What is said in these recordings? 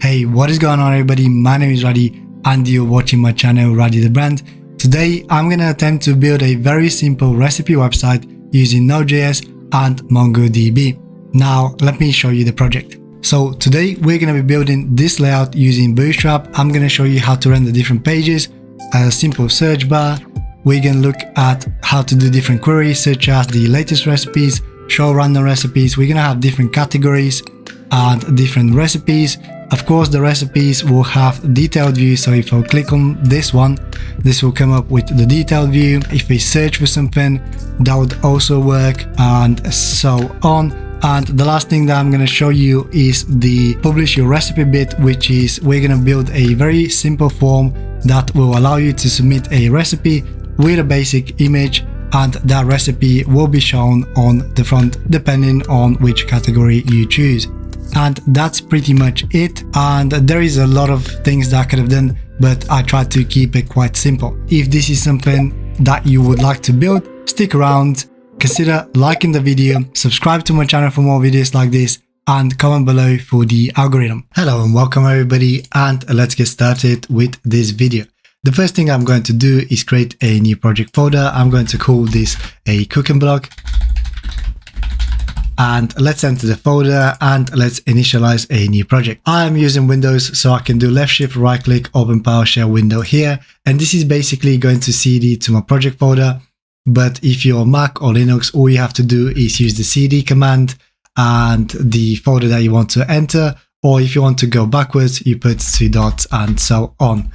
Hey, what is going on everybody? My name is Radi and you're watching my channel Radi the Brand. Today I'm going to attempt to build a very simple recipe website using Node.js and MongoDB. Now let me show you the project. So today we're going to be building this layout using Bootstrap. I'm going to show you how to render different pages, a simple search bar. We're going to look at how to do different queries such as the latest recipes, show random recipes. We're going to have different categories and different recipes. Of course, the recipes will have detailed view, so if I click on this one, this will come up with the detailed view. If we search for something, that would also work, and so on. And the last thing that I'm going to show you is the publish your recipe bit, which is we're going to build a very simple form that will allow you to submit a recipe with a basic image, and that recipe will be shown on the front depending on which category you choose. And that's pretty much it. And there is a lot of things that I could have done, but I tried to keep it quite simple. If this is something that you would like to build, stick around, consider liking the video, subscribe to my channel for more videos like this, and comment below for the algorithm. Hello and welcome everybody, and let's get started with this video. The first thing I'm going to do is create a new project folder. I'm going to call this a cooking block. And let's enter the folder and let's initialize a new project. I am using Windows, so I can do left shift, right click, open PowerShell window here. And this is basically going to cd to my project folder. But if you're Mac or Linux, all you have to do is use the cd command and the folder that you want to enter. Or if you want to go backwards, you put 2 dots and so on.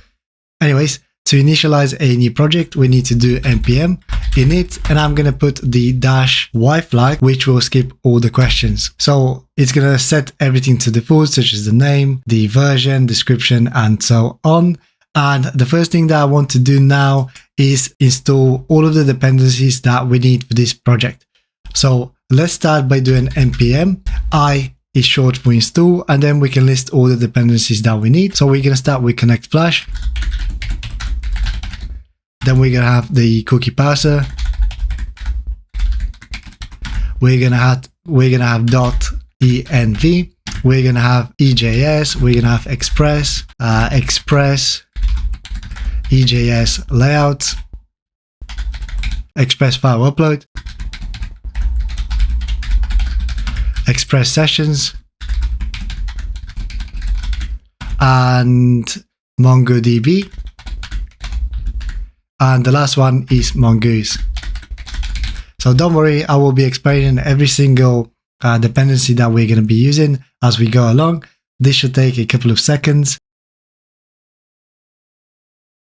Anyways, to initialize a new project, we need to do npm init, and I'm going to put the -y flag, which will skip all the questions. So it's going to set everything to default, such as the name, the version, description, and so on. And the first thing that I want to do now is install all of the dependencies that we need for this project. So let's start by doing npm I is short for install, and then we can list all the dependencies that we need. So we're going to start with connect flash. Then we're going to have the cookie-parser. We're going to have .env. We're going to have EJS. We're going to have express-ejs-layouts, express-fileupload, express sessions, and MongoDB. And the last one is Mongoose. So don't worry, I will be explaining every single dependency that we're going to be using as we go along. This should take a couple of seconds.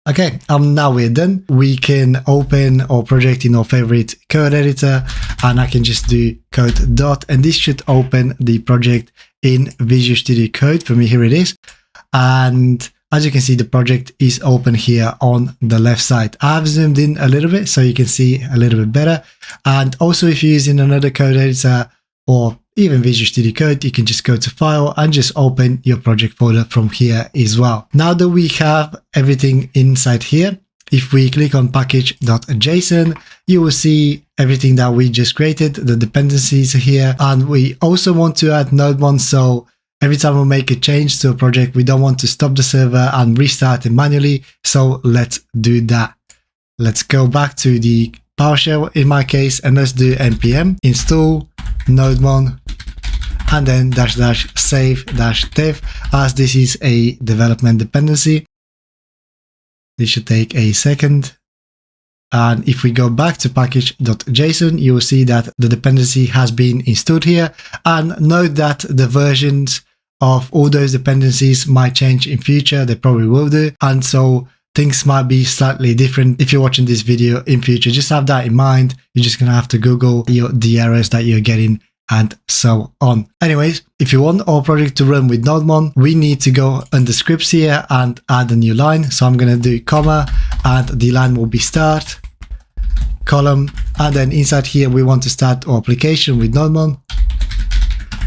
Okay, now we're done. We can open our project in our favorite code editor, and I can just do code dot, and this should open the project in Visual Studio Code. For me, here it is. And as you can see, the project is open here on the left side. I've zoomed in a little bit so you can see a little bit better. And also, if you're using another code editor or even Visual Studio Code, you can just go to File and just open your project folder from here as well. Now that we have everything inside here, if we click on package.json, you will see everything that we just created, the dependencies here. And we also want to add Node.js, so every time we make a change to a project, we don't want to stop the server and restart it manually. So let's do that. Let's go back to the PowerShell in my case, and let's do npm install node.js and then --save-dev, as this is a development dependency. This should take a second. And if we go back to package.json, you will see that the dependency has been installed here. And note that the versions of all those dependencies might change in future. They probably will do. And so things might be slightly different if you're watching this video in future. Just have that in mind. You're just going to have to Google the errors that you're getting and so on. Anyways, if you want our project to run with Node.js, we need to go under scripts here and add a new line. So I'm going to do comma, and the line will be start, column, and then inside here we want to start our application with Node.js,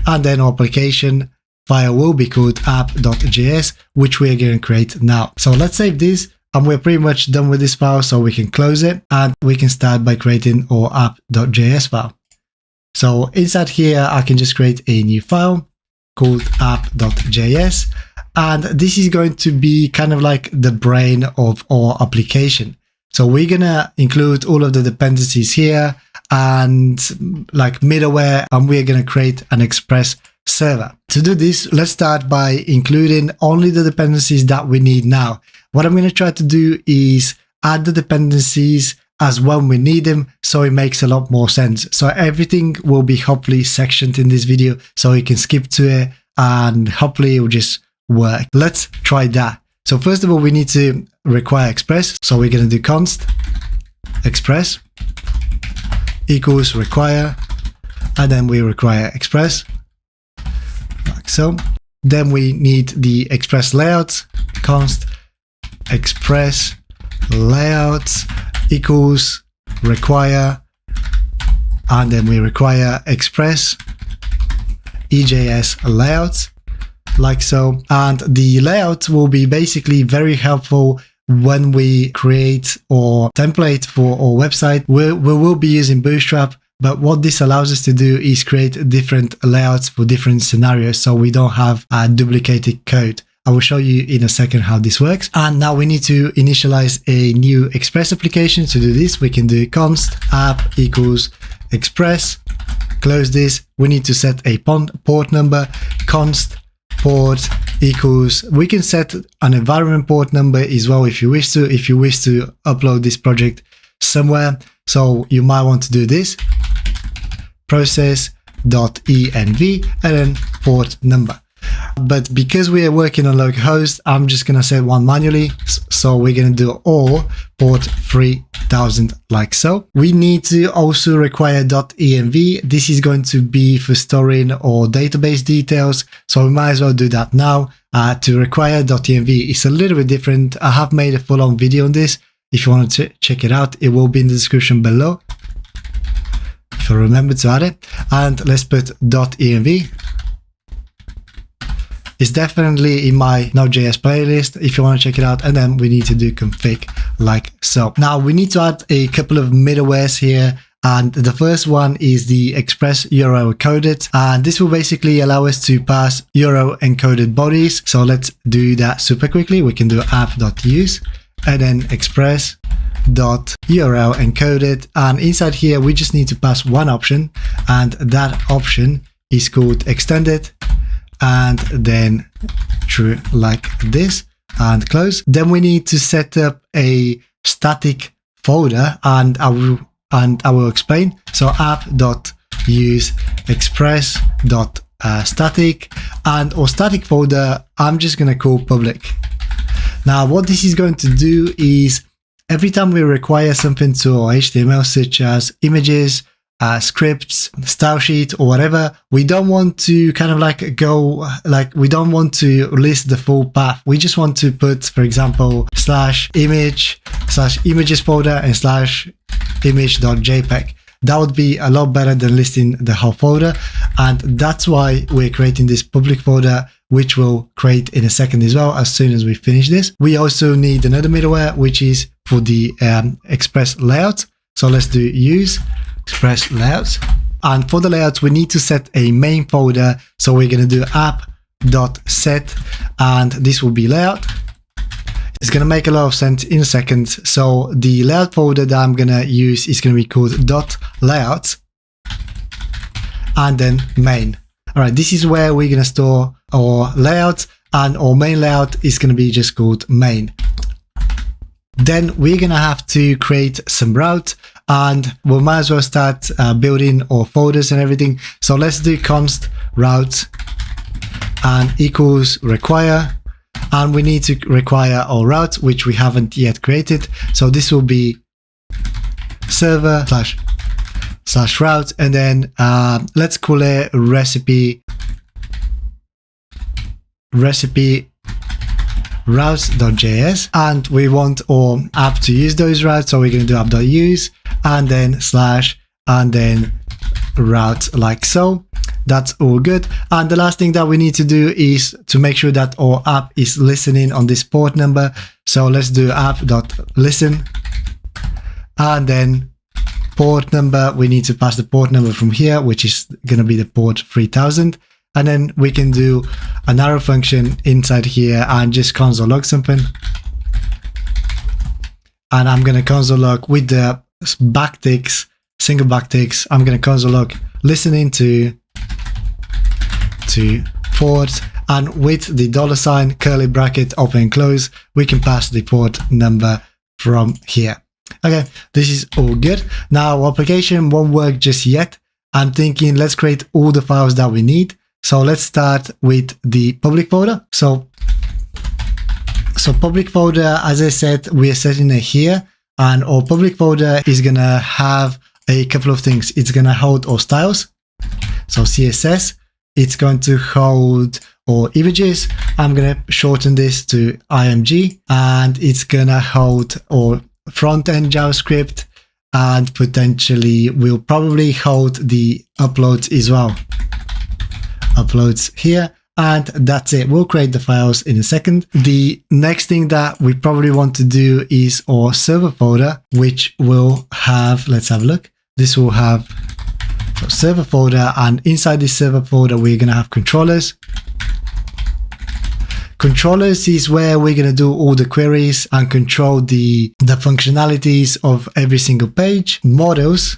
and then our application file will be called app.js, which we are going to create now. So let's save this, and we're pretty much done with this file, so we can close it and we can start by creating our app.js file. So inside here, I can just create a new file called app.js, And this is going to be kind of like the brain of our application. So we're going to include all of the dependencies here and like middleware, and we're going to create an Express server. To do this, let's start by including only the dependencies that we need now. What I'm going to try to do is add the dependencies as when we need them, so it makes a lot more sense. So everything will be hopefully sectioned in this video, so you can skip to it and hopefully it will just work. Let's try that. So first of all, we need to require express. So we're going to do const express equals require, and then we require express like so. Then we need the express layouts, const express layouts equals require, and then we require express-ejs-layouts like so. And the layouts will be basically very helpful when we create our template for our website. We will be using Bootstrap, but what this allows us to do is create different layouts for different scenarios, so we don't have duplicated code. I will show you in a second how this works. And now we need to initialize a new Express application. To do this, we can do const app equals express, close this. We need to set a port number, const port equals, we can set an environment port number as well if you wish to upload this project somewhere. So you might want to do this, process.env and then port number. But because we are working on localhost, I'm just going to set one manually. So we're going to do all port 3000 like so. We need to also require .env. This is going to be for storing our database details. So we might as well do that now. To require .env, it's a little bit different. I have made a full-on video on this. If you want to check it out, it will be in the description below, if I remember to add it. And let's put .env. It's definitely in my Node.js playlist if you want to check it out. And then we need to do config like so. Now we need to add a couple of middlewares here. And the first one is the express URL encoded. And this will basically allow us to pass URL encoded bodies. So let's do that super quickly. We can do app.use and then express.url encoded. And inside here, we just need to pass one option. And that option is called extended. And then true like this and close. Then we need to set up a static folder, and I will explain. So app.use express.static, and our static folder I'm just going to call public. Now what this is going to do is every time we require something to our HTML, such as images, scripts, style sheet or whatever, we don't want to kind of like we don't want to list the full path. We just want to put, for example, /image/images folder and /image.jpg. That would be a lot better than listing the whole folder. And that's why we're creating this public folder, which we'll create in a second as well, as soon as we finish this. We also need another middleware, which is for the express layout. So let's do use express layouts, and for the layouts we need to set a main folder. So we're going to do app.set, and this will be layout. It's going to make a lot of sense in a second. So the layout folder that I'm going to use is going to be called .layouts and then main. All right, this is where we're going to store our layouts, and our main layout is going to be just called main. Then we're going to have to create some routes, and we might as well start building our folders and everything. So let's do const routes and equals require, and we need to require our route, which we haven't yet created. So this will be server / route, and then let's call it recipe routes.js, and we want our app to use those routes. So we're going to do app.use and then / and then route like so. That's all good. And the last thing that we need to do is to make sure that our app is listening on this port number. So let's do app.listen and then port number. We need to pass the port number from here, which is going to be the port 3000. And then we can do an arrow function inside here and just console log something. And I'm going to console log with the backticks, single backticks. I'm going to console log listening to port, and with the $, curly bracket, open and close, we can pass the port number from here. Okay, this is all good. Now our application won't work just yet. I'm thinking let's create all the files that we need. So let's start with the public folder. So public folder, as I said, we are setting it here, and our public folder is gonna have a couple of things. It's gonna hold our styles, so CSS. It's going to hold our images. I'm gonna shorten this to IMG, and it's gonna hold our front-end JavaScript, and potentially will probably hold the uploads as well. Uploads here, and that's it. We'll create the files in a second. The next thing that we probably want to do is our server folder, which will have, let's have a look. This will have server folder, and inside this server folder, we're going to have controllers. Controllers is where we're going to do all the queries and control the functionalities of every single page. Models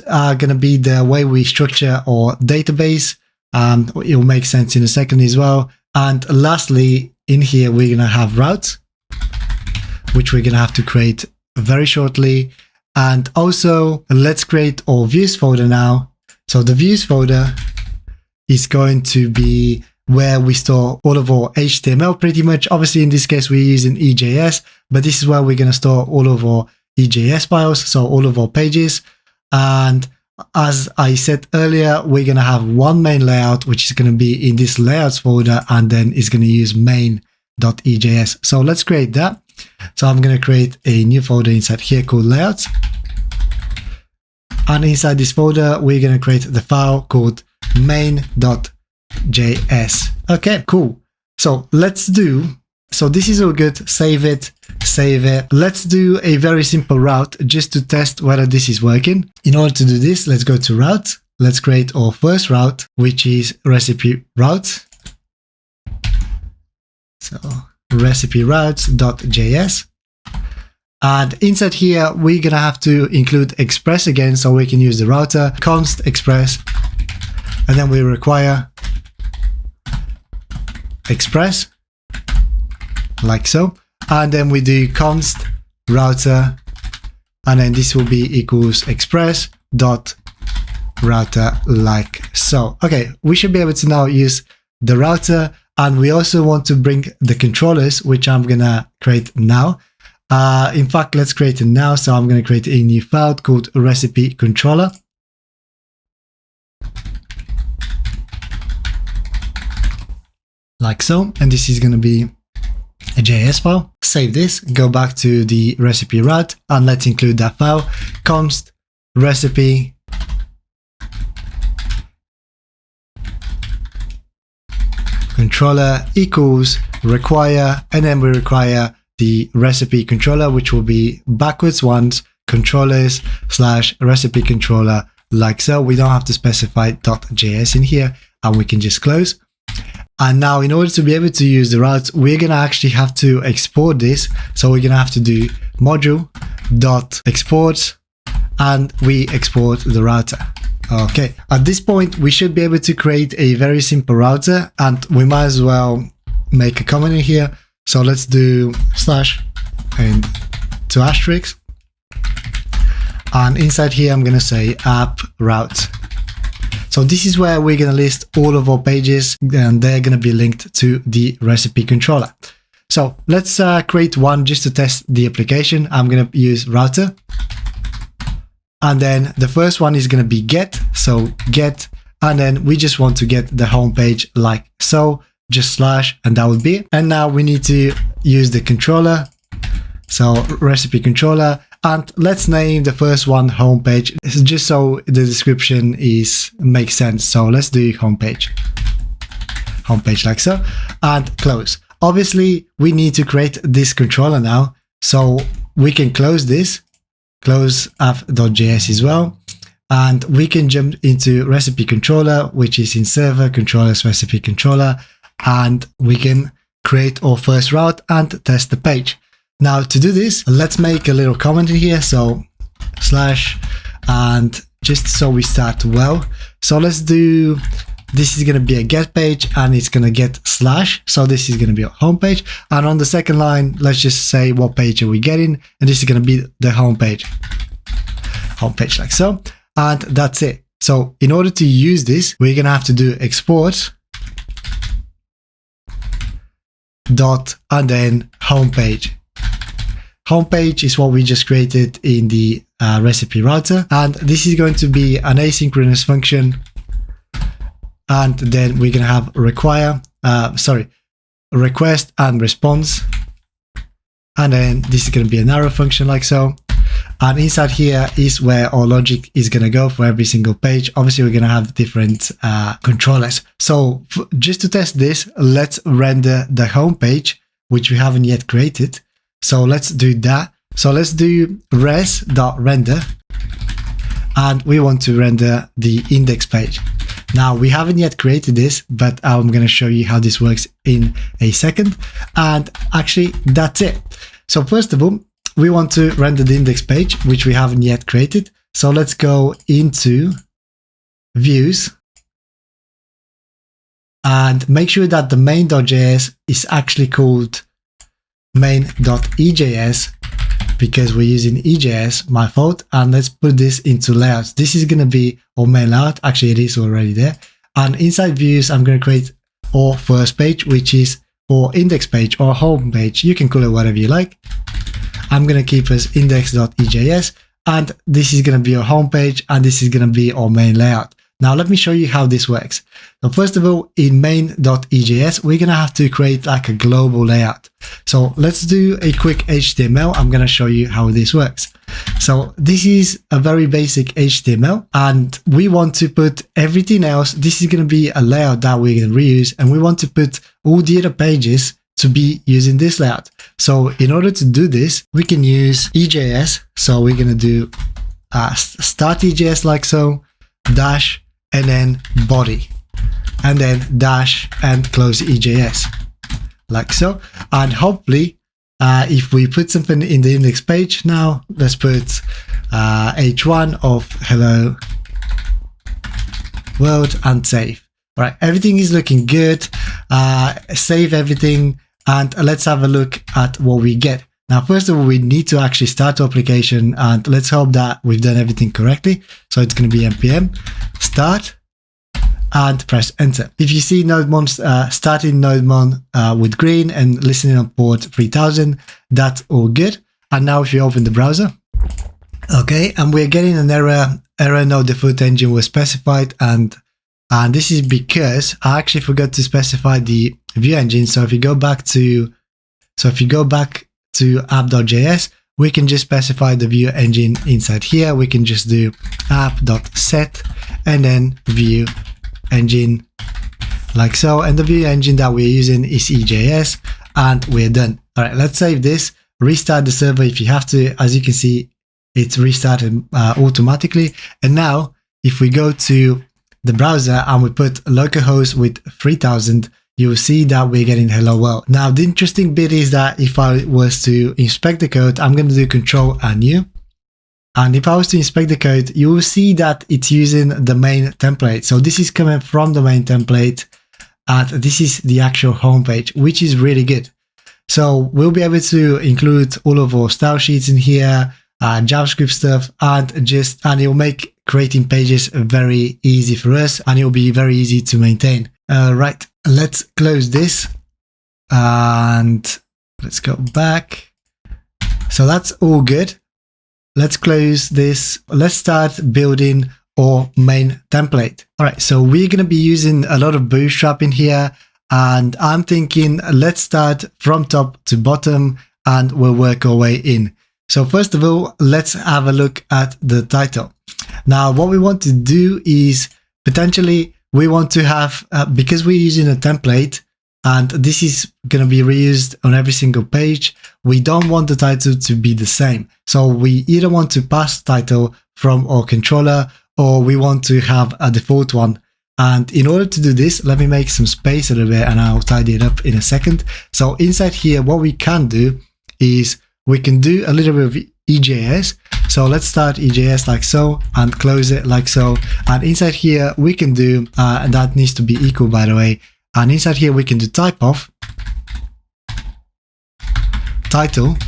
are going to be the way we structure our database. It will make sense in a second as well. And lastly, in here, we're going to have routes, which we're going to have to create very shortly. And also, let's create our views folder now. So the views folder is going to be where we store all of our HTML pretty much. Obviously, in this case, we're using EJS, but this is where we're going to store all of our EJS files, so all of our pages. And as I said earlier, we're going to have one main layout, which is going to be in this layouts folder, and then it's going to use main.ejs. So let's create that. So I'm going to create a new folder inside here called layouts. And inside this folder, we're going to create the file called main.js. Okay, cool. So let's do, so this is all good. Save it. Let's do a very simple route just to test whether this is working. In order to do this, let's go to route. Let's create our first route, which is recipe routes. So recipe routes.js. And inside here, we're going to have to include express again, so we can use the router const express. And then we require express, like so. And then we do const router, and then this will be equals express dot router, like so. Okay, we should be able to now use the router, and we also want to bring the controllers, which I'm gonna create now. In fact, let's create it now. So I'm gonna create a new file called recipe controller. Like so, and this is gonna be a JS file. Save this, go back to the recipe route, and let's include that file. Const recipe controller equals require, and then we require the recipe controller, which will be backwards ones controllers / recipe controller, like so. We don't have to specify .js in here, and we can just close. And now, in order to be able to use the routes, we're going to actually have to export this. So we're going to have to do module.export, and we export the router. Okay, at this point, we should be able to create a very simple router, and we might as well make a comment in here. So let's do / and 2 asterisks. And inside here, I'm going to say app route. So this is where we're going to list all of our pages, and they're going to be linked to the recipe controller. So let's create one just to test the application. I'm going to use router. And then the first one is going to be get. So get, and then we just want to get the home page like so, just / and that would be it. And now we need to use the controller. So recipe controller. And let's name the first one homepage, just so the description makes sense. So let's do homepage like so, and close. Obviously, we need to create this controller now, so we can close this, close app.js as well. and we can jump into recipe controller, which is in server controllers recipe controller, and we can create our first route and test the page. Now to do this, let's make a little comment in here. So slash, and just so we start well. So let's do, this is going to be a get page and it's going to get slash. So this is going to be a home page. And on the second line, let's just say what page are we getting? And this is going to be the home page like so. And that's it. So in order to use this, we're going to have to do export dot and then homepage. Homepage is what we just created in the recipe router, and this is going to be an asynchronous function. And then we're going to have request and response, and then this is going to be an arrow function like so. And inside here is where our logic is going to go for every single page. Obviously, we're going to have different controllers. So just to test this, let's render the home page, which we haven't yet created. So let's do that. So let's do res.render, and we want to render the index page. Now we haven't yet created this, but I'm going to show you how this works in a second. And actually, that's it. So first of all, we want to render the index page, which we haven't yet created. So let's go into views and make sure that the main.js is actually called main.ejs, because we're using EJS, my fault. And let's put this into layouts. This is going to be our main layout. Actually, it is already there. And inside views, I'm going to create our first page, which is our index page or home page. You can call it whatever you like. I'm going to keep as index.ejs, and this is going to be our home page, and this is going to be our main layout. Now, let me show you how this works. So first of all, in main.ejs, we're going to have to create like a global layout. So let's do a quick HTML. I'm going to show you how this works. So this is a very basic HTML, and we want to put everything else. This is going to be a layout that we're going to reuse, and we want to put all the other pages to be using this layout. So in order to do this, we can use EJS. So we're going to do start EJS like so, dash, and then body, and then dash and close EJS like so. And hopefully, if we put something in the index page now, let's put h1 of hello world and save. All right, everything is looking good. Save everything, and let's have a look at what we get. Now, first of all, we need to actually start the application, and let's hope that we've done everything correctly. So it's going to be npm start and press enter. If you see NodeMon starting NodeMon with green and listening on port 3000, that's all good. And now if you open the browser, okay, and we're getting an error no default engine was specified, and this is because I actually forgot to specify the view engine. So if you go back to app.js, we can just specify the view engine inside here. We can just do app.set and then view engine like so. And the view engine that we're using is EJS, and we're done. All right, let's save this, restart the server if you have to. As you can see, it's restarted automatically. And now if we go to the browser and we put localhost with 3000, you'll see that we're getting hello world. Now, the interesting bit is that if I was to inspect the code, I'm going to do control and new. And if I was to inspect the code, you will see that it's using the main template. So this is coming from the main template, and this is the actual homepage, which is really good. So we'll be able to include all of our style sheets in here, JavaScript stuff, and it will make creating pages very easy for us, and it will be very easy to maintain. Right, let's close this and let's go back. So that's all good. Let's close this. Let's start building our main template. All right, so we're going to be using a lot of Bootstrap in here, and I'm thinking let's start from top to bottom and we'll work our way in. So first of all, let's have a look at the title. Now, what we want to do is potentially we want to have, because we're using a template and this is going to be reused on every single page, we don't want the title to be the same. So we either want to pass title from our controller, or we want to have a default one. And in order to do this, let me make some space a little bit and I'll tidy it up in a second. So inside here, what we can do is we can do a little bit of EJS. So let's start EJS like so and close it like so. And inside here, we can do, and that needs to be equal, by the way. And inside here, we can do type of title.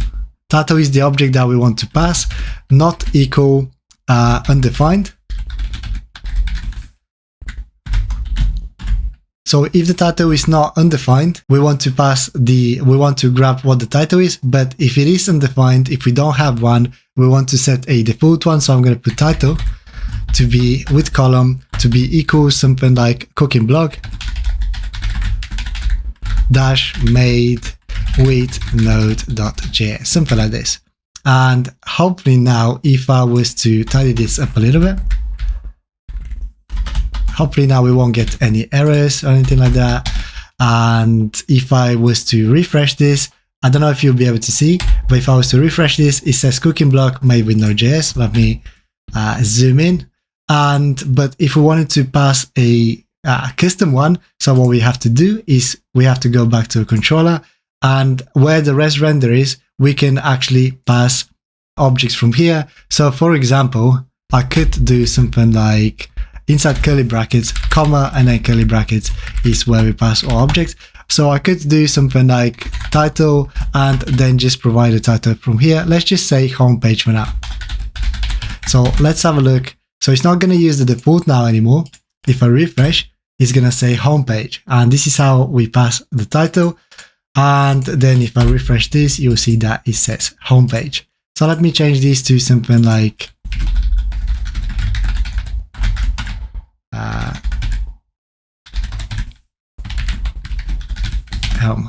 Title is the object that we want to pass, not equal undefined. So if the title is not undefined, we want to grab what the title is. But if it is undefined, if we don't have one, we want to set a default one. So I'm going to put title to be with column to be equal something like cooking blog dash made with Node.js, something like this. And hopefully now, if I was to tidy this up a little bit, hopefully now we won't get any errors or anything like that. And if I was to refresh this, I don't know if you'll be able to see, but if I was to refresh this, it says cooking block made with Node.js. Let me zoom in. But if we wanted to pass a custom one, so what we have to do is we have to go back to a controller, and where the res render is, we can actually pass objects from here. So for example, I could do something like inside curly brackets, comma, and then curly brackets is where we pass all objects. So I could do something like title and then just provide a title from here. Let's just say homepage for now. So let's have a look. So it's not going to use the default now anymore. If I refresh, it's going to say homepage. And this is how we pass the title. And then if I refresh this, you'll see that it says homepage. So let me change this to something like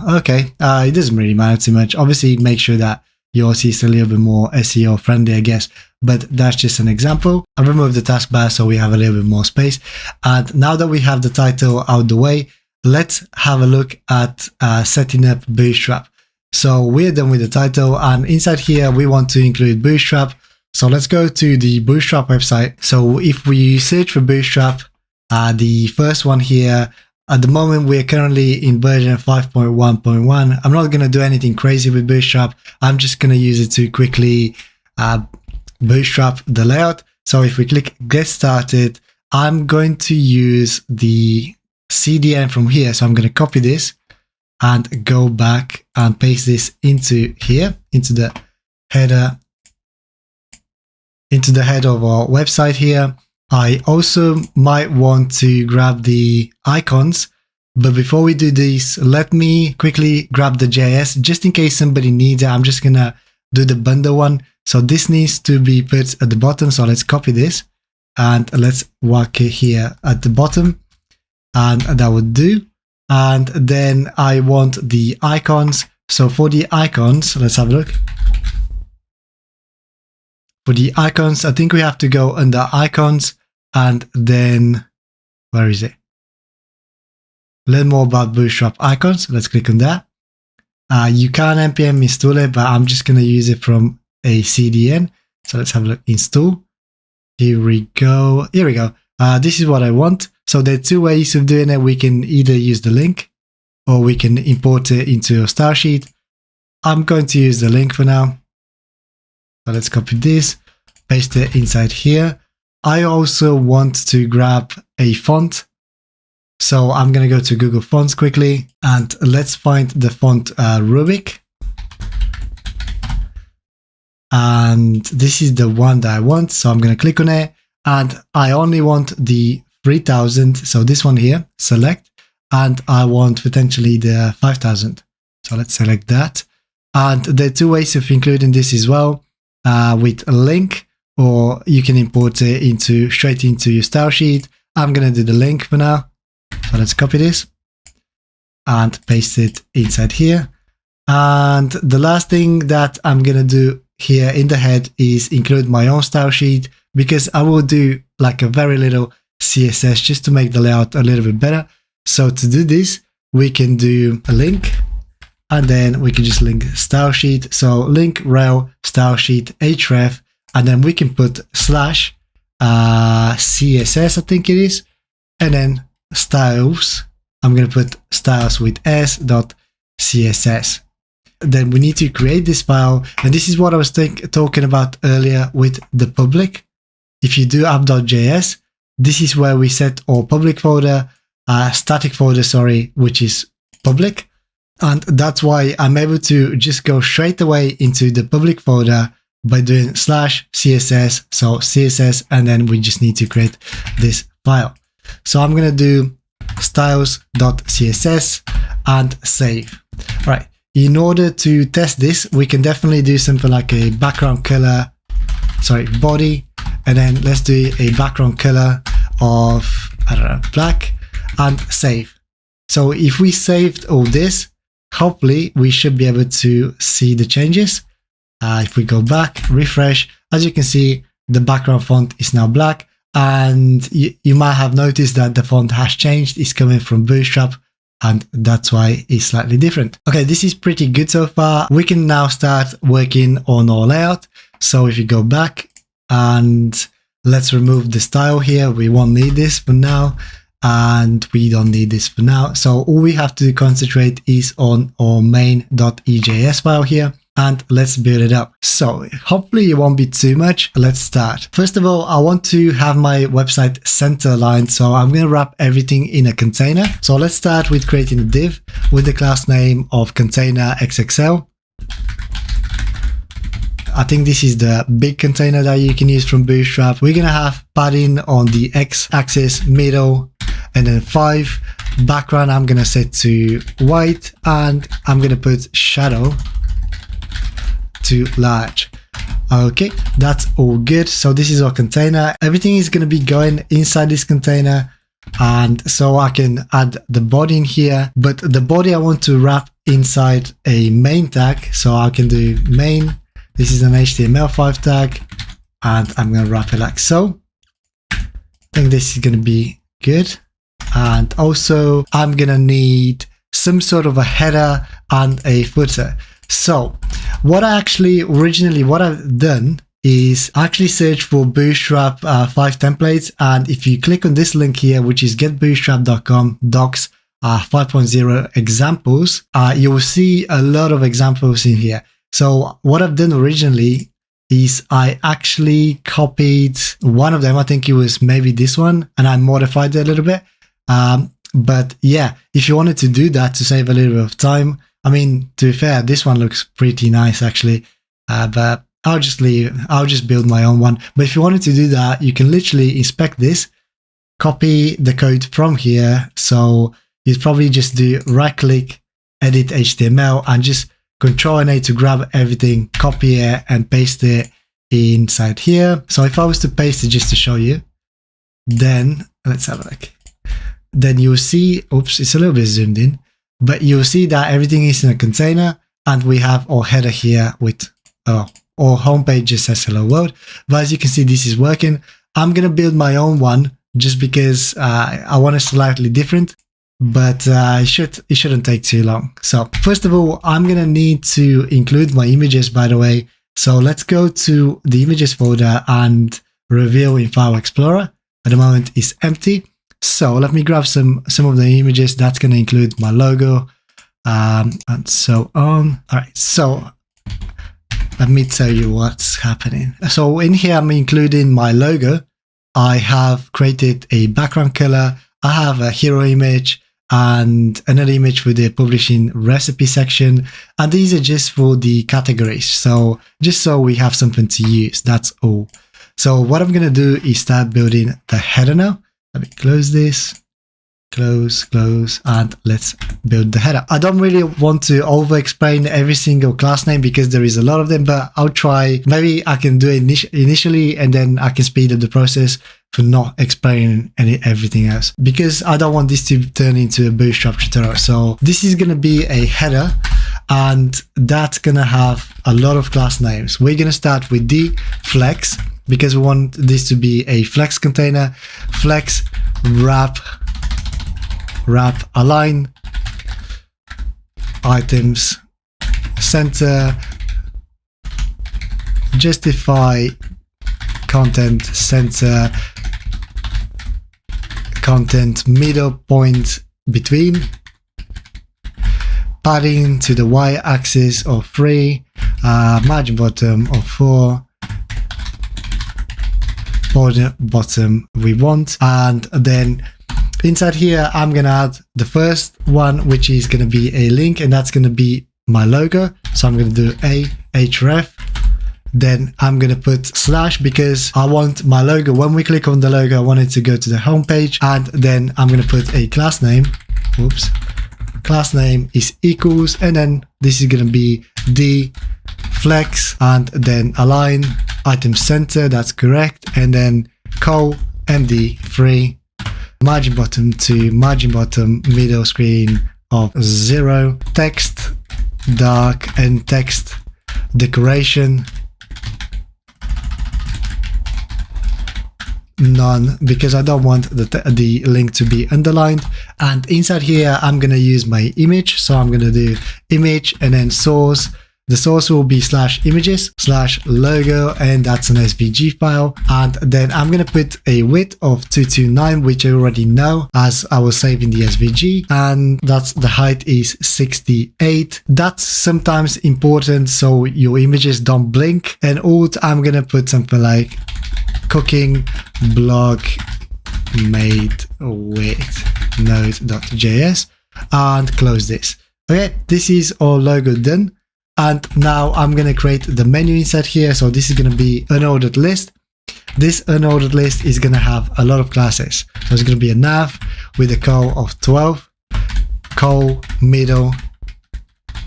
okay, it doesn't really matter too much. Obviously, make sure that yours is a little bit more SEO friendly, I guess, but that's just an example. I removed the taskbar so we have a little bit more space. And now that we have the title out the way, let's have a look at setting up Bootstrap. So we're done with the title, and inside here we want to include Bootstrap. So let's go to the Bootstrap website. So if we search for Bootstrap, the first one here, at the moment we're currently in version 5.1.1. I'm not going to do anything crazy with Bootstrap. I'm just going to use it to quickly bootstrap the layout. So if we click get started, I'm going to use the CDN from here. So I'm going to copy this and go back and paste this into here, into the header of our website here. I also might want to grab the icons, but before we do this, let me quickly grab the JS just in case somebody needs it. I'm just gonna do the bundle one. So this needs to be put at the bottom. So let's copy this and let's whack it here at the bottom, and that would do. And then I want the icons. So for the icons, let's have a look. For the icons, I think we have to go under icons and then, where is it? Learn more about Bootstrap icons. Let's click on that. You can npm install it, but I'm just going to use it from a CDN. So let's have a look, install. Here we go. Here we go. This is what I want. So there are two ways of doing it. We can either use the link or we can import it into a style sheet. I'm going to use the link for now. So let's copy this, paste it inside here. I also want to grab a font. So I'm going to go to Google Fonts quickly and let's find the font Rubik. And this is the one that I want. So I'm going to click on it and I only want the 3000. So this one here, select, and I want potentially the 5000. So let's select that. And there are two ways of including this as well. With a link, or you can import it straight into your style sheet. I'm going to do the link for now. So let's copy this and paste it inside here. And the last thing that I'm going to do here in the head is include my own style sheet, because I will do like a very little CSS just to make the layout a little bit better. So to do this, we can do a link. And then we can just link style sheet. So link rel style sheet href, and then we can put slash CSS, I think it is, and then styles. I'm going to put styles with s.css. Then we need to create this file, and this is what I was talking about earlier with the public. If you do app.js, this is where we set our public folder, static folder, sorry, which is public. And that's why I'm able to just go straight away into the public folder by doing /css, so CSS, and then we just need to create this file. So I'm going to do styles.css and save. All right. In order to test this, we can definitely do something like a background color, sorry, body, and then let's do a background color of, I don't know, black, and save. So if we saved all this, hopefully we should be able to see the changes. If we go back, refresh, as you can see, the background font is now black, and you might have noticed that the font has changed. It's coming from Bootstrap, and that's why it's slightly different. Okay, this is pretty good so far. We can now start working on our layout. So if you go back and let's remove the style here, we won't need this for now, and we don't need this for now. So all we have to concentrate is on our main.ejs file here, and let's build it up. So hopefully it won't be too much. Let's start. First of all, I want to have my website center aligned, so I'm going to wrap everything in a container. So let's start with creating a div with the class name of container XXL. I think this is the big container that you can use from Bootstrap. We're going to have padding on the x-axis, middle, and then 5. Background I'm going to set to white, and I'm going to put shadow to large. Okay, that's all good. So this is our container. Everything is going to be going inside this container, and so I can add the body in here, but the body I want to wrap inside a main tag. So I can do main. This is an HTML5 tag, and I'm going to wrap it like so. I think this is going to be good. And also I'm going to need some sort of a header and a footer. So what I've done is actually search for Bootstrap 5 templates. And if you click on this link here, which is getbootstrap.com docs 5.0 examples, you will see a lot of examples in here. So what I've done originally is I actually copied one of them. I think it was maybe this one, and I modified it a little bit. But yeah, if you wanted to do that to save a little bit of time, I mean, to be fair, this one looks pretty nice actually, but I'll just build my own one. But if you wanted to do that, you can literally inspect this, copy the code from here. So you'd probably just do right click, edit HTML, and just Control-A to grab everything, copy it and paste it inside here. So if I was to paste it just to show you, then let's have a look. Then you'll see, oops, it's a little bit zoomed in, but you'll see that everything is in a container, and we have our header here with our homepage just says hello world. But as you can see, this is working. I'm going to build my own one just because I want it slightly different, but it shouldn't take too long. So first of all, I'm going to need to include my images, by the way. So let's go to the images folder and reveal in File Explorer. At the moment it's empty. So let me grab some of the images. That's going to include my logo and so on. All right, so let me tell you what's happening. So in here, I'm including my logo. I have created a background color. I have a hero image and another image for the publishing recipe section. And these are just for the categories. So just so we have something to use, that's all. So what I'm going to do is start building the header now. Let me close this, close, and let's build the header. I don't really want to over explain every single class name because there is a lot of them, but I'll try. Maybe I can do it initially and then I can speed up the process for not explaining everything else, because I don't want this to turn into a Bootstrap tutorial. So this is going to be a header, and that's going to have a lot of class names. We're going to start with the flex, because we want this to be a flex container. Flex, wrap, align, items, center, justify, content center, content middle point between, padding to the y-axis of 3, margin bottom of 4, border bottom we want, and then inside here I'm gonna add the first one, which is gonna be a link, and that's gonna be my logo. So I'm gonna do a href, then I'm gonna put slash, because I want my logo, when we click on the logo, I want it to go to the home page, and then I'm gonna put a class name. Whoops. Class name is equals, and then this is gonna be the flex, and then align item center, that's correct, and then md3 margin bottom to margin bottom middle screen of 0, text dark, and text decoration none, because I don't want the link to be underlined. And inside here I'm gonna use my image, so I'm gonna do image and then source. The source will be /images/logo, and that's an SVG file. And then I'm gonna put a width of 229, which I already know as I was saving the SVG, and that's the height is 68. That's sometimes important so your images don't blink. And alt, I'm gonna put something like cooking blog made with Node.js and close this. Okay, this is our logo done. And now I'm going to create the menu inside here. So this is going to be unordered list. This unordered list is going to have a lot of classes. So it's going to be a nav with a call of 12, call middle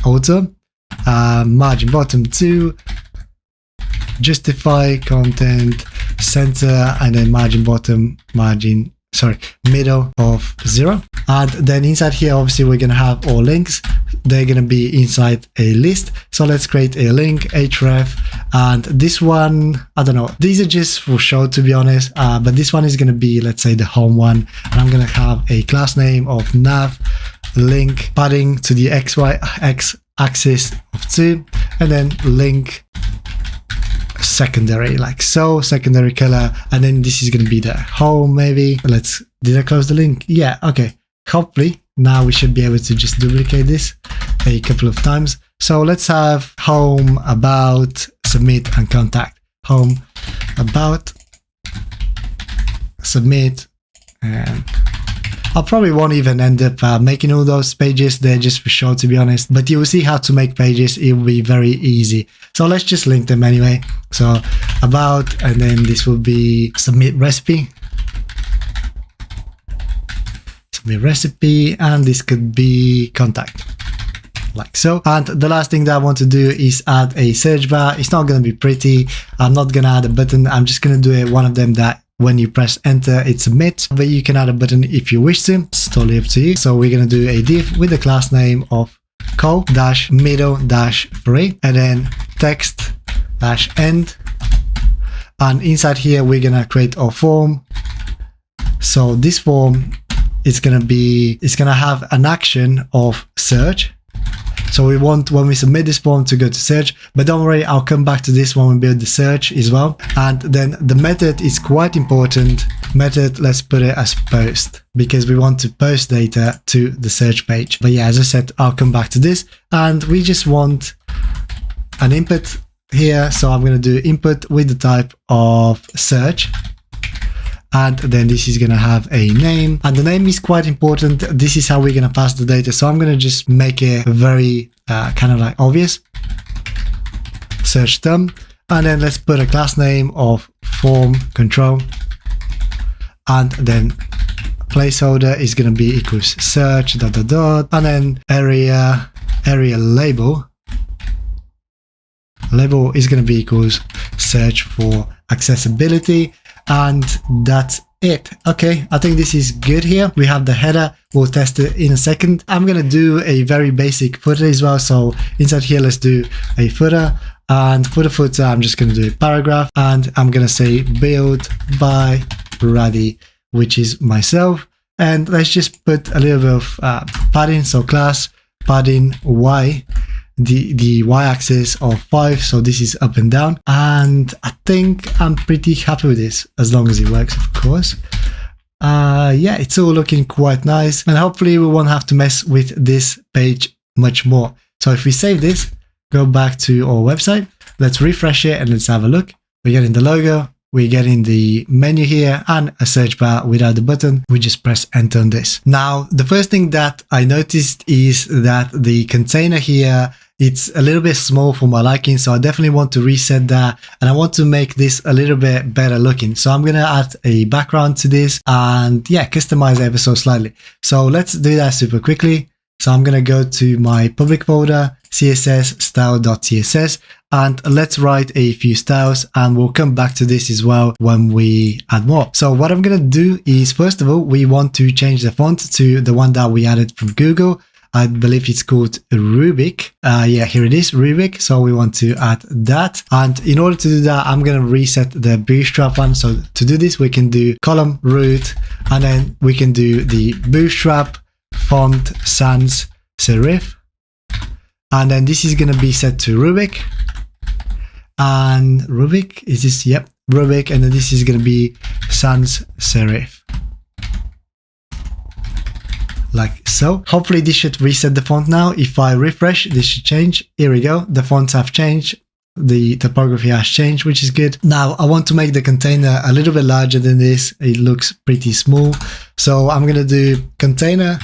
auto, margin bottom 2, justify content center, and then margin bottom middle of 0. And then inside here obviously we're going to have all links. They're going to be inside a list. So let's create a link href, and this one, I don't know, these are just for show to be honest, but this one is going to be, let's say, the home one, and I'm going to have a class name of nav link padding to the x axis of 2, and then link secondary, like so, secondary color, and then this is going to be the home. Maybe did I close the link? Yeah, okay, hopefully now we should be able to just duplicate this a couple of times. So let's have home, about, submit, and contact. Home, about, submit, and I probably won't even end up making all those pages. They're just for show to be honest, but you will see how to make pages. It will be very easy. So let's just link them anyway. So about, and then this will be submit recipe. Submit recipe, and this could be contact, like so. And the last thing that I want to do is add a search bar. It's not going to be pretty. I'm not going to add a button. I'm just going to do one of them that when you press enter, it submits, but you can add a button if you wish to. It's totally up to you. So we're going to do a div with the class name of call-middle-3, and then text-end. And inside here, we're going to create our form. So this form is going to have an action of search. So we want, when we submit this form, to go to search, but don't worry, I'll come back to this when we build the search as well. And then the method is quite important. Method, let's put it as post, because we want to post data to the search page. But yeah, as I said, I'll come back to this. And we just want an input here. So I'm going to do input with the type of search. And then this is going to have a name, and the name is quite important. This is how we're going to pass the data. So I'm going to just make it very kind of like obvious. Search term, and then let's put a class name of form control, and then placeholder is going to be equals search ... and then area label is going to be equals search for accessibility. And that's it. Okay, I think this is good here. We have the header. We'll test it in a second. I'm going to do a very basic footer as well. So inside here, let's do a footer. And for the footer, I'm just going to do a paragraph. And I'm going to say build by Ruddy, which is myself. And let's just put a little bit of padding. So class padding y. the y-axis of 5, so this is up and down, and I think I'm pretty happy with this, as long as it works, of course. Yeah, it's all looking quite nice, and hopefully we won't have to mess with this page much more. So if we save this, go back to our website, let's refresh it and let's have a look. We're getting the logo, we're getting the menu here and a search bar without the button. We just press enter on this. Now, the first thing that I noticed is that the container here, it's a little bit small for my liking, so I definitely want to reset that, and I want to make this a little bit better looking. So I'm going to add a background to this and yeah, customize it ever so slightly. So let's do that super quickly. So I'm going to go to my public folder, css style.css, and let's write a few styles, and we'll come back to this as well when we add more. So what I'm going to do is, first of all, we want to change the font to the one that we added from Google. I believe it's called Rubik. Yeah, here it is, Rubik. So we want to add that. And in order to do that, I'm going to reset the Bootstrap one. So to do this, we can do column root, and then we can do the Bootstrap font sans serif. And then this is going to be set to Rubik. And Rubik, is this? Yep, Rubik. And then this is going to be sans serif. Like so. Hopefully this should reset the font now. If I refresh, this should change. Here we go. The fonts have changed. The typography has changed, which is good. Now I want to make the container a little bit larger than this. It looks pretty small. So I'm going to do container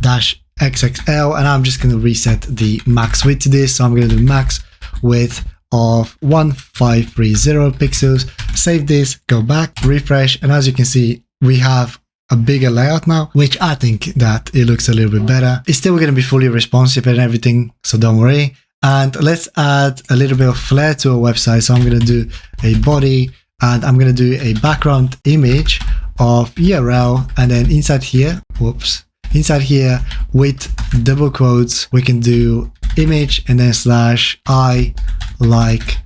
dash XXL, and I'm just going to reset the max width to this. So I'm going to do max width of 1530 pixels. Save this, go back, refresh, and as you can see, we have a bigger layout now, which I think that it looks a little bit better. It's still going to be fully responsive and everything, so don't worry. And let's add a little bit of flair to our website. So I'm going to do a body, and I'm going to do a background image of URL, and then inside here, inside here with double quotes, we can do image and then slash I like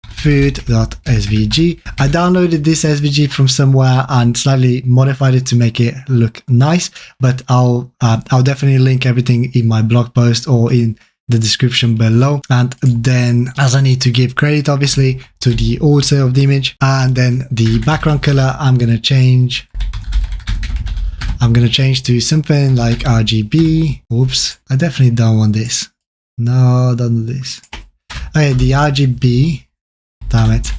food.svg. I downloaded this SVG from somewhere and slightly modified it to make it look nice, but I'll definitely link everything in my blog post or in the description below. And then, as I need to give credit obviously to the author of the image, and then the background color, I'm gonna change to something like RGB. Oops, I definitely don't want this. No, don't do this. Okay, the RGB, damn it.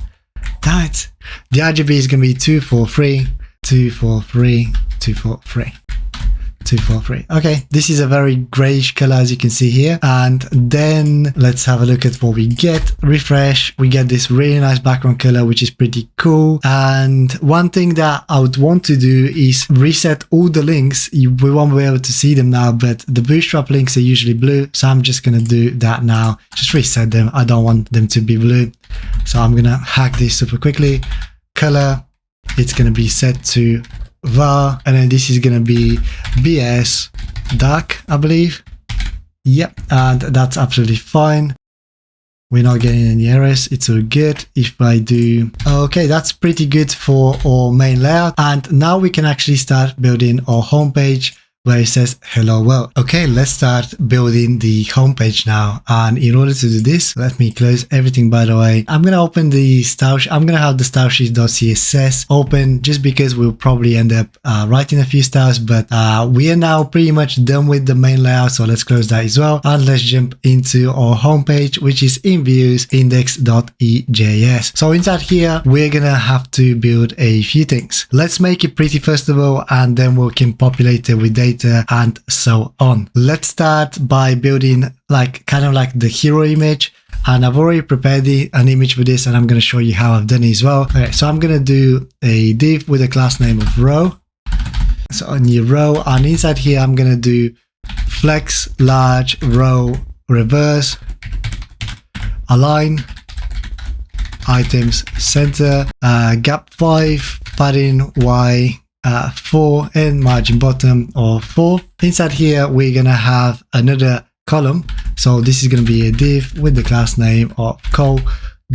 The RGB is going to be 243, 243, 243. 243. Okay, this is a very grayish color, as you can see here. And then let's have a look at what we get. Refresh, we get this really nice background color, which is pretty cool. And one thing that I would want to do is reset all the links. We won't be able to see them now, but the Bootstrap links are usually blue, so I'm just going to do that now. Just reset them. I don't want them to be blue, so I'm going to hack this super quickly. Color, it's going to be set to var, and then this is going to be BS dark, I believe. Yep, and that's absolutely fine. We're not getting any errors, it's all good. If I do, okay, that's pretty good for our main layout. And now we can actually start building our homepage where it says hello world. Okay, let's start building the homepage now. And in order to do this, let me close everything, by the way. I'm going to open the style sheet. I'm going to have the stylesheet.css open just because we'll probably end up writing a few styles, but we are now pretty much done with the main layout. So let's close that as well. And let's jump into our homepage, which is in views index.ejs. So inside here, we're going to have to build a few things. Let's make it pretty first of all, and then we can populate it with data and so on. Let's start by building kind of like the hero image, and I've already prepared an image for this, and I'm going to show you how I've done it as well. Okay, so I'm going to do a div with a class name of row. So a new row, and inside here I'm going to do flex large row reverse align items center gap 5 padding y 4 and margin bottom of 4. Inside here we're gonna have another column, so this is gonna be a div with the class name of col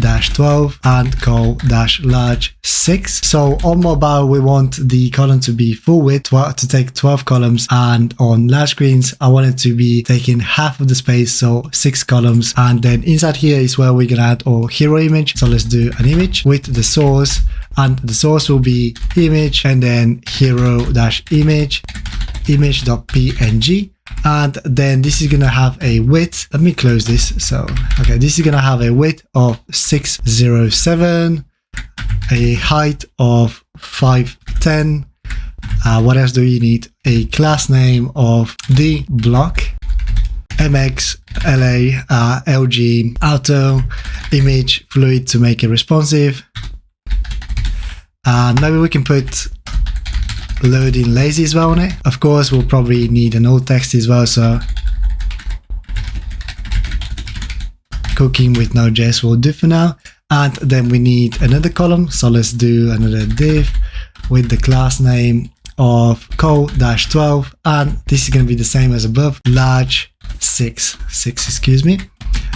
co-12 and co-large 6. So on mobile, we want the column to be full width, to take 12 columns, and on large screens, I want it to be taking half of the space, so 6 columns. And then inside here is where we're gonna add our hero image. So let's do an image with the source, and the source will be image and then hero-image, image.png. And then this is gonna have a width. Let me close this. So, okay, this is gonna have a width of 607, a height of 510. What else do you need? A class name of the block, mx, la, lg, auto, image, fluid to make it responsive. Maybe we can put loading lazy as well on it. Of course, we'll probably need an alt text as well, so cooking with Node.js will do for now. And then we need another column, so let's do another div with the class name of co-12, and this is going to be the same as above, large 6, excuse me.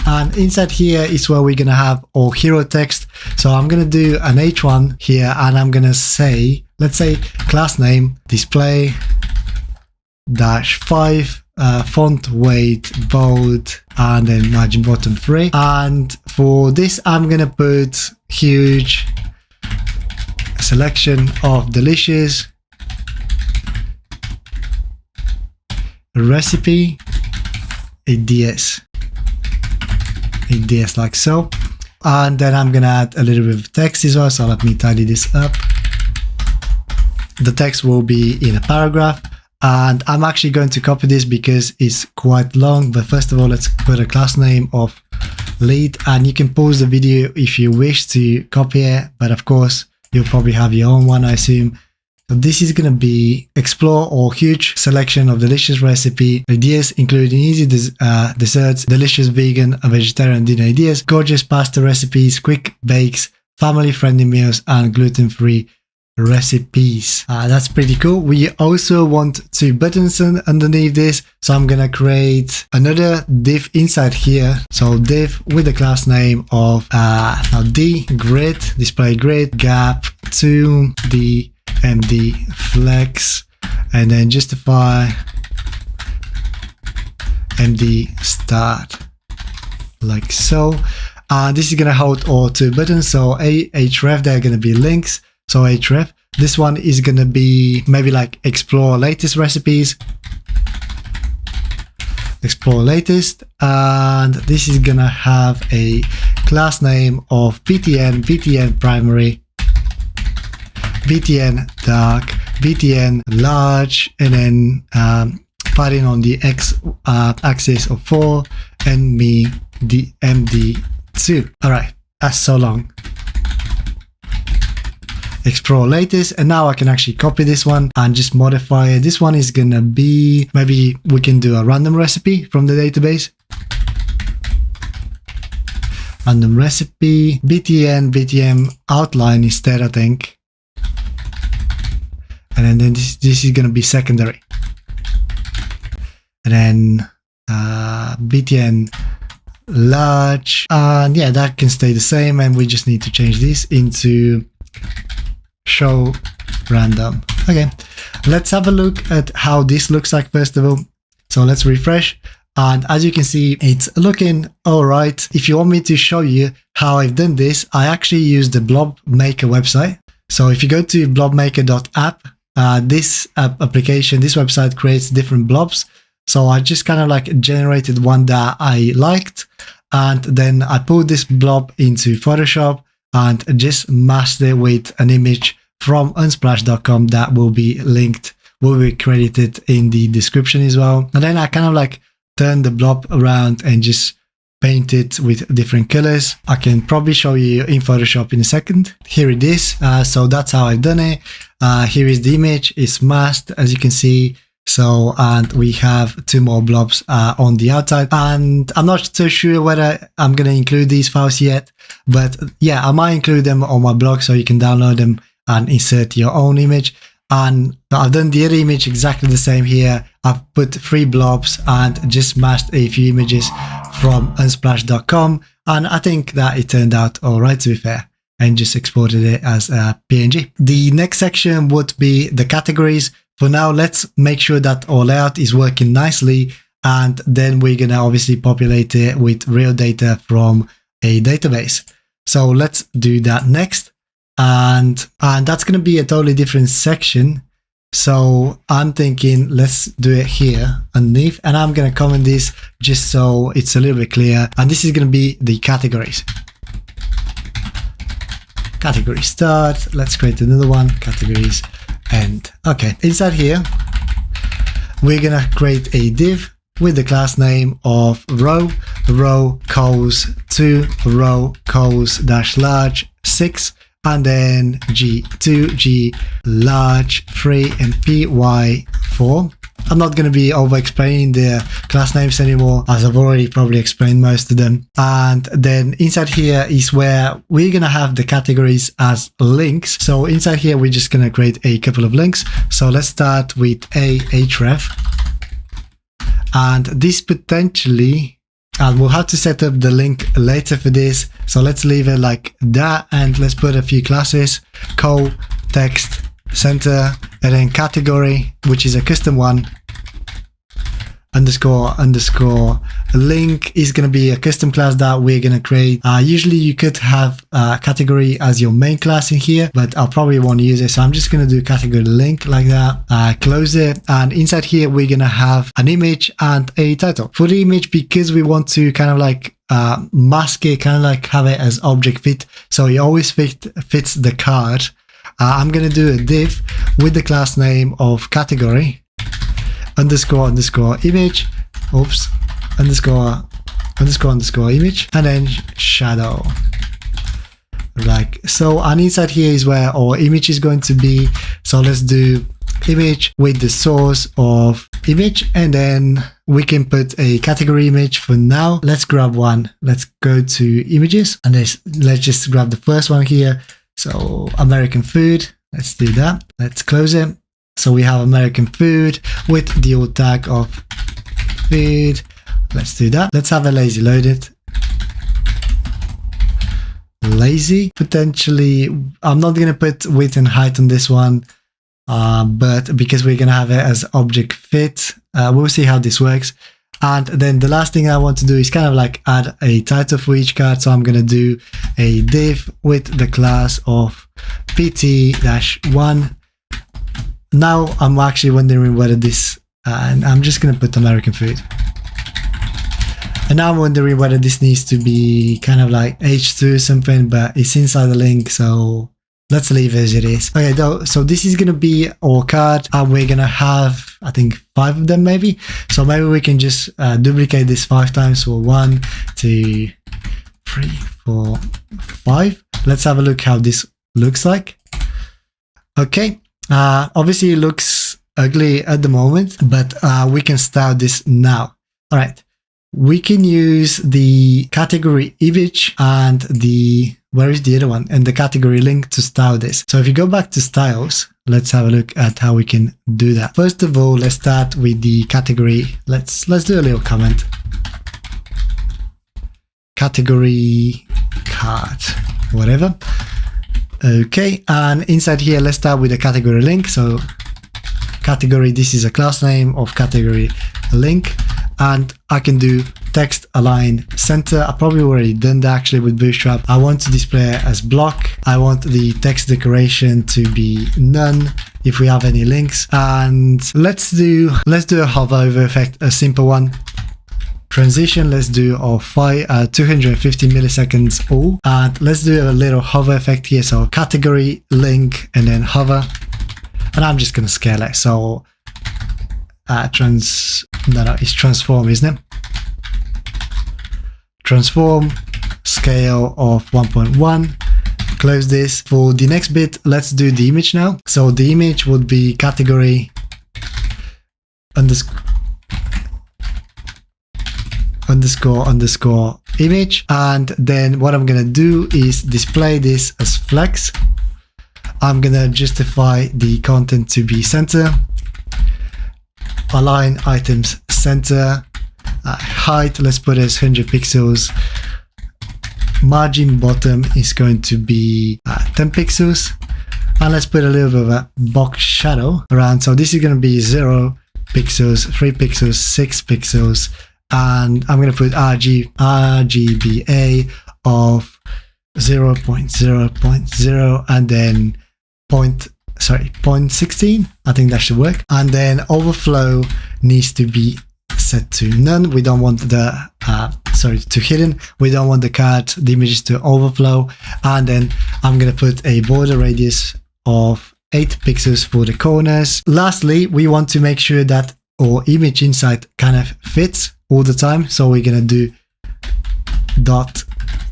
And inside here is where we're going to have our hero text. So I'm going to do an h1 here, and I'm going to say, let's say class name display -5, font weight bold, and then margin bottom 3. And for this, I'm going to put huge selection of delicious recipe ADS like so. And then I'm gonna add a little bit of text as well, so let me tidy this up. The text will be in a paragraph, and I'm actually going to copy this because it's quite long. But first of all, let's put a class name of lead, and you can pause the video if you wish to copy it, but of course you'll probably have your own one, I assume. So this is going to be explore or huge selection of delicious recipe ideas, including easy desserts, delicious vegan and vegetarian dinner ideas, gorgeous pasta recipes, quick bakes, family-friendly meals, and gluten-free recipes. That's pretty cool. We also want 2 buttons underneath this, so I'm going to create another div inside here. So div with the class name of now d grid, display grid, gap to the md flex, and then justify md start like so. This is going to hold all 2 buttons. So href, they're going to be links. So href, this one is going to be maybe like explore latest recipes, explore latest, and this is going to have a class name of btn primary, btn dark, btn large, and then padding on the x axis of 4, and the md2. All right, that's so long. Explore latest, and now I can actually copy this one and just modify it. This one is gonna be, maybe we can do a random recipe from the database. Random recipe, btn outline instead, I think. And then this is going to be secondary. And then btn large. And yeah, that can stay the same. And we just need to change this into show random. Okay, let's have a look at how this looks like first of all. So let's refresh. And as you can see, it's looking all right. If you want me to show you how I've done this, I actually use the Blob Maker website. So if you go to blobmaker.app, this application, this website creates different blobs. So I just kind of like generated one that I liked, and then I put this blob into Photoshop and just masked it with an image from unsplash.com that will be linked, will be credited in the description as well. And then I kind of like turn the blob around and just paint it with different colors. I can probably show you in Photoshop in a second. Here it is. So that's how I've done it. Here is the image. It's masked, as you can see. So, and we have 2 more blobs on the outside, and I'm not so sure whether I'm going to include these files yet, but yeah, I might include them on my blog so you can download them and insert your own image. And I've done the other image exactly the same here. I've put 3 blobs and just masked a few images from unsplash.com. And I think that it turned out all right, to be fair, and just exported it as a PNG. The next section would be the categories. For now, let's make sure that our layout is working nicely, and then we're going to obviously populate it with real data from a database. So let's do that next. And that's going to be a totally different section. So I'm thinking let's do it here underneath, and I'm going to comment this just so it's a little bit clear. And this is going to be the categories. Category start. Let's create another one. Categories end. Okay, inside here, we're going to create a div with the class name of row cols 2 row cols dash large 6, and then G2, G large 3, and PY 4. I'm not going to be over explaining the class names anymore, as I've already probably explained most of them. And then inside here is where we're going to have the categories as links. So inside here, we're just going to create a couple of links. So let's start with a href. And this potentially, and we'll have to set up the link later for this. So let's leave it like that, and let's put a few classes, col, text, center, and then category, which is a custom one, underscore link is going to be a custom class that we're going to create. Usually you could have category as your main class in here, but I'll probably won't use it. So I'm just going to do category link like that, close it. And inside here, we're going to have an image and a title. For the image, because we want to kind of like mask it, kind of like have it as object fit, so it always fits the card. I'm going to do a div with the class name of category underscore image, underscore image, and then shadow, like so. And inside here is where our image is going to be. So let's do image with the source of image, and then we can put a category image for now. Let's grab one. Let's go to images, and let's just grab the first one here. So American food, let's do that. Let's close it. So we have American food with the alt tag of food. Let's do that. Let's have a lazy loaded. Lazy, potentially, I'm not going to put width and height on this one, but because we're going to have it as object fit, we'll see how this works. And then the last thing I want to do is kind of like add a title for each card. So I'm going to do a div with the class of pt-1. Now I'm actually wondering whether this, and I'm just going to put American food. And now I'm wondering whether this needs to be kind of like h2 or something, but it's inside the link. So let's leave it as it is. Okay, so this is going to be our card, and we're going to have, I think, 5 of them maybe. So maybe we can just duplicate this 5 times. So 1, 2, 3, 4, 5. Let's have a look how this looks like. Okay, obviously it looks ugly at the moment, but we can style this now. All right, we can use the category image and the, where is the other one? And the category link to style this. So if you go back to styles, let's have a look at how we can do that. First of all, let's start with the category. Let's do a little comment. Category card, whatever. Okay, and inside here, let's start with the category link. So category, this is a class name of category link. And I can do text align center. I probably already done that actually with Bootstrap. I want to display it as block. I want the text decoration to be none if we have any links. And let's do a hover over effect, a simple one. Transition, let's do our 250 milliseconds all. And let's do a little hover effect here. So category link and then hover. And I'm just going to scale it. So it's transform, isn't it? Transform, scale of 1.1. Close this. For the next bit, let's do the image now. So the image would be category underscore image. And then what I'm going to do is display this as flex. I'm going to justify the content to be center. Align items center. Height, let's put it as 100 pixels. margin bottom is going to be 10 pixels. And let's put a little bit of a box shadow around. So this is going to be 0 pixels, 3 pixels, 6 pixels. And I'm going to put RGBA of 0.0.0 and then 0.16. I think that should work. And then overflow needs to be set to none. We don't want the to hidden. We don't want the images to overflow. And then I'm going to put a border radius of 8 pixels for the corners. Lastly, we want to make sure that our image inside kind of fits all the time. So we're going to do dot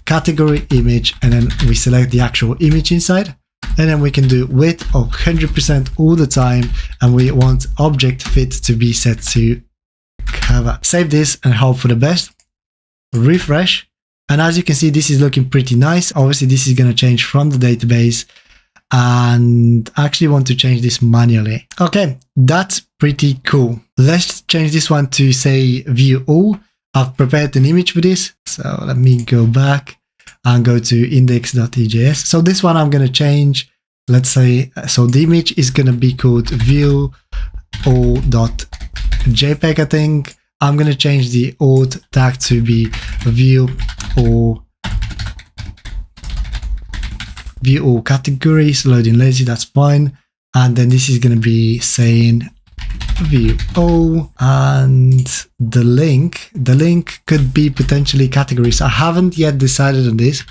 category image, and then we select the actual image inside. And then we can do width of 100% all the time. And we want object fit to be set to cover. Save this and hope for the best. Refresh. And as you can see, this is looking pretty nice. Obviously, this is going to change from the database. And I actually want to change this manually. Okay, that's pretty cool. Let's change this one to say view all. I've prepared an image for this. So let me go back and go to index.ejs. So this one I'm going to change. Let's say, so the image is going to be called view all.jpg, I think. I'm going to change the alt tag to be view all categories, loading lazy, that's fine. And then this is going to be saying view all, and the link could be potentially categories. I haven't yet decided on this.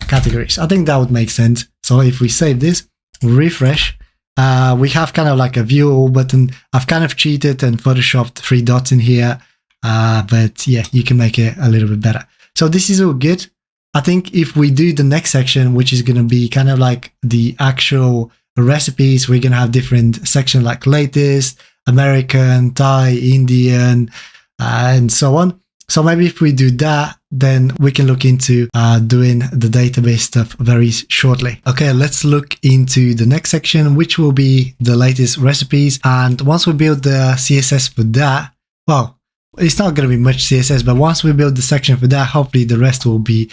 Categories, I think that would make sense. So if we save this, refresh, we have kind of like a view all button. I've kind of cheated and photoshopped 3 dots in here, but yeah, you can make it a little bit better. So this is all good. I think if we do the next section, which is going to be kind of like the actual recipes, we're going to have different sections like latest, American, Thai, Indian, and so on. So maybe if we do that, then we can look into doing the database stuff very shortly. Okay, let's look into the next section, which will be the latest recipes. And once we build the CSS for that, well, it's not going to be much CSS, but once we build the section for that, hopefully the rest will be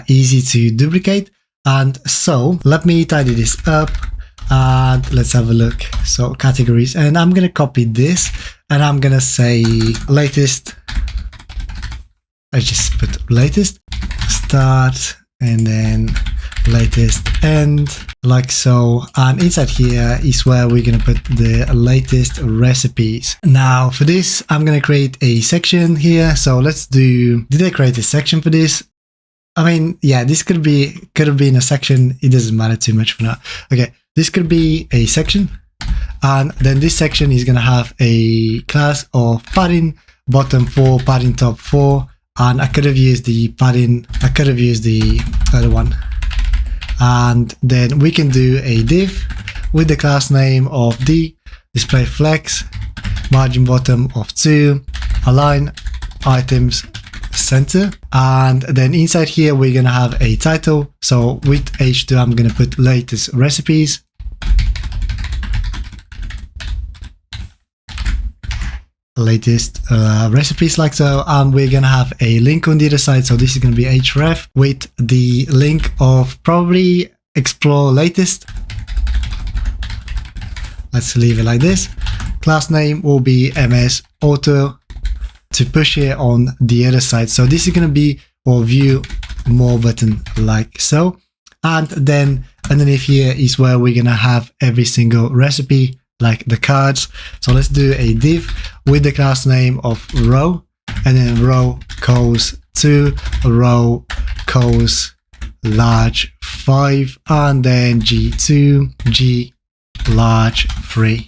easy to duplicate. And so let me tidy this up and let's have a look. So categories, and I'm going to copy this and I'm going to say latest. I just put latest start and then latest end, like so. And inside here is where we're going to put the latest recipes. Now for this, I'm going to create a section here. So let's do, did I create a section for this? I mean, yeah, this could have been a section. It doesn't matter too much for now. Okay, this could be a section. And then this section is going to have a class of padding bottom 4, padding top 4. And I could have used the padding, I could have used the other one. And then we can do a div with the class name of the display flex, margin bottom of 2, align items center. And then inside here, we're going to have a title. So with H2, I'm going to put latest recipes. Latest recipes, like so, and we're gonna have a link on the other side. So this is gonna be href with the link of probably explore latest. Let's leave it like this. Class name will be ms auto to push it on the other side. So this is gonna be our view more button, like so. And then underneath here is where we're gonna have every single recipe, like the cards. So let's do a div with the class name of row, and then row calls 2, row calls large 5, and then G2, G large 3.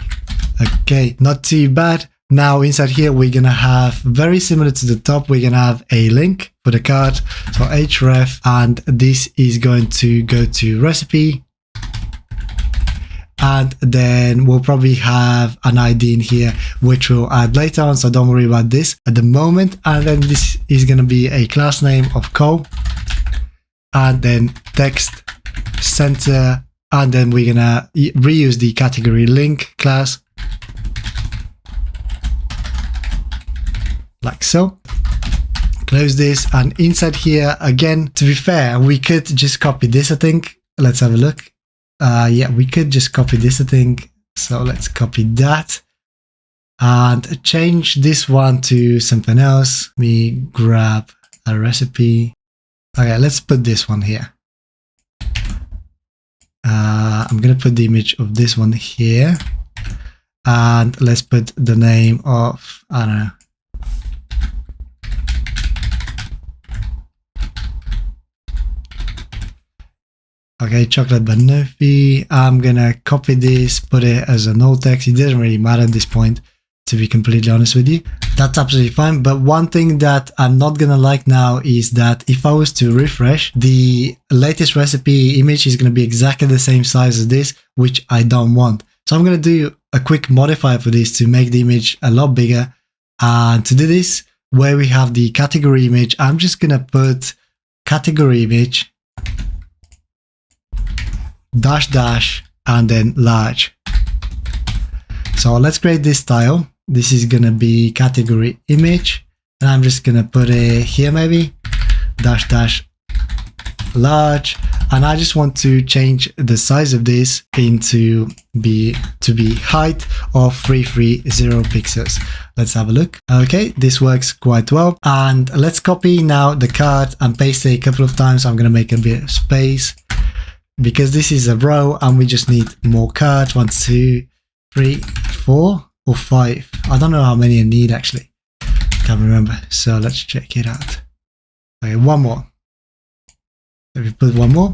Okay, not too bad. Now inside here, we're gonna have very similar to the top, we're gonna have a link for the card. So href, and this is going to go to recipe. And then we'll probably have an ID in here, which we'll add later on. So don't worry about this at the moment. And then this is going to be a class name of co, and then text center. And then we're going to reuse the category link class, like so. Close this, and inside here again, to be fair, we could just copy this, I think. Let's have a look. Yeah, we could just copy this, I think. So let's copy that and change this one to something else. Let me grab a recipe. Okay, let's put this one here. I'm gonna put the image of this one here, and let's put the name of, I don't know, okay, chocolate banoffee. I'm gonna copy this, put it as an alt text. It doesn't really matter at this point, to be completely honest with you. That's absolutely fine. But one thing that I'm not gonna like now is that if I was to refresh, the latest recipe image is gonna be exactly the same size as this, which I don't want. So I'm gonna do a quick modifier for this to make the image a lot bigger. And to do this, where we have the category image, I'm just gonna put category image -- and then large. So let's create this style. This is gonna be category image, and I'm just gonna put it here maybe -- large, and I just want to change the size of this into be height of 330 pixels. Let's have a look. Okay, this works quite well, and let's copy now the card and paste it a couple of times. I'm gonna make a bit of space, because this is a row and we just need more cards. 1, 2, 3, 4 or 5. I don't know how many I need actually. Can't remember. So let's check it out. Okay, one more. If we put one more,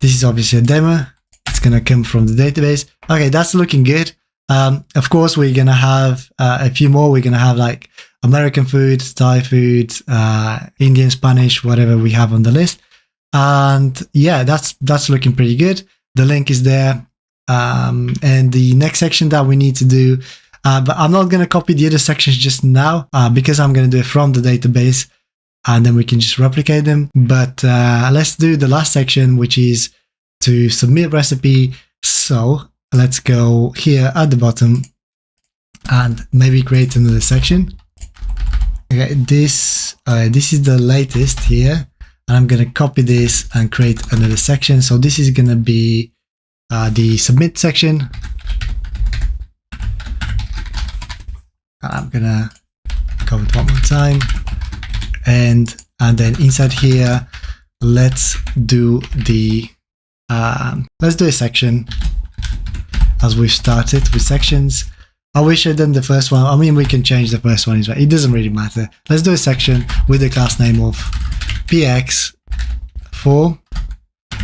this is obviously a demo. It's gonna come from the database. Okay, that's looking good. Of course, we're gonna have a few more. We're gonna have like American food, Thai food, Indian, Spanish, whatever we have on the list. And yeah, that's looking pretty good. The link is there. And the next section that we need to do, but I'm not going to copy the other sections just now, because I'm going to do it from the database, and then we can just replicate them. But let's do the last section, which is to submit recipe. So let's go here at the bottom and maybe create another section. Okay, this is the latest here. And I'm going to copy this and create another section. So this is going to be the submit section. I'm going to copy it one more time. And then inside here, let's do the let's do a section, as we've started with sections. I wish I'd done the first one. I mean, we can change the first one as well. It doesn't really matter. Let's do a section with the class name of px4,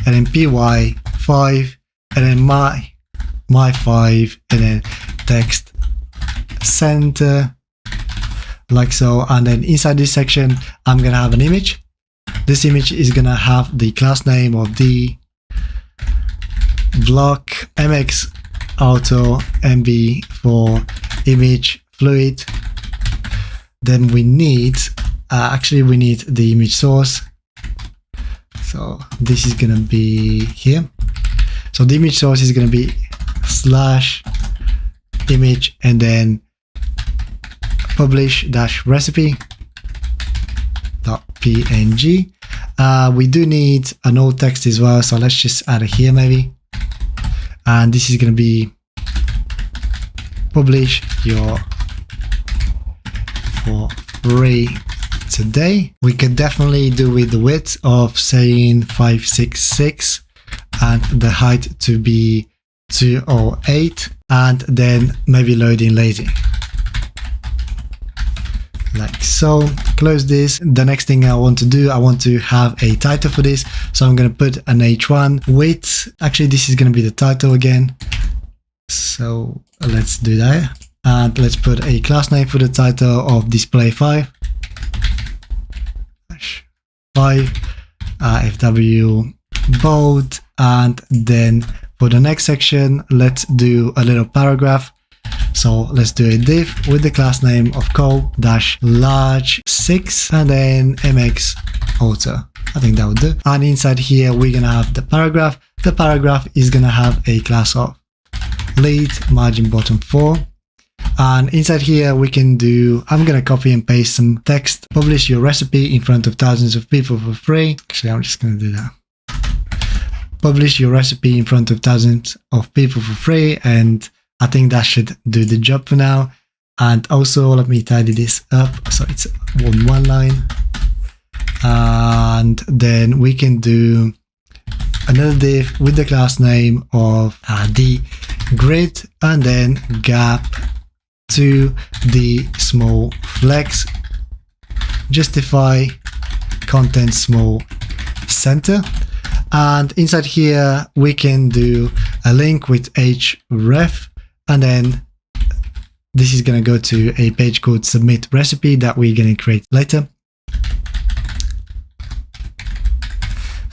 and then py5, and then my5, and then text center, like so. And then inside this section, I'm gonna have an image. This image is gonna have the class name of the block mx auto mb for image fluid. Then we need we need the image source. So this is gonna be here. So the image source is gonna be /image and then publish-recipe.png. We do need an alt text as well, so let's just add it here maybe. And this is gonna be publish your for free today. We could definitely do with the width of saying 566 and the height to be 208, and then maybe loading lazy, like so. Close this. The next thing I want to do, I want to have a title for this, so I'm going to put an h1 with, actually this is going to be the title again, so let's do that. And let's put a class name for the title of display5 fw bold. And then for the next section, let's do a little paragraph. So let's do a div with the class name of co-large6 and then mx auto. I think that would do. And inside here, we're gonna have the paragraph. The paragraph is gonna have a class of lead margin bottom 4. And inside here we can do, I'm gonna copy and paste some text. Publish your recipe in front of thousands of people for free. Actually, I'm just gonna do that. Publish your recipe in front of thousands of people for free, and I think that should do the job for now. And also let me tidy this up so it's one line, and then we can do another div with the class name of the grid, and then gap to the small flex, justify content small center. And inside here we can do a link with href, and then this is going to go to a page called submit recipe that we're going to create later.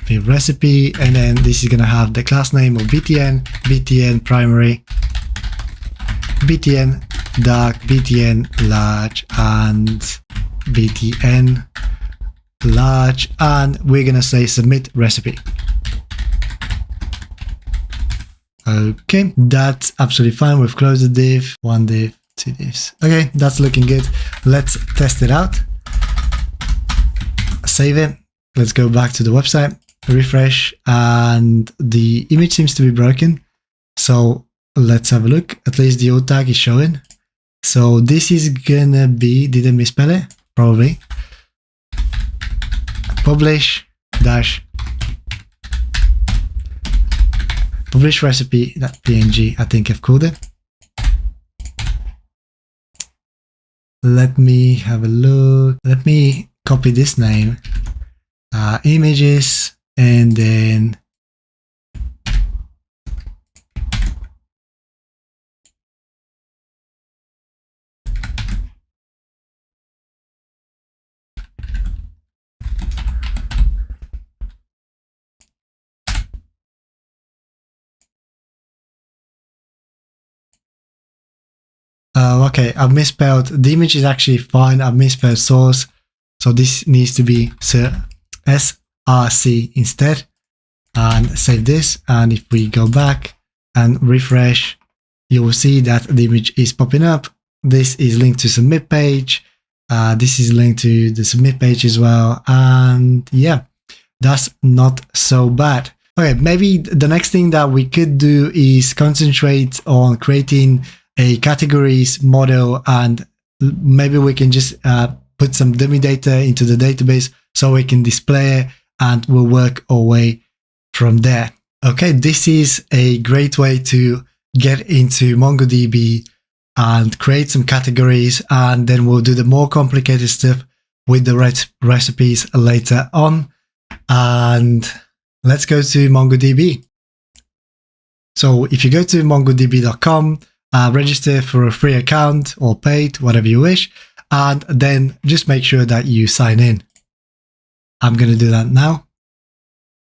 The recipe, and then this is going to have the class name of btn, btn primary, btn dark, btn large, and btn large, and we're going to say submit recipe. Okay, that's absolutely fine. We've closed the div, one div, two divs. Okay, that's looking good. Let's test it out. Save it. Let's go back to the website, refresh, and the image seems to be broken. So let's have a look. At least the alt tag is showing. So this is gonna be, did I misspell it? Probably. Publish dash publish recipe.png, I think I've called it. Let me have a look. Let me copy this name, images, and then okay, I've misspelled. The image is actually fine. I've misspelled source. So this needs to be src instead. And save this. And if we go back and refresh, you will see that the image is popping up. This is linked to submit page. This is linked to the submit page as well. And yeah, that's not so bad. Okay, maybe the next thing that we could do is concentrate on creating a categories model, and maybe we can just put some dummy data into the database so we can display it, and we'll work our way from there. Okay, this is a great way to get into MongoDB and create some categories, and then we'll do the more complicated stuff with the recipes later on. And let's go to MongoDB. So if you go to mongodb.com, register for a free account or paid, whatever you wish, and then just make sure that you sign in. I'm going to do that now.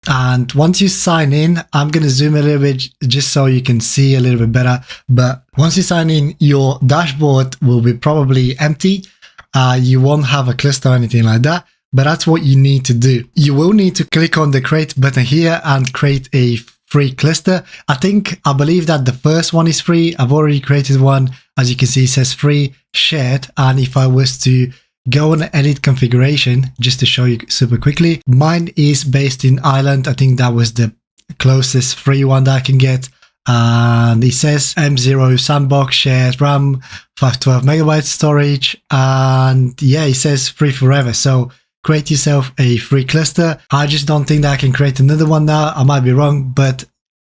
And once you sign in, I'm going to zoom a little bit just so you can see a little bit better. But once you sign in, your dashboard will be probably empty. You won't have a cluster or anything like that, but that's what you need to do. You will need to click on the create button here and create a free cluster. I believe that the first one is free. I've already created one. As you can see, it says free shared. And if I was to go and edit configuration, just to show you super quickly, mine is based in Ireland. I think that was the closest free one that I can get. And it says M0 sandbox shared RAM 512 megabytes storage. And yeah, it says free forever. So create yourself a free cluster. I just don't think that I can create another one now. I might be wrong, but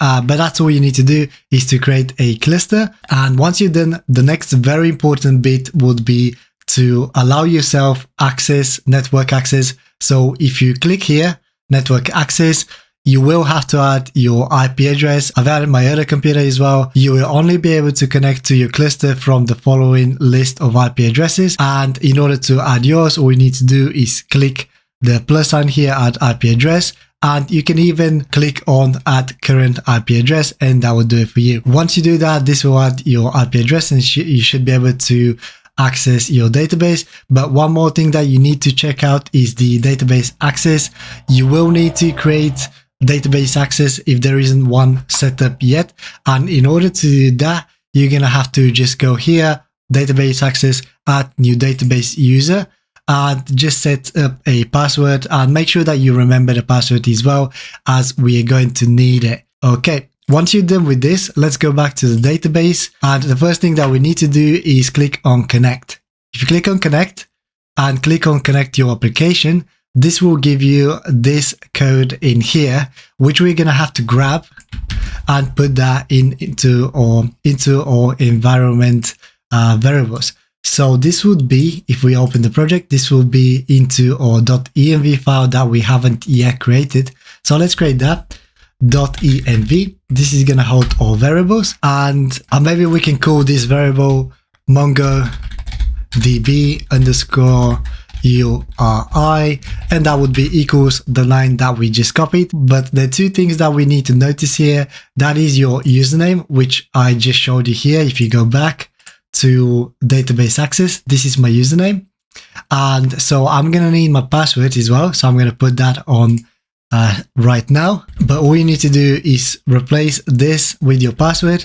that's all you need to do, is to create a cluster. And once you're done, the next very important bit would be to allow yourself access, network access. So if you click here, network access, you will have to add your IP address. I've added my other computer as well. You will only be able to connect to your cluster from the following list of IP addresses. And in order to add yours, all you need to do is click the plus sign here, add IP address. And you can even click on add current IP address, and that will do it for you. Once you do that, this will add your IP address, and you should be able to access your database. But one more thing that you need to check out is the database access. You will need to create database access if there isn't one set up yet. And in order to do that, you're going to have to just go here, database access, add new database user, and just set up a password and make sure that you remember the password as well, as we are going to need it. Okay. Once you're done with this, let's go back to the database. And the first thing that we need to do is click on connect. If you click on connect and click on connect your application, this will give you this code in here, which we're going to have to grab and put that into our environment variables. So this would be, if we open the project, this will be into our .env file that we haven't yet created. So let's create that. .env. This is going to hold all variables, and maybe we can call this variable MongoDB underscore URI, and that would be equals the line that we just copied. But the two things that we need to notice here, that is your username, which I just showed you here. If you go back to database access, this is my username, and so I'm going to need my password as well. So I'm going to put that on right now, but all you need to do is replace this with your password.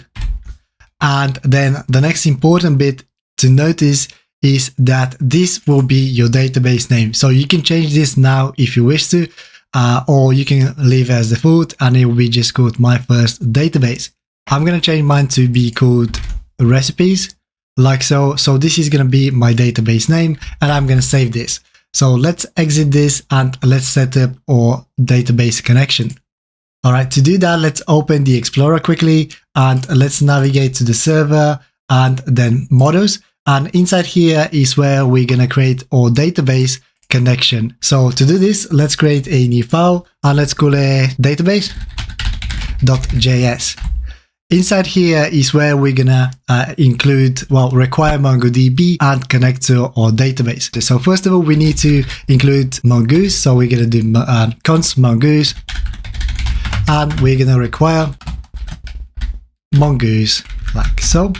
And then the next important bit to notice is that this will be your database name. So you can change this now if you wish to, or you can leave it as default and it will be just called my first database. I'm going to change mine to be called recipes, like so. So this is going to be my database name, and I'm going to save this. So let's exit this and let's set up our database connection. All right, to do that, let's open the Explorer quickly and let's navigate to the server and then models. And inside here is where we're going to create our database connection. So to do this, let's create a new file and let's call it database.js. Inside here is where we're gonna require MongoDB and connect to our database. So first of all, we need to include Mongoose. So we're gonna do const Mongoose, and we're gonna require Mongoose, like so.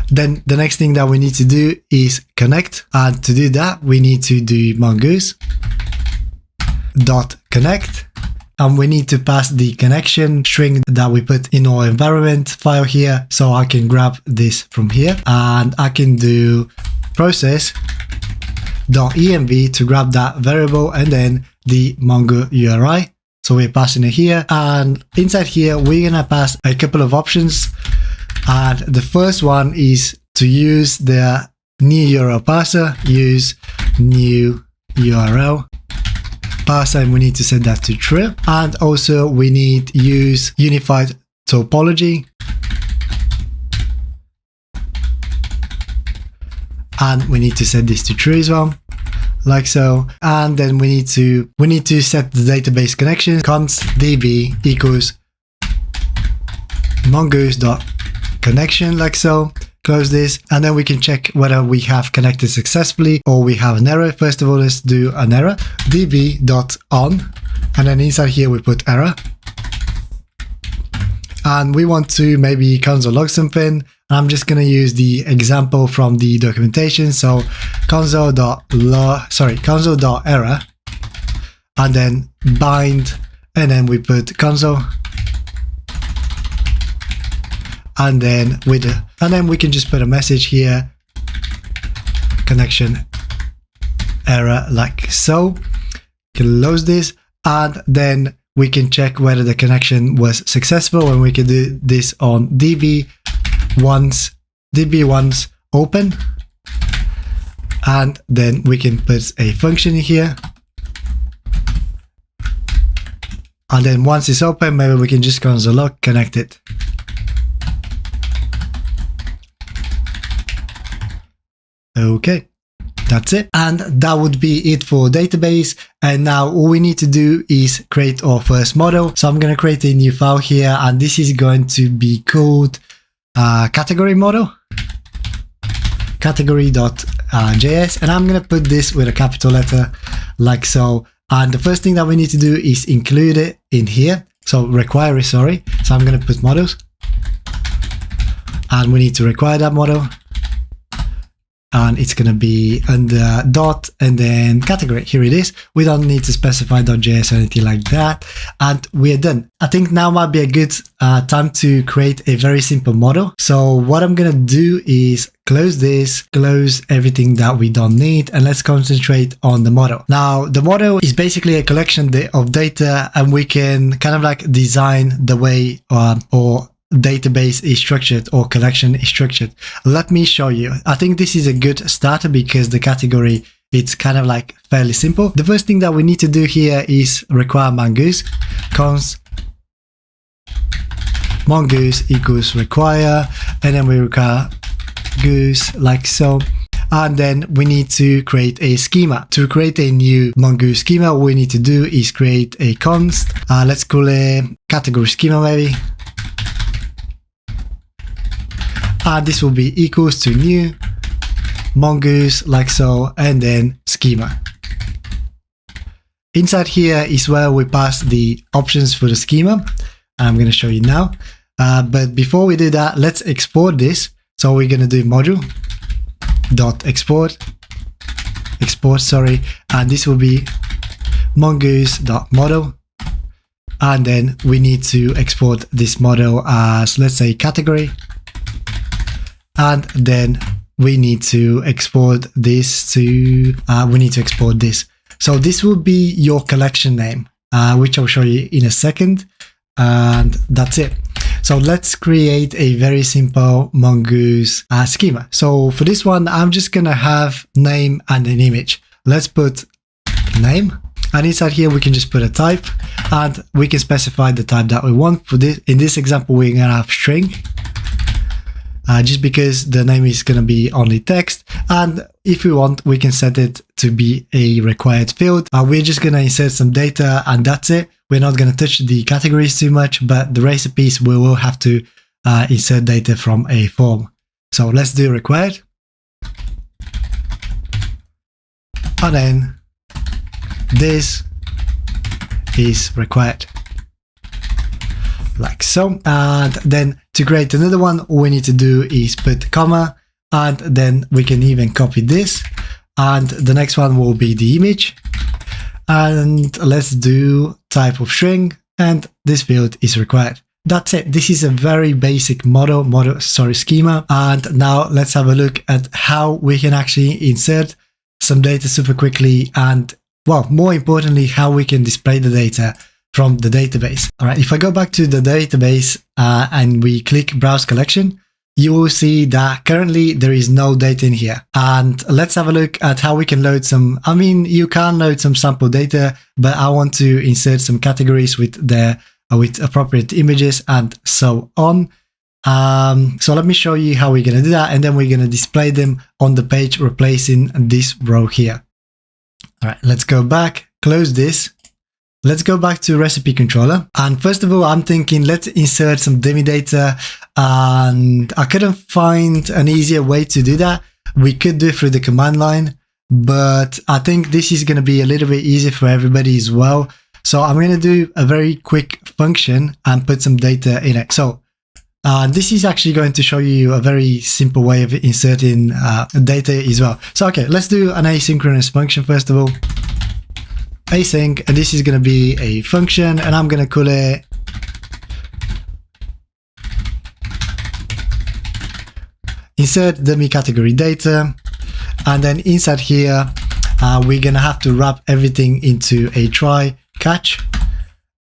Then the next thing that we need to do is connect, and to do that, we need to do Mongoose dot connect. And we need to pass the connection string that we put in our environment file here. So I can grab this from here and I can do process.env to grab that variable and then the Mongo URI. So we're passing it here, and inside here, we're going to pass a couple of options. And the first one is to use the new URL parser, use new URL parser, and we need to set that to true. And also we need use unified topology, and we need to set this to true as well, like so. And then we need to set the database connection, const db equals mongoose.connection, like so. Close this, and then we can check whether we have connected successfully or we have an error. First of all, let's do an error, db.on, and then inside here we put error, and we want to maybe console log something. I'm just going to use the example from the documentation. So console.error, and then bind, and then we put console, and then we can just put a message here, connection error, like so. Close this, and then we can check whether the connection was successful, and we can do this on db once open, and then we can put a function in here, and then once it's open, maybe we can just console log connected. Okay, that's it. And that would be it for database. And now all we need to do is create our first model. So I'm going to create a new file here, and this is going to be called category model, category.js, and I'm going to put this with a capital letter, like so. And the first thing that we need to do is include it in here. So require, sorry. So I'm going to put models, and we need to require that model. And it's going to be under dot and then category. Here it is. We don't need to specify .js or anything like that. And we're done. I think now might be a good time to create a very simple model. So what I'm going to do is close this, close everything that we don't need, and let's concentrate on the model. Now, the model is basically a collection of data, and we can kind of like design the way or database is structured or collection is structured. Let me show you. I think this is a good starter because the category, it's kind of like fairly simple. The first thing that we need to do here is require Mongoose. Const Mongoose equals require, and then we require Goose like so. And then we need to create a schema. To create a new Mongoose schema, what we need to do is create a const. Let's call it category schema maybe. And this will be equals to new Mongoose like so, and then schema. Inside here is where we pass the options for the schema. I'm going to show you now. But before we do that, let's export this. So we're going to do module dot export, and this will be mongoose dot model. And then we need to export this model as, let's say, category. And then we need to export this to, this. So this will be your collection name, which I'll show you in a second. And that's it. So let's create a very simple Mongoose schema. So for this one, I'm just going to have name and an image. Let's put name. And inside here, we can just put a type, and we can specify the type that we want. For this, in this example, we're going to have string. Just because the name is going to be only text, and if we want, we can set it to be a required field. We're just going to insert some data, and that's it. We're not going to touch the categories too much, but the recipes we will have to insert data from a form. So let's do required, and then this is required. Like so. And then to create another one, all we need to do is put comma, and then we can even copy this, and the next one will be the image, and let's do type of string, and this field is required. That's it. This is a very basic schema. And now let's have a look at how we can actually insert some data super quickly, and well, more importantly, how we can display the data from the database. All right, if I go back to the database and we click browse collection, you will see that currently there is no data in here. And let's have a look at how we can load some, you can load some sample data, but I want to insert some categories with appropriate images and so on. So let me show you how we're going to do that, and then we're going to display them on the page, replacing this row here. All right, let's go back, close this. Let's go back to recipe controller. And first of all, I'm thinking let's insert some dummy data, and I couldn't find an easier way to do that. We could do it through the command line, but I think this is going to be a little bit easier for everybody as well. So I'm going to do a very quick function and put some data in it. So this is actually going to show you a very simple way of inserting data as well. So, okay, let's do an asynchronous function first of all. Async, and this is going to be a function, and I'm going to call it insert dummy category data. And then inside here, we're going to have to wrap everything into a try catch.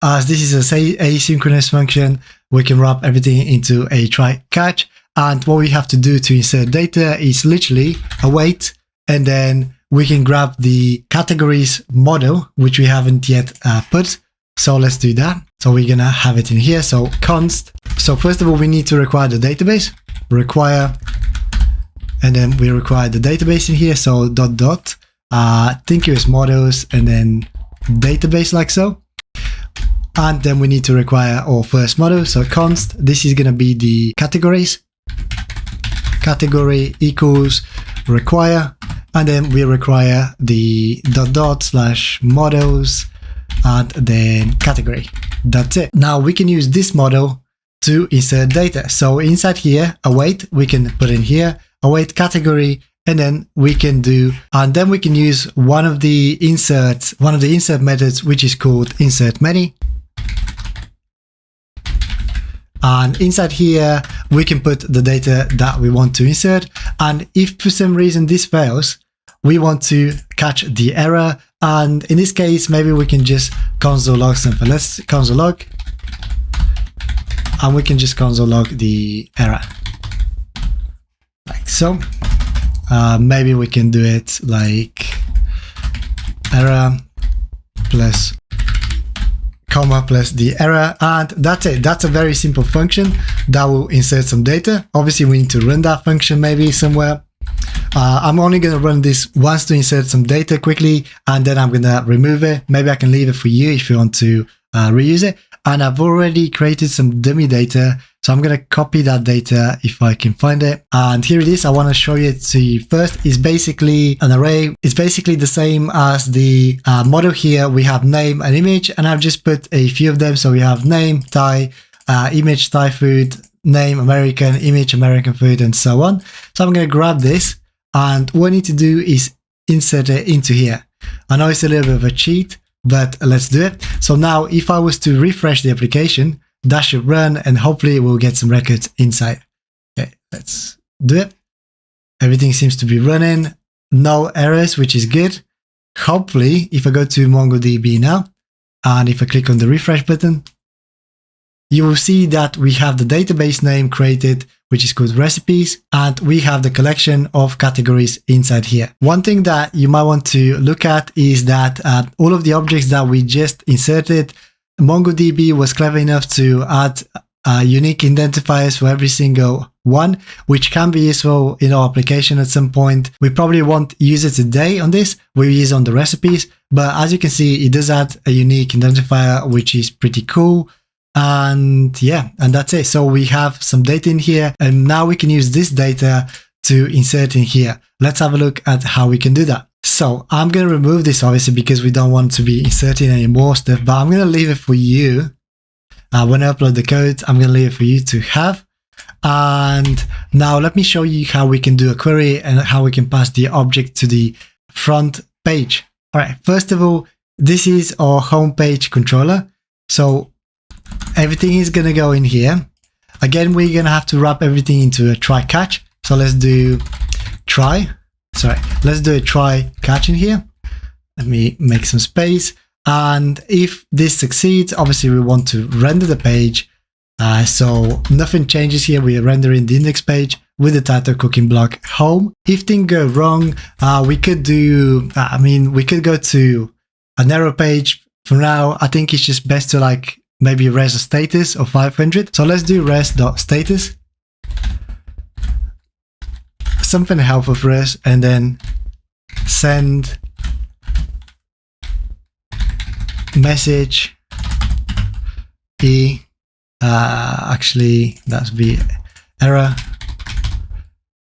As this is a asynchronous function, we can wrap everything into a try catch. And what we have to do to insert data is literally await, and then we can grab the categories model, which we haven't yet put. So let's do that. So we're going to have it in here. So const. So first of all, we need to require the database, require, and then we require the database in here. So think it was models, and then database like so. And then we need to require our first model. So const, this is going to be the categories. Category equals require. And then we require the /models and then category. That's it. Now we can use this model to insert data. So inside here, await, we can put in here, await category, and then we can do, and then we can use one of the insert methods, which is called insert many. And inside here, we can put the data that we want to insert. And if for some reason this fails, we want to catch the error. And in this case, maybe we can just console log something. Let's console log. And we can just console log the error. Like so. Maybe we can do it like error plus comma plus the error, and that's it. That's a very simple function that will insert some data. Obviously we need to run that function maybe somewhere. I'm only going to run this once to insert some data quickly, and then I'm going to remove it. Maybe I can leave it for you if you want to reuse it. And I've already created some dummy data, so I'm going to copy that data if I can find it. And here it is. I want to show you it to you first. It's basically an array. It's basically the same as the model here. We have name and image, and I've just put a few of them. So we have name, Thai, image, Thai food, name, American, image, American food, and so on. So I'm going to grab this, and what I need to do is insert it into here. I know it's a little bit of a cheat, but let's do it. So now if I was to refresh the application, that should run, and hopefully we'll get some records inside. Okay, let's do it. Everything seems to be running. No errors, which is good. Hopefully, if I go to MongoDB now, and if I click on the refresh button, you will see that we have the database name created, which is called recipes, and we have the collection of categories inside here. One thing that you might want to look at is that all of the objects that we just inserted, MongoDB was clever enough to add unique identifiers for every single one, which can be useful in our application at some point. We probably won't use it today on this, we'll use it on the recipes, but as you can see, it does add a unique identifier, which is pretty cool. And yeah, and that's it. So we have some data in here, and now we can use this data to insert in here. Let's have a look at how we can do that. So I'm going to remove this obviously because we don't want to be inserting any more stuff, but I'm going to leave it for you. When I upload the code, I'm going to leave it for you to have. And now let me show you how we can do a query and how we can pass the object to the front page. All right, first of all, this is our home page controller. So everything is going to go in here. Again, we're going to have to wrap everything into a try catch. So let's do let's do a try catch in here. Let me make some space. And if this succeeds, obviously we want to render the page. So nothing changes here. We are rendering the index page with the title cooking block home. If things go wrong, we could do, we could go to an error page. For now, I think it's just best to like maybe res a status of 500. So let's do res.status. Something helpful for us, and then send message actually that's the error,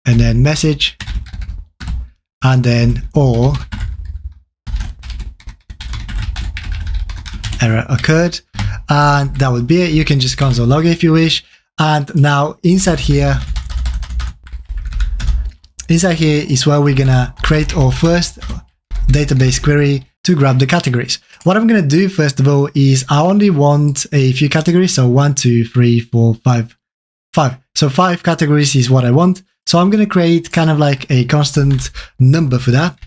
and then message, and then or error occurred, and that would be it. You can just console log if you wish. And now inside here is where we're gonna create our first database query to grab the categories. What I'm gonna do first of all is I only want a few categories. So 1, 2, 3, 4, 5. So 5 categories is what I want. So I'm gonna create kind of like a constant number for that.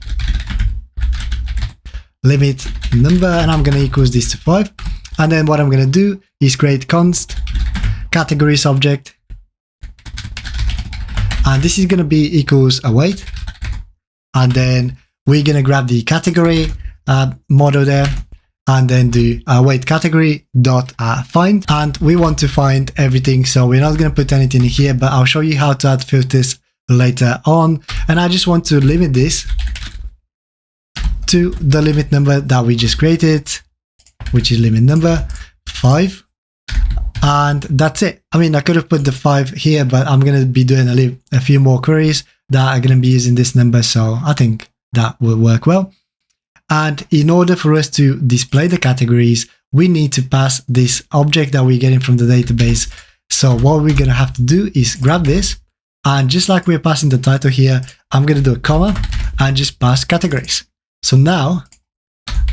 Limit number, and I'm gonna equals this to 5. And then what I'm gonna do is create const categories object. And this is going to be equals await, and then we're going to grab the category model there, and then do await category dot find, and we want to find everything. So we're not going to put anything in here, but I'll show you how to add filters later on. And I just want to limit this to the limit number that we just created, which is limit number 5. And that's it. I mean, I could have put the 5 here, but I'm going to be doing a few more queries that are going to be using this number. So I think that will work well. And in order for us to display the categories, we need to pass this object that we're getting from the database. So what we're going to have to do is grab this, and just like we're passing the title here, I'm going to do a comma and just pass categories. So now,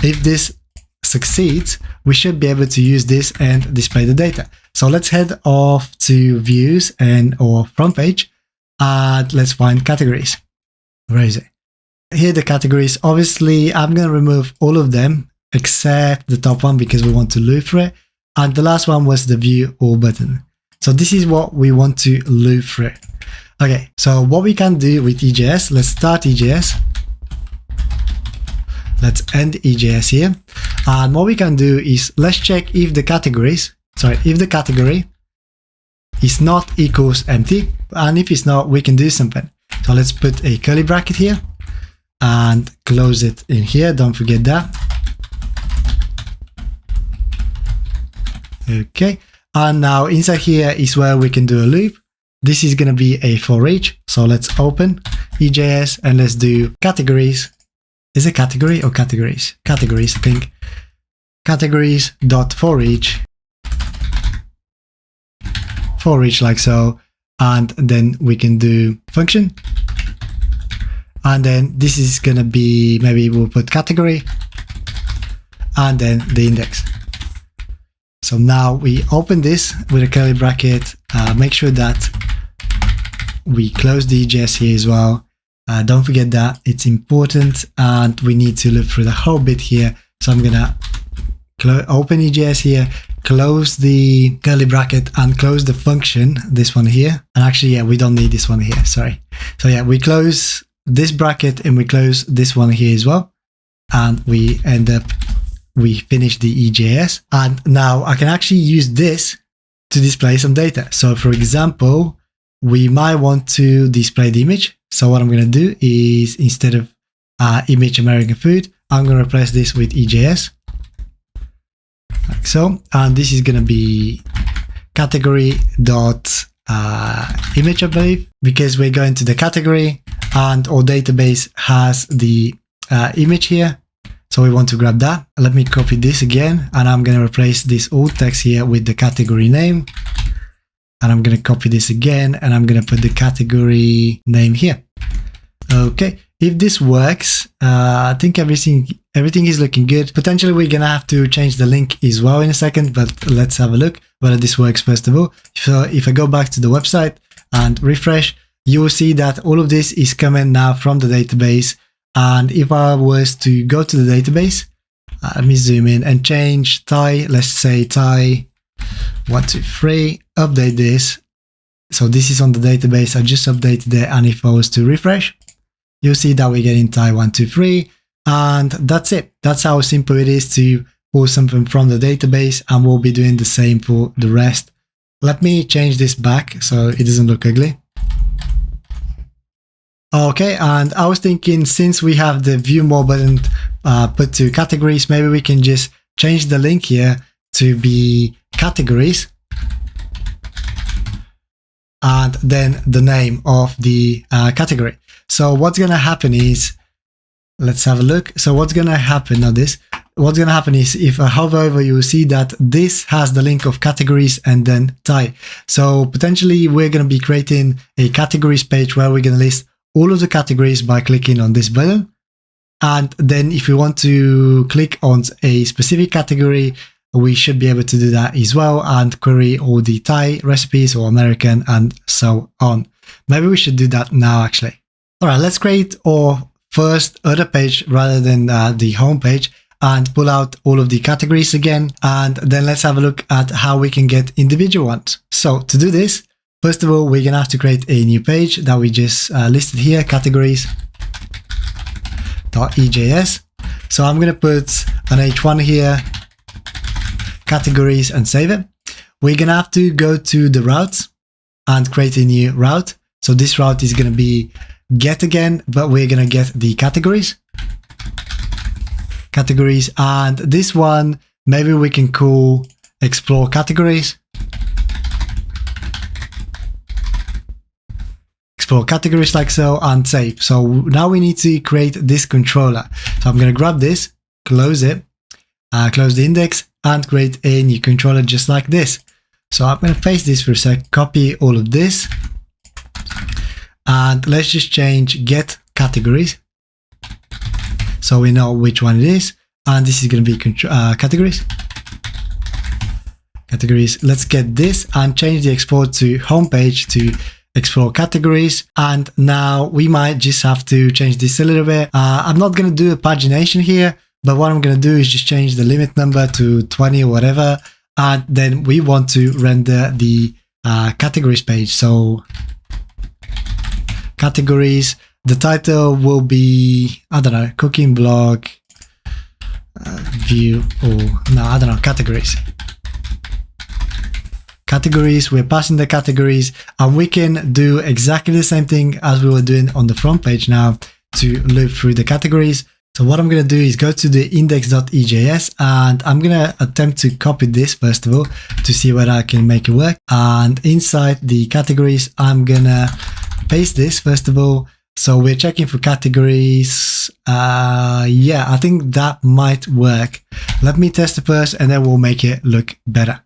if this succeeds, we should be able to use this and display the data. So let's head off to views and or front page, and let's find categories. Where is it? Here the categories. Obviously, I'm going to remove all of them except the top one because we want to loop through it. And the last one was the view all button. So this is what we want to loop through. Okay, so what we can do with EJS, let's start EJS. Let's end EJS here. And what we can do is let's check if the categories, if the category is not equals empty. And if it's not, we can do something. So let's put a curly bracket here and close it in here. Don't forget that. Okay. And now inside here is where we can do a loop. This is going to be a for each. So let's open EJS and let's do categories. Is it category or categories? Categories, I think. Categories dot for each like so. And then we can do function. And then this is going to be, maybe we'll put category and then the index. So now we open this with a curly bracket, make sure that we close the EJS here as well. Don't forget that it's important and we need to look through the whole bit here. So I'm gonna open EJS here, close the curly bracket and close the function, this one here. And actually, yeah, we don't need this one here, sorry. So yeah, we close this bracket and we close this one here as well. And we finish the EJS. And now I can actually use this to display some data. So for example, we might want to display the image. So what I'm going to do is instead of image American food, I'm going to replace this with EJS. Like so. And this is going to be category dot image, I believe, because we're going to the category and our database has the image here. So we want to grab that. Let me copy this again. And I'm going to replace this alt text here with the category name. And I'm going to copy this again. And I'm going to put the category name here. Okay. If this works, I think everything is looking good. Potentially, we're going to have to change the link as well in a second. But let's have a look whether this works first of all. So if I go back to the website and refresh, you will see that all of this is coming now from the database. And if I was to go to the database, let me zoom in and change Thai. Let's say Thai 123, update this. So this is on the database. I just updated it. And if I was to refresh, you'll see that we're getting Thai 123. And that's it. That's how simple it is to pull something from the database. And we'll be doing the same for the rest. Let me change this back so it doesn't look ugly. Okay, and I was thinking since we have the view more button put to categories, maybe we can just change the link here to be categories and then the name of the category. So what's going to happen is, let's have a look. So what's going to happen, what's going to happen is if I hover over, you will see that this has the link of categories and then Thai. So potentially we're going to be creating a categories page where we're going to list all of the categories by clicking on this button. And then if we want to click on a specific category, we should be able to do that as well and query all the Thai recipes or American and so on. Maybe we should do that now actually. All right, let's create our first other page rather than the home page and pull out all of the categories again. And then let's have a look at how we can get individual ones. So to do this, first of all, we're going to have to create a new page that we just listed here, categories.ejs. So I'm going to put an H1 here, categories, and save it. We're going to have to go to the routes and create a new route. So this route is going to be get again, but we're going to get the categories. And this one, maybe we can call explore categories. Explore categories like so and save. So now we need to create this controller. So I'm going to grab this, close it, close the index and create a new controller just like this. So I'm going to paste this for a sec, copy all of this and let's just change get categories. So we know which one it is. And this is going to be categories. categories. Let's get this and change the export to homepage to explore categories. And now we might just have to change this a little bit. I'm not going to do a pagination here, but what I'm going to do is just change the limit number to 20 or whatever. And then we want to render the categories page. So categories, the title will be, I don't know, cooking blog, view, or no, I don't know, categories. Categories, we're passing the categories, and we can do exactly the same thing as we were doing on the front page now to loop through the categories. So what I'm going to do is go to the index.ejs, and I'm going to attempt to copy this first of all to see whether I can make it work. And inside the categories, I'm going to paste this first of all. So we're checking for categories. Yeah, I think that might work. Let me test it first, and then we'll make it look better.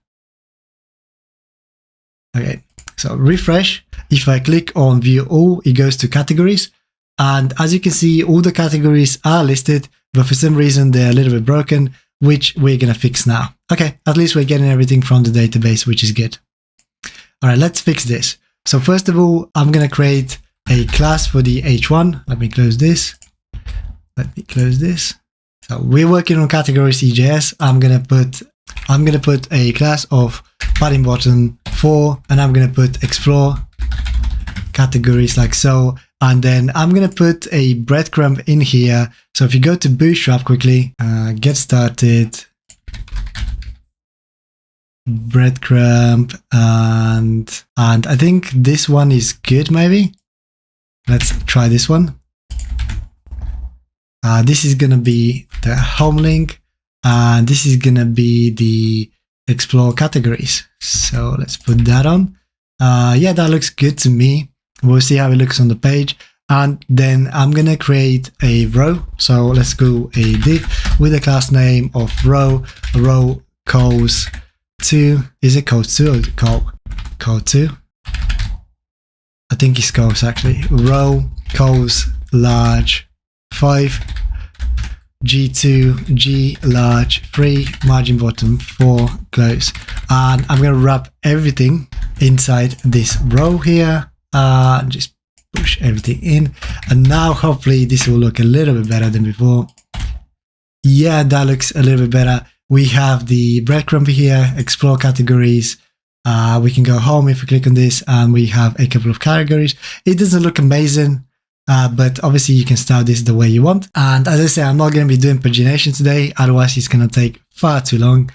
Okay, so refresh. If I click on view all, it goes to categories. And as you can see, all the categories are listed, but for some reason they're a little bit broken, which we're going to fix now. Okay, at least we're getting everything from the database, which is good. All right, let's fix this. So first of all, I'm going to create a class for the H1. Let me close this. Let me close this. So we're working on categories EJS. I'm going to put a class of padding button 4, and I'm going to put explore categories like so. And then I'm going to put a breadcrumb in here. So if you go to Bootstrap quickly, get started, breadcrumb, and I think this one is good maybe. Let's try this one. This is going to be the home link, and this is going to be the explore categories. So let's put that on. Yeah, that looks good to me. We'll see how it looks on the page. And then I'm going to create a row. So let's go a div with a class name of row calls to, is it calls 2 or call 2? I think it's calls actually. Row calls large 5, G2, G large 3, margin bottom 4, close. And I'm going to wrap everything inside this row here. Just push everything in, and now hopefully this will look a little bit better than before. Yeah, that looks a little bit better. We have the breadcrumb here, explore categories. We can go home if we click on this, and we have a couple of categories. It doesn't look amazing, but obviously you can style this the way you want. And as I say, I'm not going to be doing pagination today, otherwise it's going to take far too long.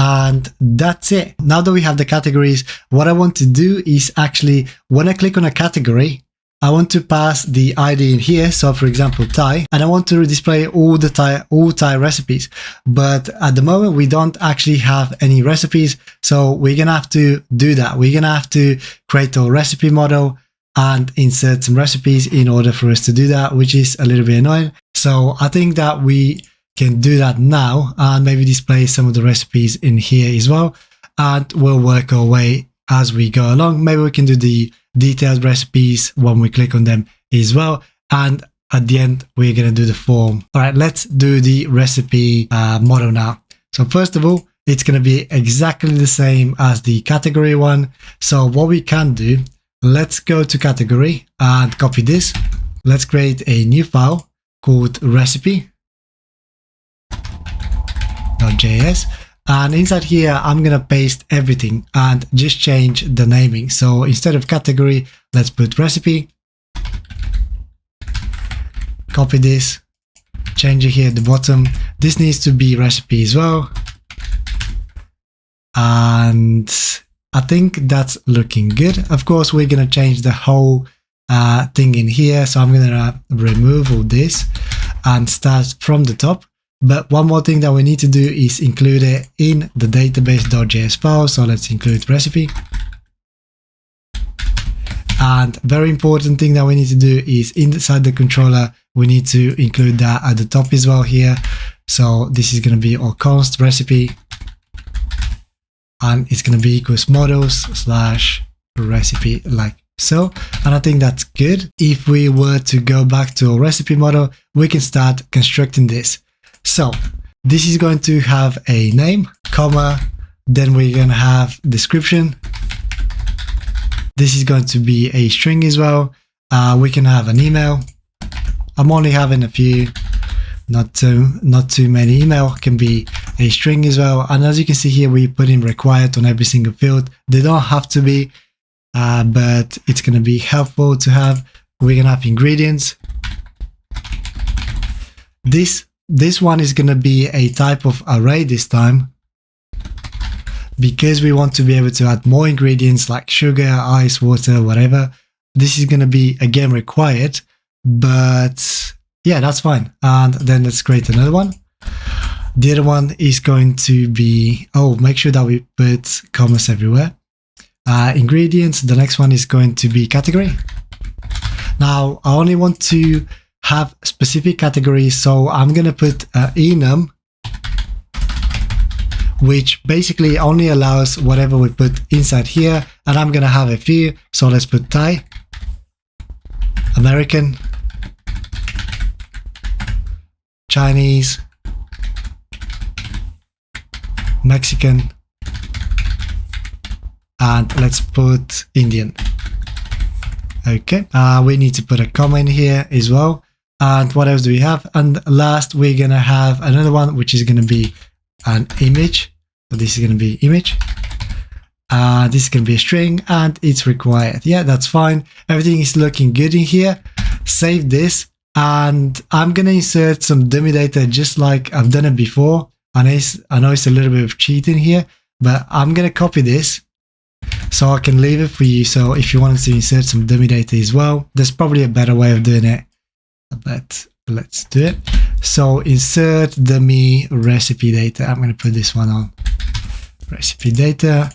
And that's it. Now that we have the categories, what I want to do is actually, when I click on a category, I want to pass the ID in here. So for example, Thai, and I want to display all Thai recipes. But at the moment, we don't actually have any recipes. So we're going to have to do that. We're going to have to create a recipe model and insert some recipes in order for us to do that, which is a little bit annoying. So I think that we can do that now and maybe display some of the recipes in here as well, and we'll work our way as we go along. Maybe we can do the detailed recipes when we click on them as well, and at the end we're going to do the form. All right, let's do the recipe model now. So first of all, it's going to be exactly the same as the category one. So what we can do, let's go to category and copy this. Let's create a new file called recipe.js, and inside here I'm gonna paste everything and just change the naming. So instead of category, let's put recipe. Copy this, change it here at the bottom. This needs to be recipe as well, and I think that's looking good. Of course, we're gonna change the whole thing in here, so I'm gonna remove all this and start from the top. But one more thing that we need to do is include it in the database.js file. So let's include recipe. And very important thing that we need to do is inside the controller, we need to include that at the top as well here. So this is going to be our const recipe, and it's going to be equals models / recipe like so. And I think that's good. If we were to go back to our recipe model, we can start constructing this. So this is going to have a name, comma, Then we're going to have description. This is going to be a string as well. We can have an email. I'm only having a few, not too many. Email can be a string as well. And as you can see here, we put in required on every single field. They don't have to be, but it's going to be helpful to have. We're going to have ingredients. This one is going to be a type of array this time, because we want to be able to add more ingredients like sugar, ice, water, whatever. This is going to be again required, but yeah, that's fine. And then let's create another one. The other one is going to be, make sure that we put commas everywhere. Ingredients. The next one is going to be category. Now I only want to have specific categories, so I'm going to put enum, which basically only allows whatever we put inside here, and I'm going to have a few. So let's put Thai, American, Chinese, Mexican, and let's put Indian. Okay, we need to put a comma in here as well. And what else do we have? And last, we're going to have another one, which is going to be an image. So this is going to be image. This is going to be a string, and it's required. Yeah, that's fine. Everything is looking good in here. Save this, and I'm going to insert some dummy data just like I've done it before. I know it's a little bit of cheating here, but I'm going to copy this so I can leave it for you. So if you wanted to insert some dummy data as well, there's probably a better way of doing it, but let's do it. So insert dummy recipe data. I'm going to put this one on recipe data,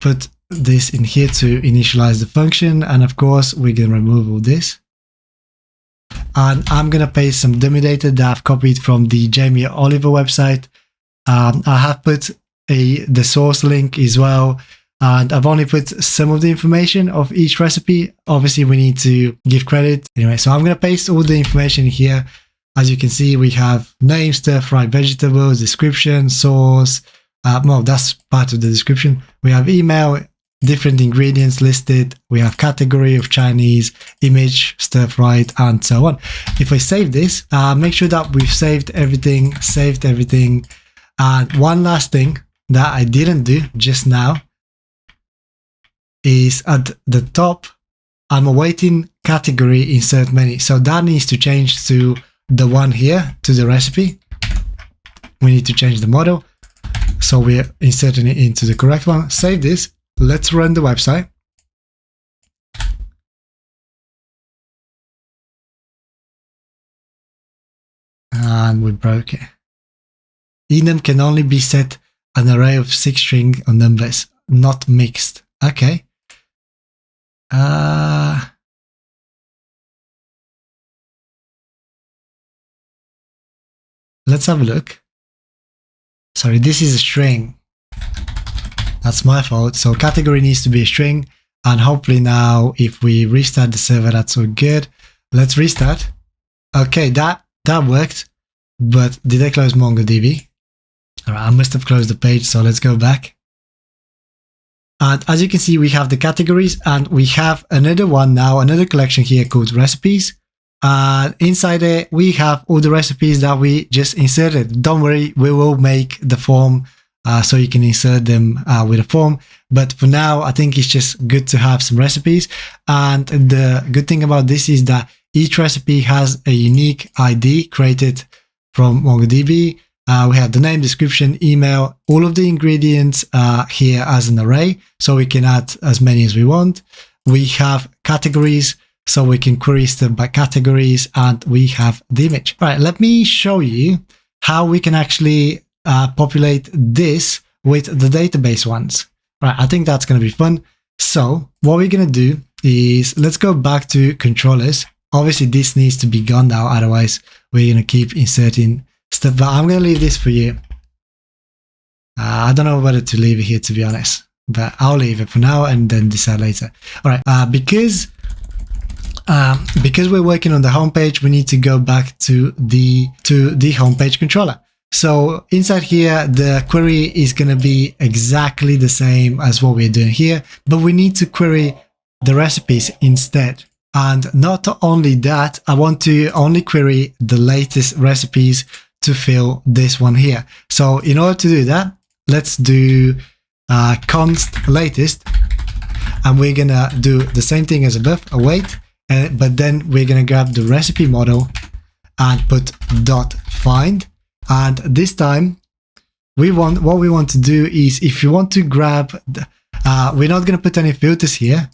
put this in here to initialize the function, and of course we're going to remove all this. And I'm going to paste some dummy data that I've copied from the Jamie Oliver website. I have put the source link as well, and I've only put some of the information of each recipe. Obviously we need to give credit anyway, so I'm going to paste all the information here. As you can see, we have name, stir-fried vegetables, description, source. Well, that's part of the description. We have email, different ingredients listed. We have category of Chinese, image, stir-fried, and so on. If I save this, make sure that we've saved everything. And one last thing that I didn't do just now is at the top, I'm awaiting category insert many. So that needs to change to the one here, to the recipe. We need to change the model. So we're inserting it into the correct one. Save this. Let's run the website. And we broke it. Enum can only be set an array of 6 string or numbers, not mixed. Okay. Let's have a look. Sorry, this is a string. That's my fault. So category needs to be a string. And hopefully now if we restart the server, that's all good. Let's restart. Okay, that worked. But did I close MongoDB? All right, I must have closed the page. So let's go back. And as you can see, we have the categories, and we have another one now, another collection here called recipes. Inside it, we have all the recipes that we just inserted. Don't worry, we will make the form so you can insert them with a form. But for now, I think it's just good to have some recipes. And the good thing about this is that each recipe has a unique ID created from MongoDB. We have the name, description, email, all of the ingredients here as an array, so we can add as many as we want. We have categories, so we can query stuff by categories, and we have the image. All right, let me show you how we can actually populate this with the database ones. All right, I think that's going to be fun. So what we're going to do is let's go back to controllers. Obviously, this needs to be gone now, otherwise we're going to keep inserting stuff, but I'm going to leave this for you. I don't know whether to leave it here, to be honest, but I'll leave it for now and then decide later. All right, because we're working on the homepage, we need to go back to the homepage controller. So inside here, the query is going to be exactly the same as what we're doing here, but we need to query the recipes instead. And not only that, I want to only query the latest recipes to fill this one here. So in order to do that, let's do const latest, and we're going to do the same thing as above, await, but then we're going to grab the recipe model and put .find. And this time, what we want to do is, if you want to grab, we're not going to put any filters here,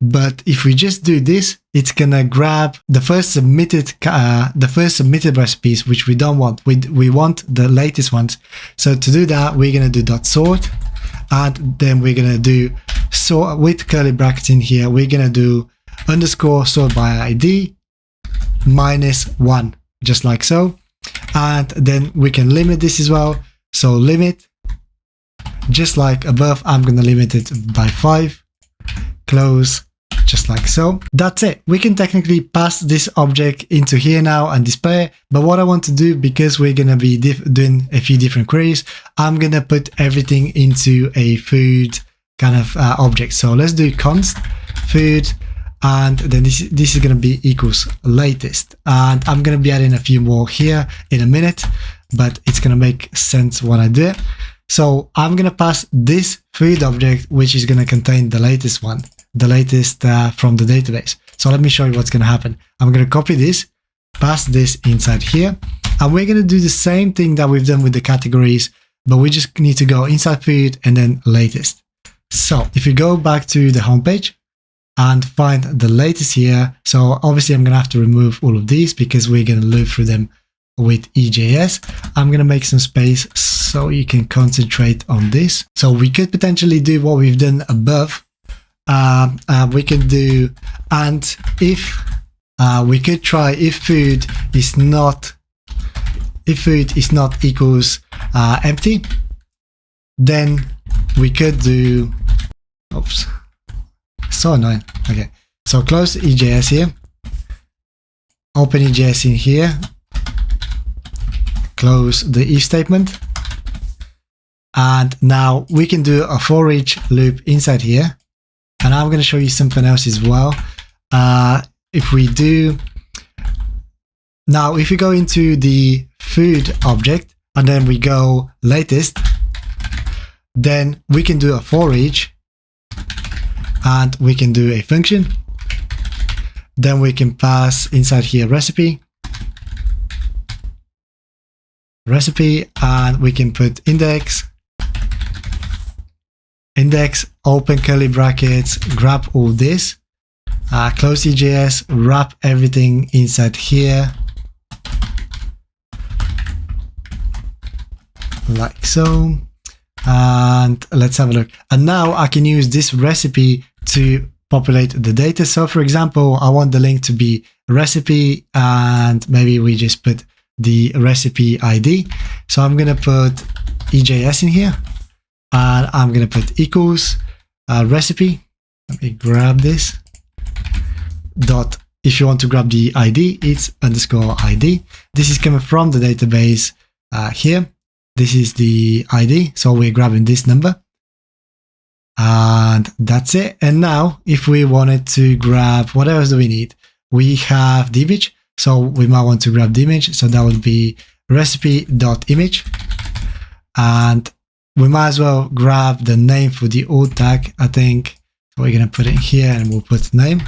but if we just do this, it's going to grab the first submitted recipes, which we don't want. We want the latest ones. So to do that, we're going to do .sort, and then we're going to do sort with curly brackets in here. We're going to do underscore sort by ID -1, just like so. And then we can limit this as well. So limit, just like above, I'm going to limit it by 5, close, just like so. That's it. We can technically pass this object into here now and display it. But what I want to do, because we're going to be doing a few different queries, I'm going to put everything into a food kind of object. So let's do const food. And then this is going to be equals latest. And I'm going to be adding a few more here in a minute, but it's going to make sense when I do it. So I'm going to pass this food object, which is going to contain the latest one, the latest from the database. So let me show you what's going to happen. I'm going to copy this, pass this inside here, and we're going to do the same thing that we've done with the categories, but we just need to go inside food and then latest. So if you go back to the homepage and find the latest here. So obviously I'm going to have to remove all of these because we're going to loop through them with EJS. I'm going to make some space so you can concentrate on this. So we could potentially do what we've done above. We can do, and if we could try if food is not equals empty, then we could do, oops. So annoying. Okay, so close EJS here, open EJS in here, close the if statement, and now we can do a for each loop inside here. And I'm going to show you something else as well. If we do, now if we go into the food object and then we go latest, then we can do a for each. And we can do a function. Then we can pass inside here recipe, and we can put index, open curly brackets, grab all this, close EJS, wrap everything inside here, like so. And let's have a look. And now I can use this recipe to populate the data. So for example, I want the link to be recipe, and maybe we just put the recipe ID. So I'm going to put EJS in here, and I'm going to put equals recipe. Let me grab this. Dot, if you want to grab the ID, it's underscore ID. This is coming from the database here. This is the ID, so we're grabbing this number, and that's it. And now if we wanted to grab, what else do we need? We have the image, so we might want to grab the image, so that would be recipe.image, and we might as well grab the name for the alt tag. I think we're going to put it here and we'll put name.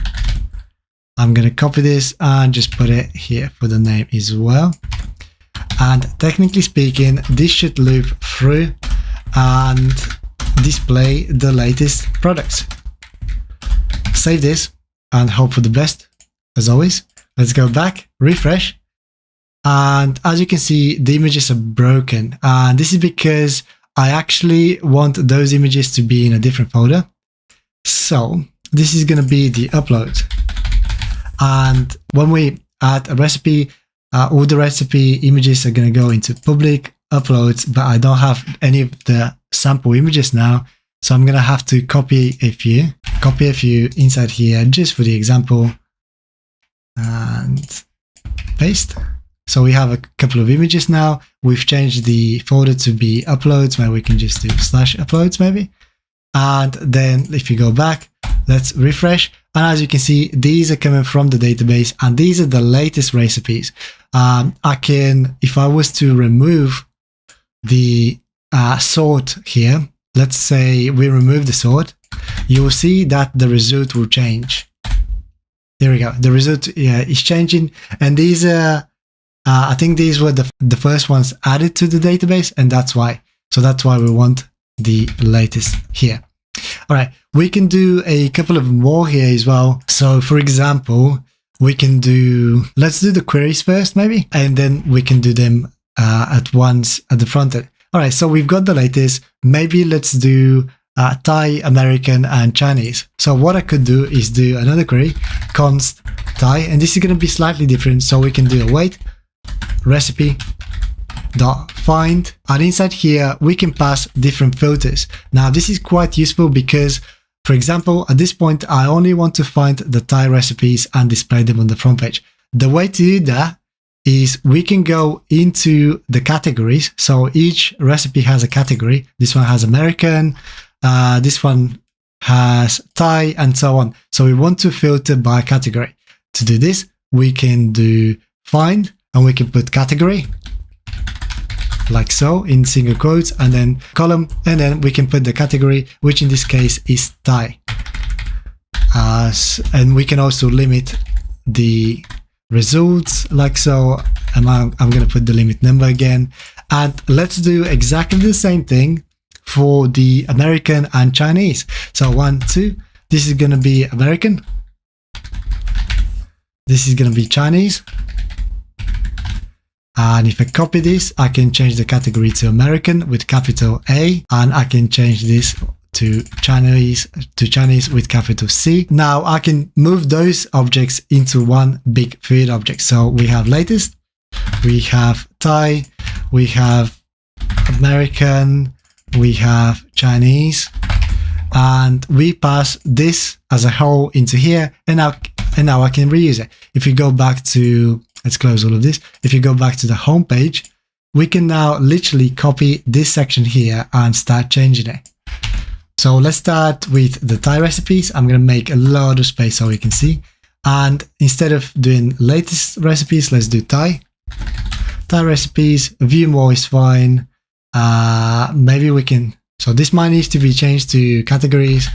I'm going to copy this and just put it here for the name as well. And technically speaking, this should loop through and display the latest products. Save this and hope for the best, as always. Let's go back, refresh. And as you can see, the images are broken. And this is because I actually want those images to be in a different folder. So this is going to be the upload. And when we add a recipe, all the recipe images are going to go into public uploads, but I don't have any of the sample images now. So I'm going to have to copy a few inside here just for the example, and paste. So we have a couple of images now. We've changed the folder to be uploads. Maybe we can just do /uploads maybe. And then if you go back, let's refresh. And as you can see, these are coming from the database and these are the latest recipes. I can, if I was to remove the sort here, let's say we remove the sort, you will see that the result will change. There we go. The result is changing. And these are, I think these were the first ones added to the database, and that's why. So that's why we want the latest here. All right, we can do a couple of more here as well. So for example, we can do, let's do the queries first maybe, and then we can do them at once at the front end. All right, so we've got the latest. Maybe let's do Thai, American, and Chinese. So what I could do is do another query, const Thai, and this is going to be slightly different. So we can do a wait recipe dot find, and inside here we can pass different filters. Now this is quite useful because, for example, at this point I only want to find the Thai recipes and display them on the front page. The way to do that is we can go into the categories. So each recipe has a category. This one has American, this one has Thai, and so on. So we want to filter by category. To do this, we can do find, and we can put category like so in single quotes, and then column, and then we can put the category, which in this case is Thai. And we can also limit the results like so. I'm going to put the limit number again, and let's do exactly the same thing for the American and Chinese. So 1, 2, this is going to be American, this is going to be Chinese. And if I copy this, I can change the category to American with capital A, and I can change this to Chinese with capital C. Now I can move those objects into one big food object. So we have latest, we have Thai, we have American, we have Chinese, and we pass this as a whole into here, and now I can reuse it. If you go back to, let's close all of this. If you go back to the home page, we can now literally copy this section here and start changing it. So let's start with the Thai recipes. I'm going to make a lot of space so we can see. And instead of doing latest recipes, let's do Thai. Thai recipes, view more is fine. Maybe we can, so this might need to be changed to categories.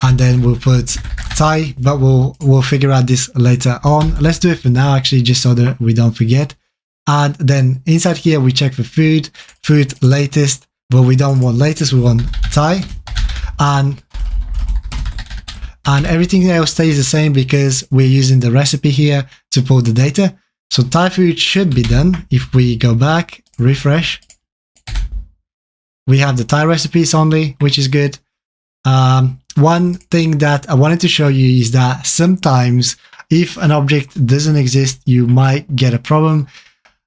And then we'll put Thai, but we'll figure out this later on. Let's do it for now, actually, just so that we don't forget. And then inside here, we check for food latest, but we don't want latest, we want Thai. And everything else stays the same because we're using the recipe here to pull the data. So Thai food should be done. If we go back, refresh, we have the Thai recipes only, which is good. One thing that I wanted to show you is that sometimes if an object doesn't exist, you might get a problem,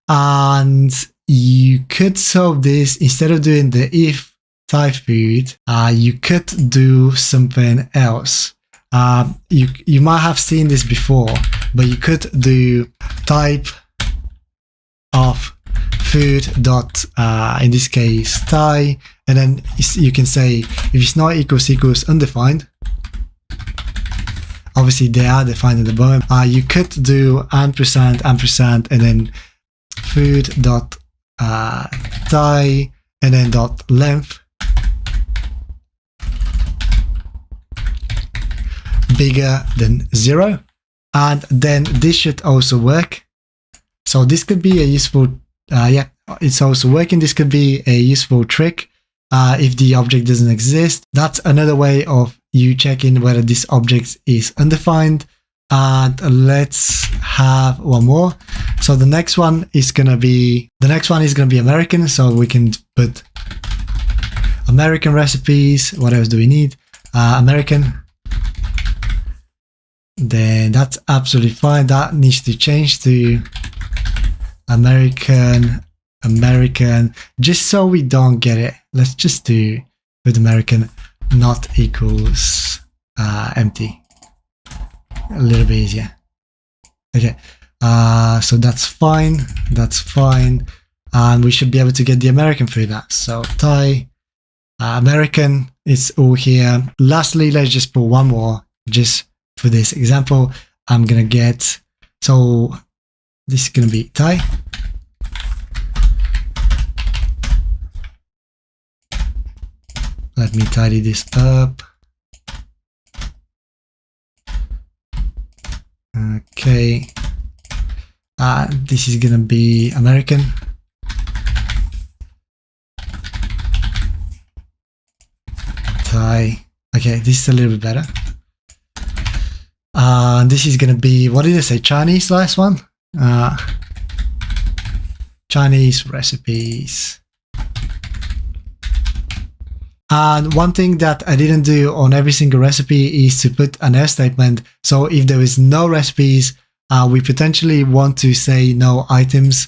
and you could solve this. Instead of doing the if Thai food, you could do something else. You might have seen this before, but you could do type of food dot in this case Thai, and then you can say if it's not equals undefined, obviously they are defined at the bottom. You could do ampersand and then food dot Thai and then dot length bigger than 0, and then this should also work. So this could be a useful yeah, it's also working. This could be a useful trick if the object doesn't exist. That's another way of you checking whether this object is undefined. And let's have one more. So the next one is gonna be American. So we can put American recipes. What else do we need? American. Then that's absolutely fine. That needs to change to American, just so we don't get it. Let's just do with American not equals empty. A little bit easier. Okay, So that's fine. That's fine. And we should be able to get the American through that. So Thai, American, it's all here. Lastly, let's just put one more just for this example. I'm going to get, so this is going to be Thai. Let me tidy this up. Okay. This is going to be American. Thai. Okay, this is a little bit better. This is going to be, what did I say? Chinese, last one? Chinese recipes. And one thing that I didn't do on every single recipe is to put an else statement. So if there is no recipes, we potentially want to say no items.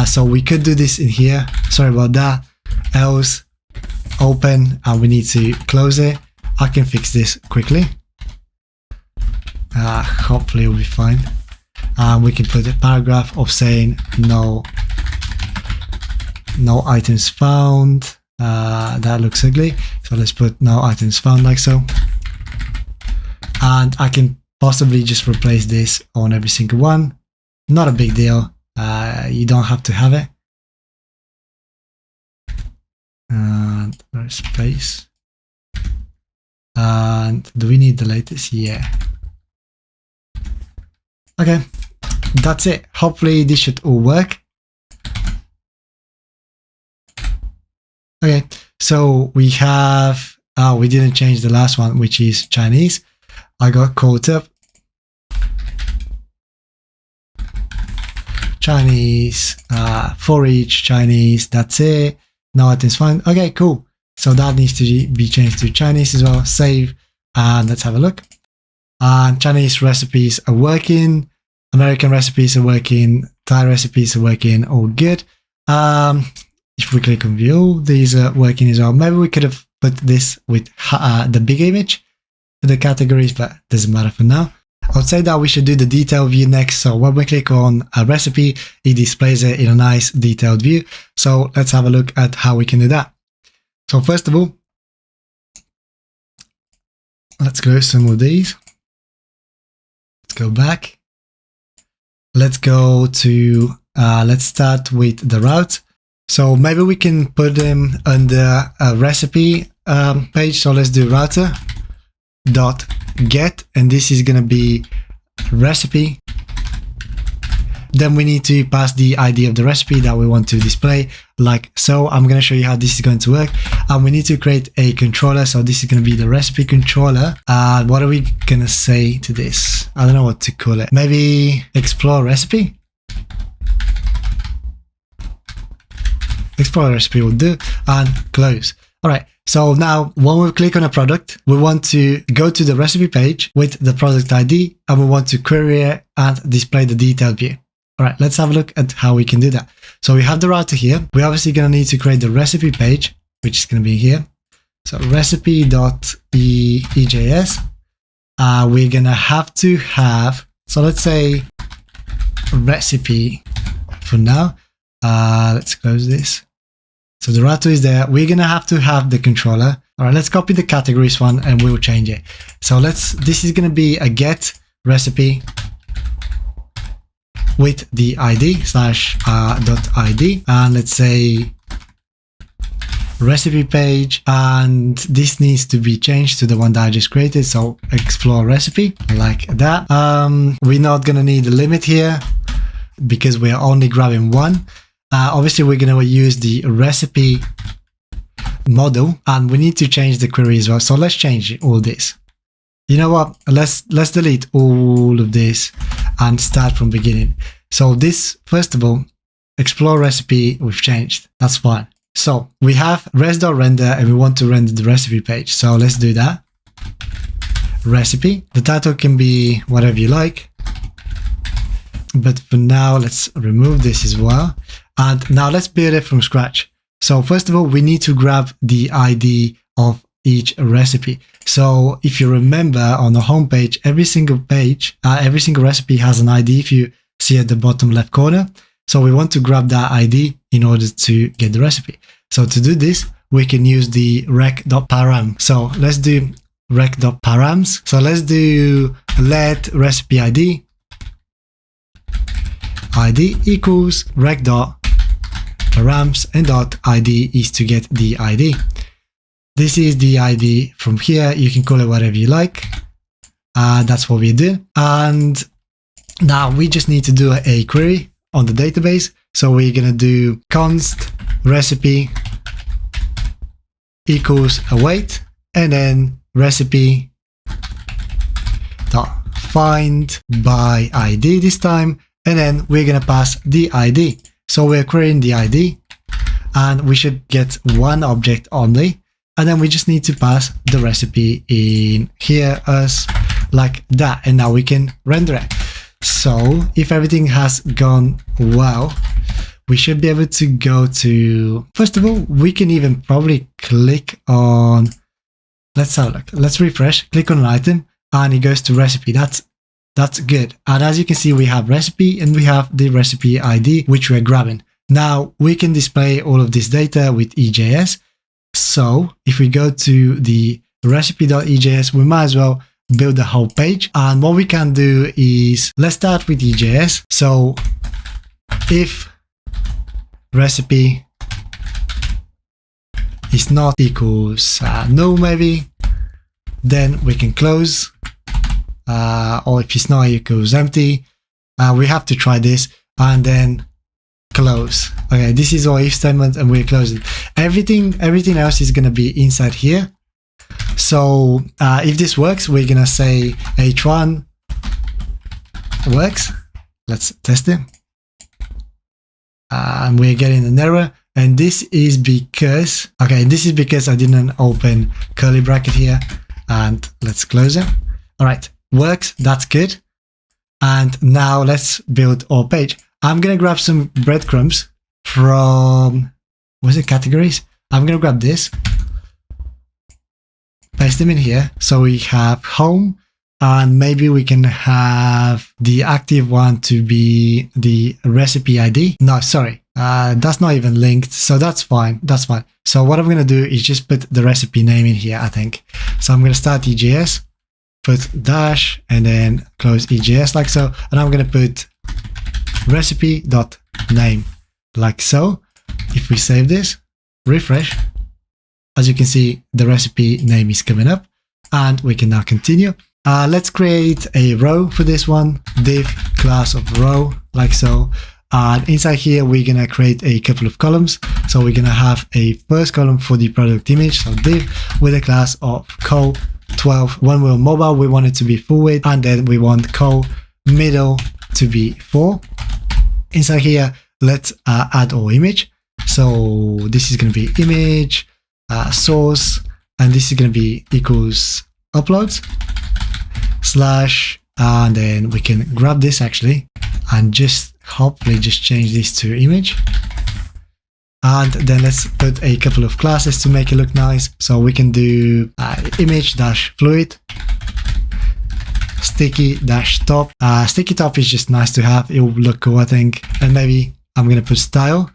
So we could do this in here. Sorry about that. Else open, and we need to close it. I can fix this quickly. Hopefully it'll be fine. We can put a paragraph of saying no items found. That looks ugly, so let's put no items found like so. And I can possibly just replace this on every single one. Not a big deal. You don't have to have it. And there's space. And do we need the latest? Yeah. Okay, that's it. Hopefully this should all work. Okay, so we have, we didn't change the last one, which is Chinese. I got caught up. Chinese, for each Chinese, that's it. No items fine. Okay, cool. So that needs to be changed to Chinese as well. Save, and let's have a look. And Chinese recipes are working. American recipes are working. Thai recipes are working. All good. If we click on view, these are working as well. Maybe we could have put this with the big image for the categories, but doesn't matter for now. I would say that we should do the detail view next. So when we click on a recipe, it displays it in a nice detailed view. So let's have a look at how we can do that. So first of all, let's close some of these. Let's go back. Let's go to, let's start with the route. So maybe we can put them under a recipe page. So let's do router.get, and this is going to be recipe. Then we need to pass the ID of the recipe that we want to display, like so. I'm going to show you how this is going to work. And we need to create a controller. So this is going to be the recipe controller. What are we going to say to this? I don't know what to call it. Maybe explore recipe. Explore recipe will do, and close. All right. So now when we click on a product, we want to go to the recipe page with the product ID, and we want to query it and display the detailed view. All right, let's have a look at how we can do that. So we have the router here. We're obviously going to need to create the recipe page, which is going to be here. So recipe.ejs. We're going to have, so let's say recipe for now. Let's close this. So the router is there. We're going to have the controller. All right, let's copy the categories one and we'll change it. So this is going to be a get recipe with the ID /.id. And let's say recipe page. And this needs to be changed to the one that I just created. So explore recipe like that. We're not going to need a limit here because we're only grabbing one. Obviously, we're going to use the recipe model, and we need to change the query as well. So let's change all this. You know what? Let's delete all of this and start from beginning. So this, first of all, explore recipe, we've changed. That's fine. So we have res.render, and we want to render the recipe page. So let's do that. Recipe. The title can be whatever you like. But for now, let's remove this as well. And now let's build it from scratch. So first of all, we need to grab the ID of each recipe. So if you remember on the home page, every single recipe has an ID. If you see at the bottom left corner. So we want to grab that ID in order to get the recipe. So to do this, we can use the rec.param. So let's do rec.params. So let's do let recipe ID equals rec.params, and .id is to get the ID. This is the ID from here. You can call it whatever you like. That's what we do. And now we just need to do a query on the database. So we're going to do const recipe equals await, and then recipe dot find by ID this time, and then we're going to pass the ID. So we're querying the ID, and we should get one object only, and then we just need to pass the recipe in here as like that, and now we can render it. So if everything has gone well, we should be able to go to, first of all, we can even probably click on, let's have a look, let's refresh, click on an item, and it goes to recipe. That's good. And as you can see, we have recipe and we have the recipe ID, which we're grabbing. Now we can display all of this data with EJS. So if we go to the recipe.ejs, we might as well build the whole page. And what we can do is, let's start with EJS. So if recipe is not equals no, maybe, then we can close, or if it's not equals empty, we have to try this and then close. Okay, this is our if statement and we're closing. Everything else is going to be inside here. So if this works, we're going to say h1 works. Let's test it. And we're getting an error, and this is because I didn't open curly bracket here, and let's close it. All right, works, that's good. And now let's build our page. I'm gonna grab some breadcrumbs from, was it categories? I'm gonna grab this, paste them in here. So we have home, and maybe we can have the active one to be the recipe ID. No, sorry, that's not even linked. So that's fine. That's fine. So what I'm going to do is just put the recipe name in here, I think. So I'm going to start EJS, put dash, and then close EJS like so. And I'm going to put recipe.name like so. If we save this, refresh, as you can see, the recipe name is coming up, and we can now continue. Let's create a row for this one, div class of row like so. And inside here, we're going to create a couple of columns. So we're going to have a first column for the product image. So div with a class of co12. When we're mobile, we want it to be full width, and then we want co middle to be 4. Inside here, let's add our image. So this is going to be image source, and this is going to be equals uploads slash, and then we can grab this actually and just hopefully just change this to image, and then let's put a couple of classes to make it look nice. So we can do image dash fluid, sticky dash top. Sticky top is just nice to have, it will look cool I think. And maybe I'm gonna put style,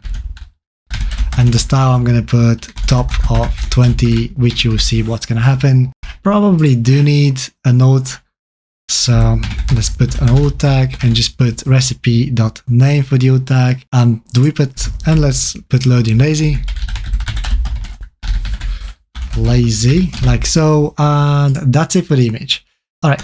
and the style I'm gonna put top of 20, which you will see what's gonna happen. Probably do need a note. So let's put an alt tag and just put recipe.name for the alt tag. And let's put loading lazy like so, and that's it for the image. All right,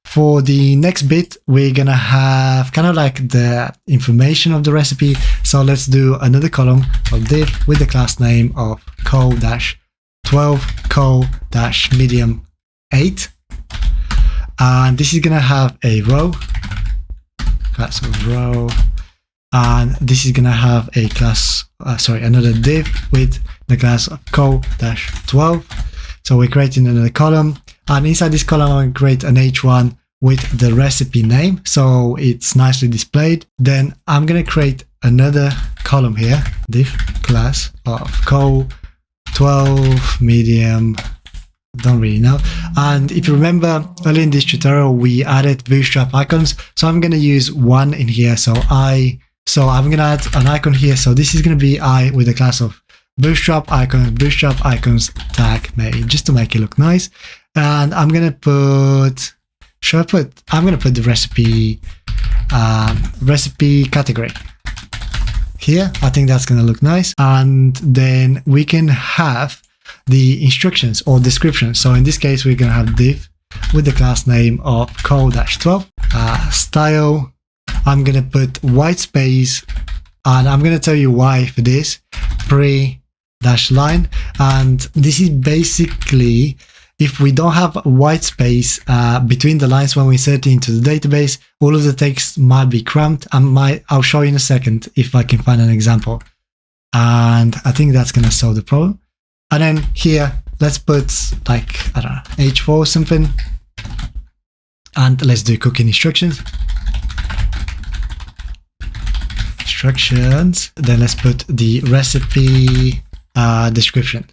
for the next bit, we're gonna have kind of like the information of the recipe. So let's do another column of div with the class name of co-12 co-medium 8. And this is gonna have a row, class of row, and this is gonna have a class, another div with the class of co-12. So we're creating another column, and inside this column, I'm gonna create an h1 with the recipe name, so it's nicely displayed. Then I'm gonna create another column here, div class of co-12 medium don't really know. And if you remember earlier in this tutorial, we added Bootstrap icons. So I'm going to use one in here. So I'm going to add an icon here. So this is going to be I with a class of Bootstrap icons tag made, just to make it look nice. And I'm going to put, I'm going to put the recipe category here. I think that's going to look nice. And then we can have the instructions or description. So in this case, we're going to have div with the class name of co-12 style. I'm going to put white space, and I'm going to tell you why for this pre-line. And this is basically if we don't have white space between the lines when we insert it into the database, all of the text might be cramped. I'll show you in a second if I can find an example. And I think that's going to solve the problem. And then here, let's put like, I don't know, h4 or something. And let's do cooking instructions. Then let's put the recipe description.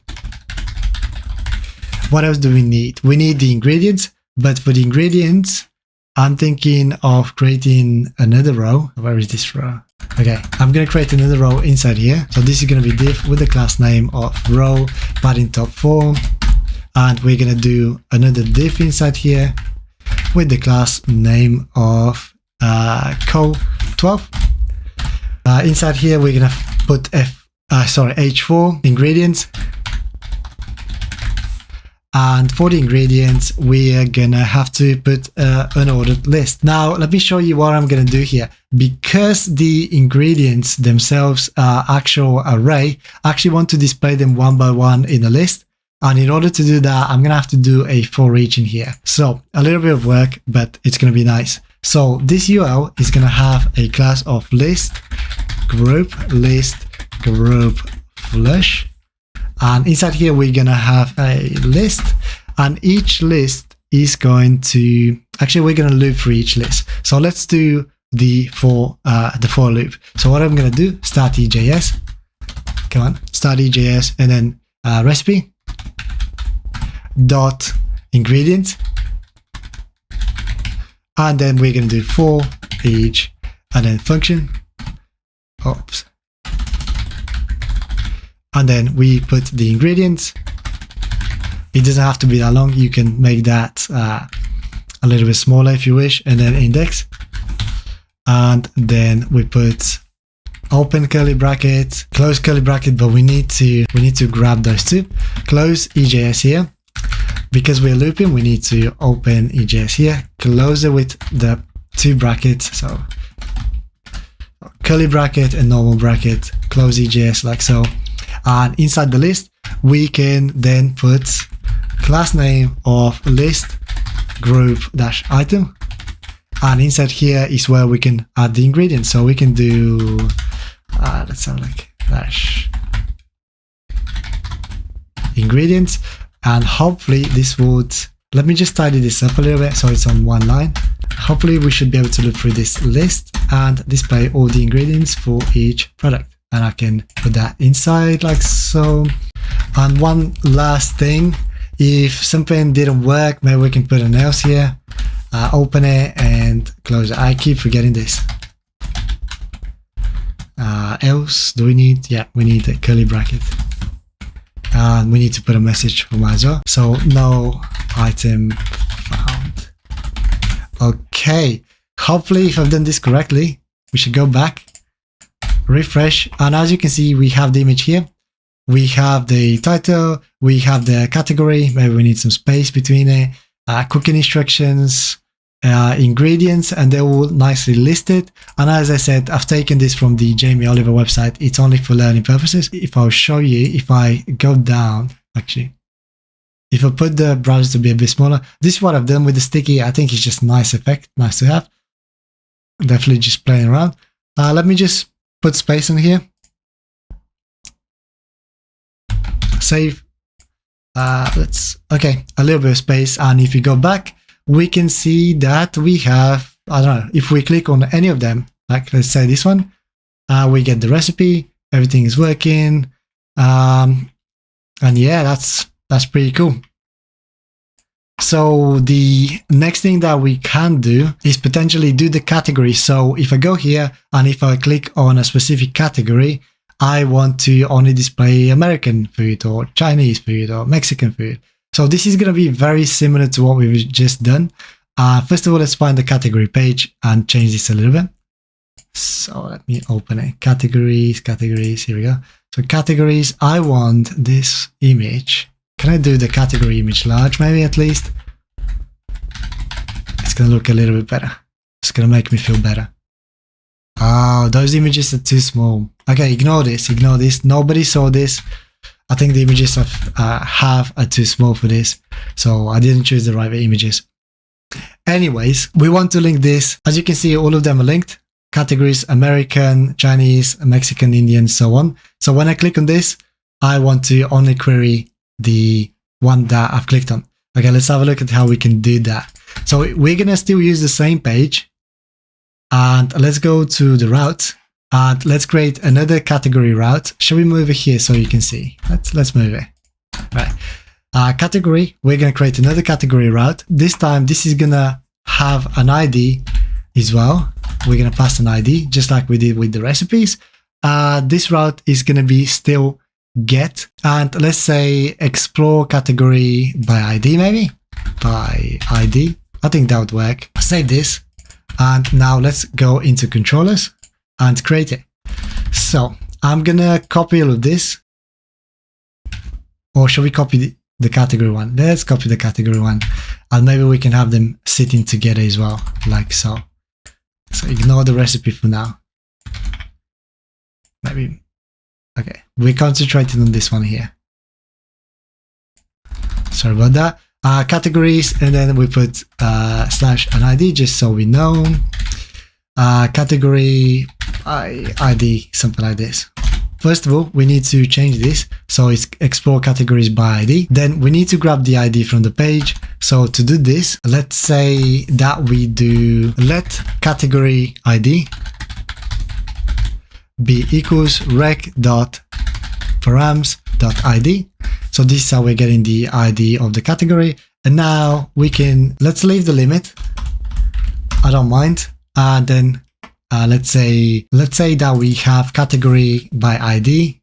What else do we need? We need the ingredients, but for the ingredients, I'm thinking of creating another row. Where is this row? Okay, I'm going to create another row inside here. So this is going to be div with the class name of row padding top form. And we're going to do another div inside here with the class name of co-12. Inside here, we're going to put h4 ingredients. And for the ingredients, we are going to have to put an ordered list. Now, let me show you what I'm going to do here. Because the ingredients themselves are actual array, I actually want to display them one by one in a list. And in order to do that, I'm going to have to do a for each in here. So a little bit of work, but it's going to be nice. So this URL is going to have a class of list group flush. And inside here, we're going to have a list, and each list is going to, actually, we're going to loop for each list. So let's do the for loop. So what I'm going to do, start EJS, come on, start EJS, and then recipe dot ingredients. And then we're going to do for each, and then function. Oops. And then we put the ingredients. It doesn't have to be that long. You can make that a little bit smaller if you wish. And then index. And then we put open curly bracket, close curly bracket, but we need to grab those two. Close EJS here. Because we're looping, we need to open EJS here. Close it with the two brackets. So curly bracket and normal bracket. Close EJS like so. And inside the list, we can then put class name of list group dash item. And inside here is where we can add the ingredients. So we can do, let's have like dash ingredients. And hopefully this would, let me just tidy this up a little bit so it's on one line. Hopefully we should be able to look through this list and display all the ingredients for each product. And I can put that inside like so. And one last thing, if something didn't work, maybe we can put an else here, open it and close it. I keep forgetting this. Else, do we need? Yeah, we need a curly bracket. And we need to put a message for my as well. So no item found. Okay, hopefully if I've done this correctly, we should go back. Refresh, and as you can see, we have the image here. We have the title, we have the category, maybe we need some space between it, cooking instructions, ingredients, and they're all nicely listed. And as I said, I've taken this from the Jamie Oliver website. It's only for learning purposes. If I'll show you, if I go down, actually, if I put the browser to be a bit smaller, this is what I've done with the sticky. I think it's just a nice effect, nice to have. Definitely just playing around. Let me just put space in here. Save. Okay, a little bit of space. And if you go back, we can see that we have, I don't know, if we click on any of them, like let's say this one, we get the recipe, everything is working. And yeah, that's pretty cool. So the next thing that we can do is potentially do the category. So if I go here and if I click on a specific category, I want to only display American food or Chinese food or Mexican food. So this is going to be very similar to what we've just done. First of all, let's find the category page and change this a little bit. So let me open it. Categories, here we go. So categories, I want this image. Can I do the category image large maybe at least? It's going to look a little bit better. It's going to make me feel better. Oh, those images are too small. Okay, ignore this, ignore this. Nobody saw this. I think the images I have are too small for this. So I didn't choose the right images. Anyways, we want to link this. As you can see, all of them are linked. Categories, American, Chinese, Mexican, Indian, so on. So when I click on this, I want to only query the one that I've clicked on. Okay, let's have a look at how we can do that. So we're going to still use the same page. And let's go to the route and let's create another category route. Shall we move it here so you can see? Let's move it. Right. Category, we're going to create another category route. This time, this is going to have an ID as well. We're going to pass an ID just like we did with the recipes. This route is going to be still get, and let's say explore category by ID maybe. By ID. I think that would work. Save this. And now let's go into controllers and create it. So I'm going to copy all of this. Or shall we copy the category one? Let's copy the category one. And maybe we can have them sitting together as well, like so. So ignore the recipe for now. Maybe. Okay. We're concentrating on this one here. Sorry about that. Categories, and then we put slash an ID just so we know. Category ID, something like this. First of all, we need to change this so it's explore categories by ID. Then we need to grab the ID from the page. So to do this, let's say that we do let category ID be equals rec.params.id. So this is how we're getting the ID of the category. And now we can, let's leave the limit. I don't mind. And then let's say that we have category by ID.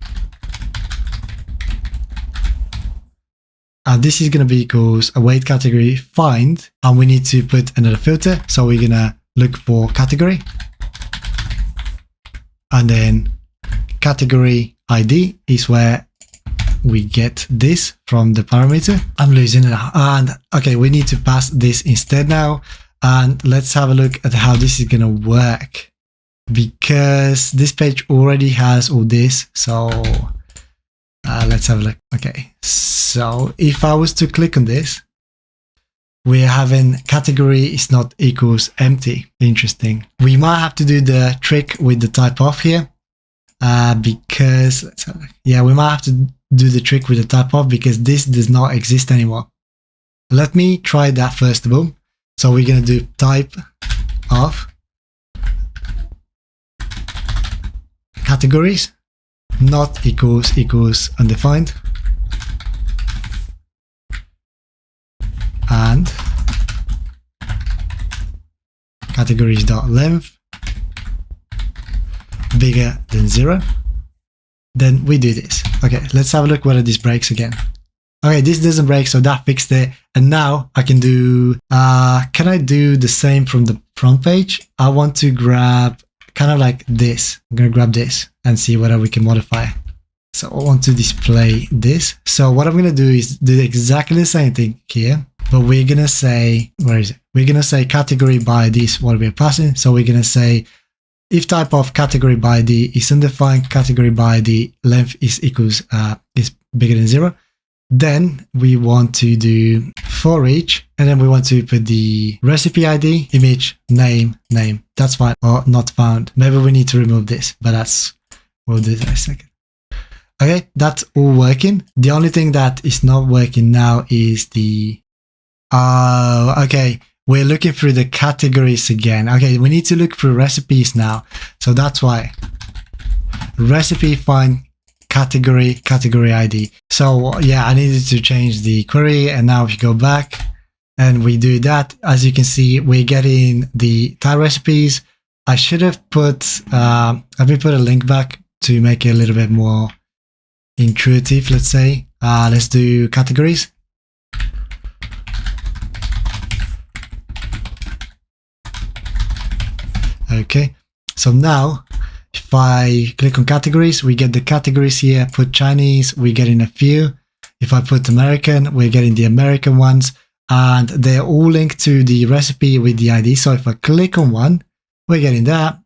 And this is going to be equals await category find. And we need to put another filter. So we're going to look for category. And then category ID is where we get this from the parameter. I'm losing it. And okay, we need to pass this instead now. And let's have a look at how this is going to work. Because this page already has all this. So let's have a look. Okay, so if I was to click on this, we're having category is not equals empty. Interesting. We might have to do the trick with the type of here. Because let's have a look. Yeah, we might have to do the trick with the type of because this does not exist anymore. Let me try that first of all. So we're going to do type of categories not equals undefined and categories.length bigger than 0. Then we do this. Okay, let's have a look whether this breaks again. Okay, this doesn't break, so that fixed it. And now I can do, can I do the same from the front page? I want to grab kind of like this. I'm going to grab this and see whether we can modify. So I want to display this. So what I'm going to do is do exactly the same thing here, but we're going to say, where is it? We're going to say category by this, what we're passing. So we're going to say, if type of category by ID is undefined, category by ID length is equals, is bigger than 0. Then we want to do for each, and then we want to put the recipe ID, image, name. That's fine, or not found. Maybe we need to remove this, but we'll do that in a second. Okay, that's all working. The only thing that is not working now is the, okay. We're looking through the categories again. Okay, we need to look through recipes now. So that's why. Recipe find category ID. So yeah, I needed to change the query. And now if you go back, and we do that, as you can see, we're getting the Thai recipes. I should have put, let me put a link back to make it a little bit more intuitive, let's say. Let's do categories. Okay, so now if I click on categories, we get the categories here. Put Chinese, we're getting a few. If I put American, we're getting the American ones, and they're all linked to the recipe with the ID. So if I click on one, we're getting that,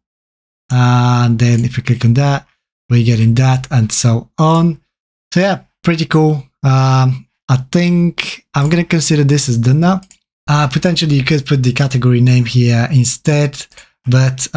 and then if we click on that, we're getting that, and so on. So yeah, pretty cool. I think I'm going to consider this as done now. Potentially you could put the category name here instead, but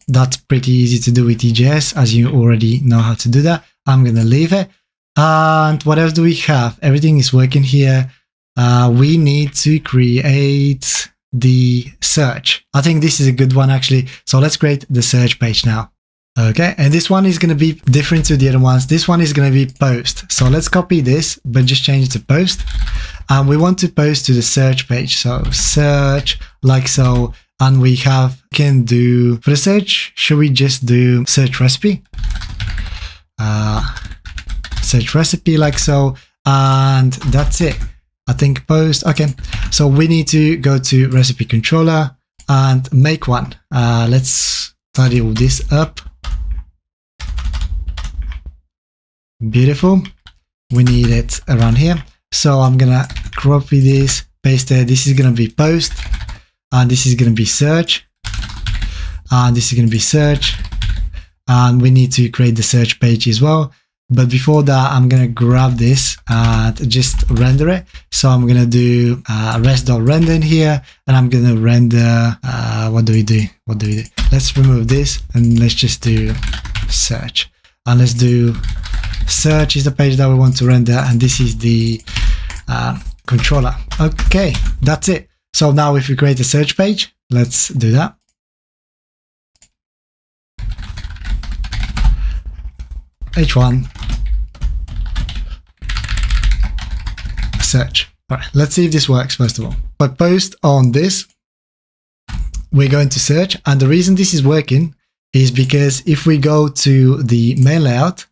that's pretty easy to do with EJS, as you already know how to do that. I'm going to leave it. And what else do we have? Everything is working here. We need to create the search. I think this is a good one actually. So let's create the search page now. Okay, and this one is going to be different to the other ones. This one is going to be post. So let's copy this, but just change it to post. And we want to post to the search page. So search like so. And we can do, for the search, should we just do search recipe? Search recipe like so. And that's it. I think post. Okay, so we need to go to recipe controller and make one. Let's tidy all this up. Beautiful. We need it around here. So I'm gonna copy this, paste it. This is gonna be post, and this is gonna be search, and this is gonna be search, and we need to create the search page as well. But before that, I'm gonna grab this and just render it. So I'm gonna do res.render in here, and I'm gonna render. What do we do? Let's remove this and let's just do search, and let's do search is the page that we want to render, and this is the controller. Okay, that's it. So now if we create a search page, let's do that. H1 search. All right, let's see if this works first of all. If I post on this, we're going to search, and the reason this is working is because if we go to the main layout,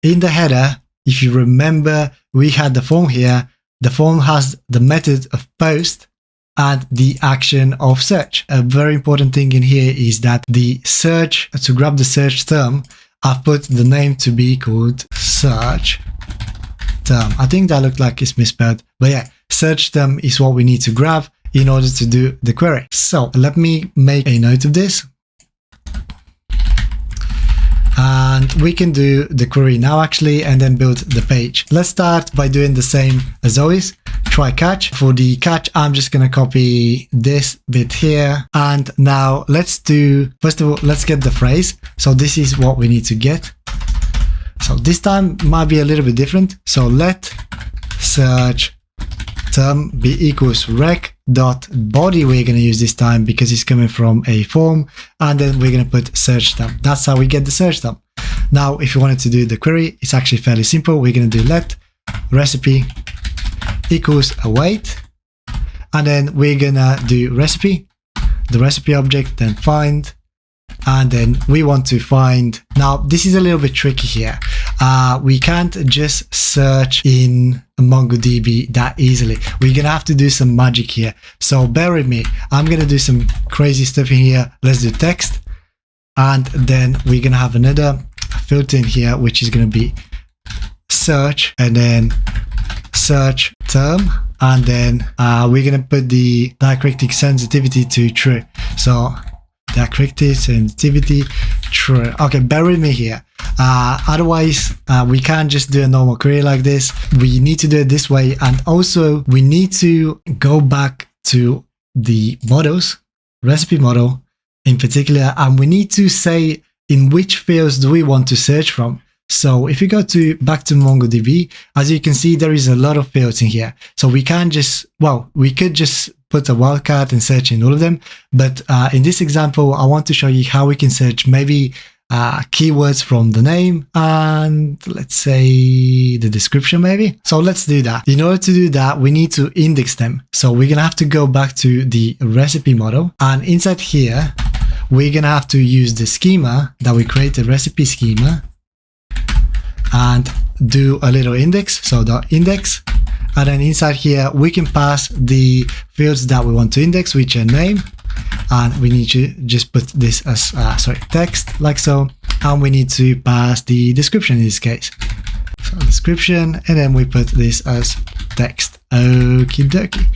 in the header, if you remember, we had the form here. The form has the method of post and the action of search. A very important thing in here is that the search, to grab the search term, I've put the name to be called search term. I think that looked like it's misspelled, but yeah, search term is what we need to grab in order to do the query. So let me make a note of this. And we can do the query now actually, and then build the page. Let's start by doing the same as always. Try catch. For the catch, I'm just going to copy this bit here. And now let's do, first of all, let's get the phrase. So this is what we need to get. So this time might be a little bit different. So let search term be equals rec.body. We're going to use this time because it's coming from a form, and then we're going to put search term. That's how we get the search term. Now, if you wanted to do the query, it's actually fairly simple. We're going to do let recipe equals await, and then we're going to do recipe, the recipe object, then find, and then we want to find. Now, this is a little bit tricky here. We can't just search in MongoDB that easily. We're going to have to do some magic here. So bear with me. I'm going to do some crazy stuff in here. Let's do text. And then we're going to have another filter in here, which is going to be search, and then search term. And then we're going to put the diacritic sensitivity to true. So diacritic sensitivity true. Okay, bear with me here. Otherwise, we can't just do a normal query like this. We need to do it this way. And also we need to go back to the models, recipe model in particular, and we need to say in which fields do we want to search from. So if you go back to MongoDB, as you can see, there is a lot of fields in here. So we can't just, well, we could just put a wildcard and search in all of them. But in this example, I want to show you how we can search maybe keywords from the name and let's say the description maybe. So let's do that. In order to do that, we need to index them. So we're gonna have to go back to the recipe model, and inside here, we're gonna have to use the schema that we created, recipe schema, and do a little index. So the index, and then inside here, we can pass the fields that we want to index, which are name. And we need to just put this as text, like so, and we need to pass the description in this case. So description, and then we put this as text. Okie dokie.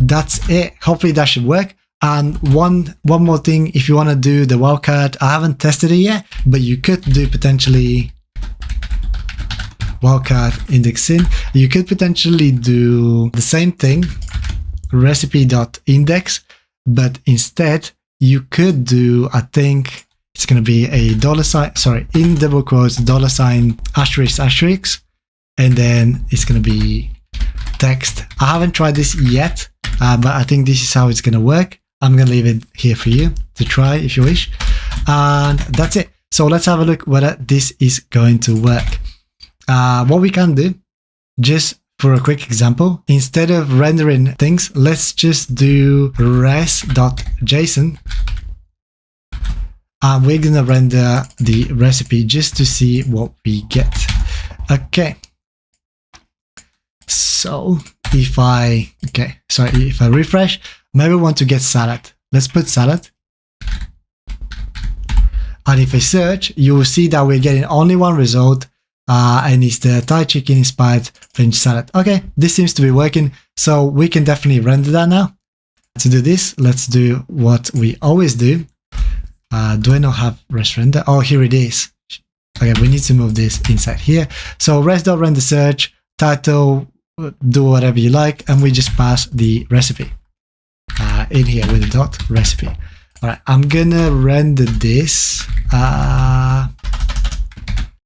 That's it. Hopefully that should work. And one more thing, if you want to do the wildcard, I haven't tested it yet, but you could do potentially wildcard indexing. You could potentially do the same thing, recipe.index. But instead, you could do, I think it's going to be a $, in double quotes, $, and then it's going to be text. I haven't tried this yet, but I think this is how it's going to work. I'm going to leave it here for you to try if you wish. And that's it. So let's have a look whether this is going to work. What we can do, just for a quick example, instead of rendering things, let's just do res.json. And we're going to render the recipe just to see what we get. Okay. So if I refresh, maybe we want to get salad. Let's put salad. And if I search, you will see that we're getting only one result. And it's the Thai chicken inspired French salad. Okay, this seems to be working, so we can definitely render that now. To do this, let's do what we always do. Do I not have res render? Oh, here it is. Okay, we need to move this inside here. So res.render search, title, do whatever you like, and we just pass the recipe in here with the dot recipe. All right, I'm gonna render this.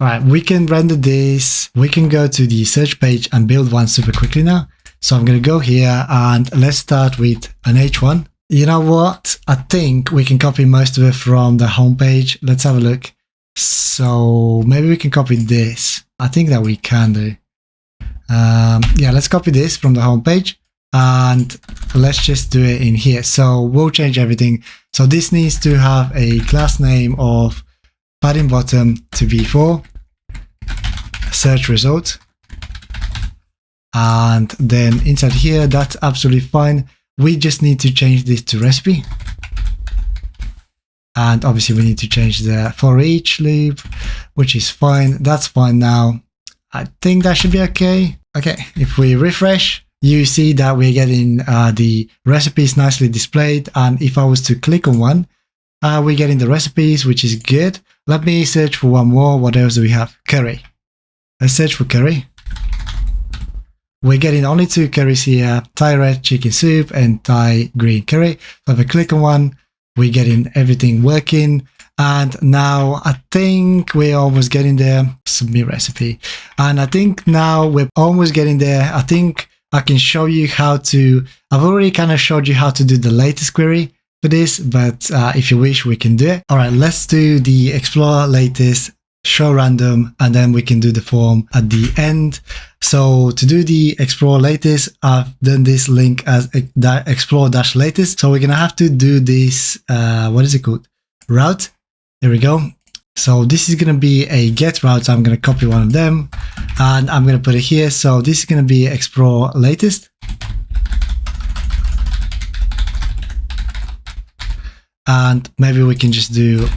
All right, we can render this. We can go to the search page and build one super quickly now. So I'm going to go here and let's start with an H1. You know what? I think we can copy most of it from the home page. Let's have a look. So maybe we can copy this. I think that we can do. Yeah, let's copy this from the home page and let's just do it in here. So we'll change everything. So this needs to have a class name of padding bottom to v4, search result, and then inside here, that's absolutely fine. We just need to change this to recipe, and obviously we need to change the for each loop, which is fine. That's fine now. I think that should be okay. Okay, if we refresh, you see that we're getting the recipes nicely displayed, and if I was to click on one, we're getting the recipes, which is good. Let me search for one more. What else do we have? Curry. Let's search for curry. We're getting only 2 curries here, Thai red chicken soup and Thai green curry. So if I click on one, we're getting everything working. And now I think we're almost getting there. Submit recipe. And I think now we're almost getting there. I think I can show you how to, I've already kind of showed you how to do the latest query for this, but if you wish, we can do it. All right, let's do the explore latest, show random, and then we can do the form at the end. So to do the explore latest, I've done this link as explore-latest. So we're gonna have to do this, what is it called? Route. There we go. So this is gonna be a get route. So I'm gonna copy one of them and I'm gonna put it here. So this is gonna be explore latest. And maybe we can just do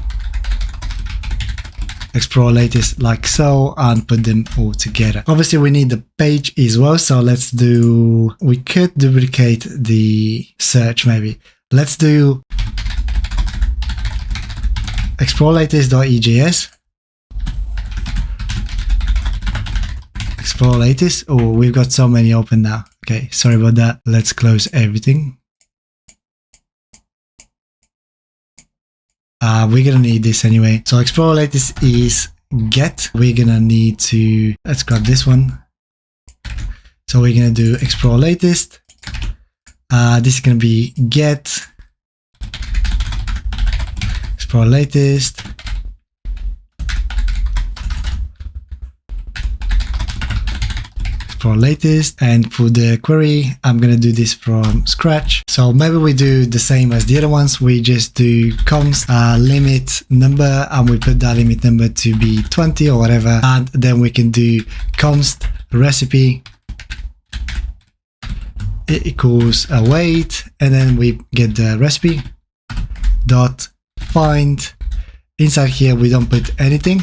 explore latest like so and put them all together. Obviously we need the page as well. So let's do, we could duplicate the search maybe. Let's do explore latest.ejs. Explore latest. Oh, we've got so many open now. Okay, sorry about that. Let's close everything. We're gonna need this anyway. So explore latest is get. We're gonna need to, let's grab this one. So we're gonna do explore latest. This is gonna be get explore latest explore latest, and for the query, I'm going to do this from scratch. So maybe we do the same as the other ones. We just do const limit number, and we put that limit number to be 20 or whatever. And then we can do const recipe equals await, and then we get the recipe dot find. Inside here, we don't put anything,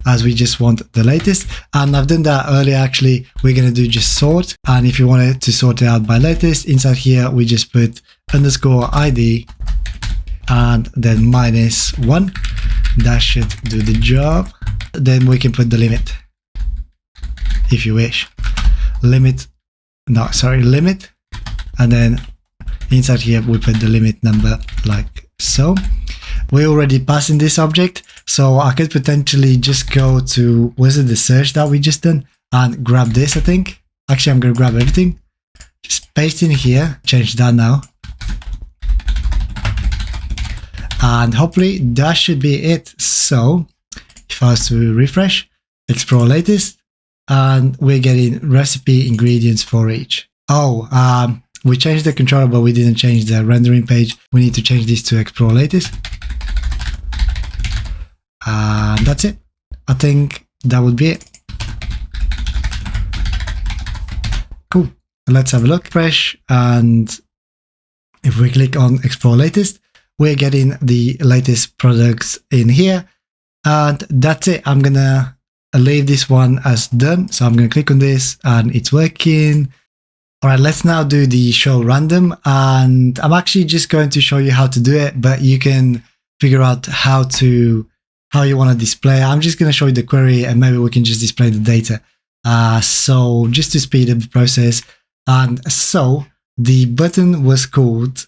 as we just want the latest. And I've done that earlier. Actually, we're going to do just sort. And if you wanted to sort it out by latest, inside here, we just put underscore ID and then -1. That should do the job. Then we can put the limit if you wish. Limit. And then inside here, we put the limit number like so. We're already passing this object, so I could potentially just go to, was it the search that we just done, and grab this, I think. Actually, I'm going to grab everything. Just paste in here, change that now. And hopefully that should be it. So if I was to refresh, explore latest, and we're getting recipe ingredients for each. We changed the controller, but we didn't change the rendering page. We need to change this to explore latest. And that's it. I think that would be it. Cool. Let's have a look. Fresh. And if we click on explore latest, we're getting the latest products in here. And that's it. I'm going to leave this one as done. So I'm going to click on this and it's working. All right, let's now do the show random. And I'm actually just going to show you how to do it, but you can figure out how you want to display. I'm just going to show you the query and maybe we can just display the data. So just to speed up the process. And so the button was called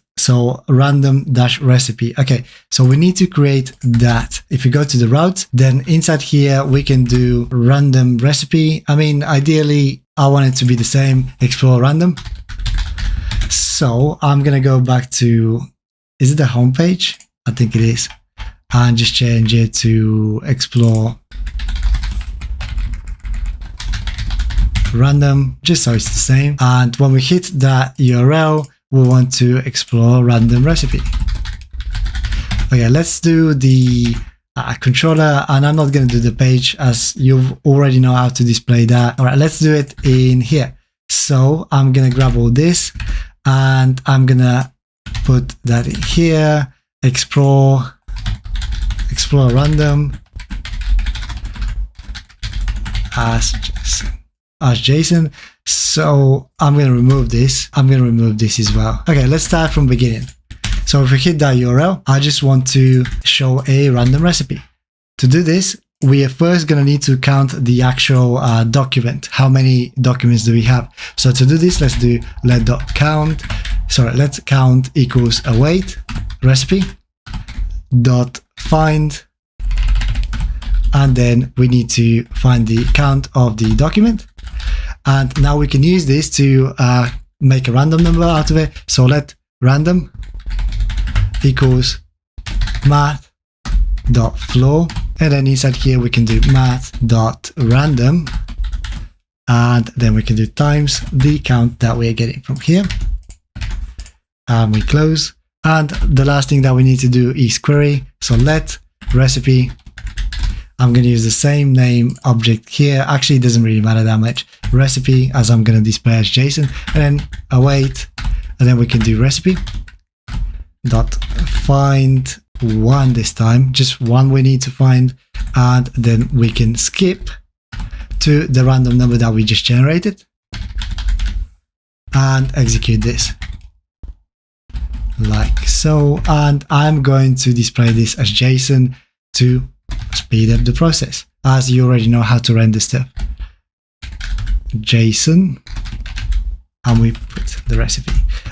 random-recipe. Okay, so we need to create that. If you go to the route, then inside here, we can do random recipe. I mean, ideally, I want it to be the same, explore random. So I'm going to go back to, is it the home page? I think it is. And just change it to explore random, just so it's the same. And when we hit that URL, we want to explore random recipe. Okay, let's do the controller, and I'm not going to do the page as you already know how to display that. All right, let's do it in here. So I'm going to grab all this and I'm going to put that in here, explore random as JSON. So I'm going to remove this. I'm going to remove this as well. Okay, let's start from beginning. So if we hit that URL, I just want to show a random recipe. To do this, we are first going to need to count the actual document. How many documents do we have? So to do this, let's do let's count equals await recipe dot find, and then we need to find the count of the document. And now we can use this to make a random number out of it. So let random equals math.floor, and then inside here we can do math.random, and then we can do times the count that we're getting from here. And we close. And the last thing that we need to do is query. So let recipe, I'm going to use the same name object here. Actually, it doesn't really matter that much. Recipe, as I'm going to display as JSON, and then await, and then we can do recipe dot find one this time, just one we need to find, and then we can skip to the random number that we just generated and execute this like so. And I'm going to display this as JSON to speed up the process, as you already know how to render stuff. JSON, and we put the recipe.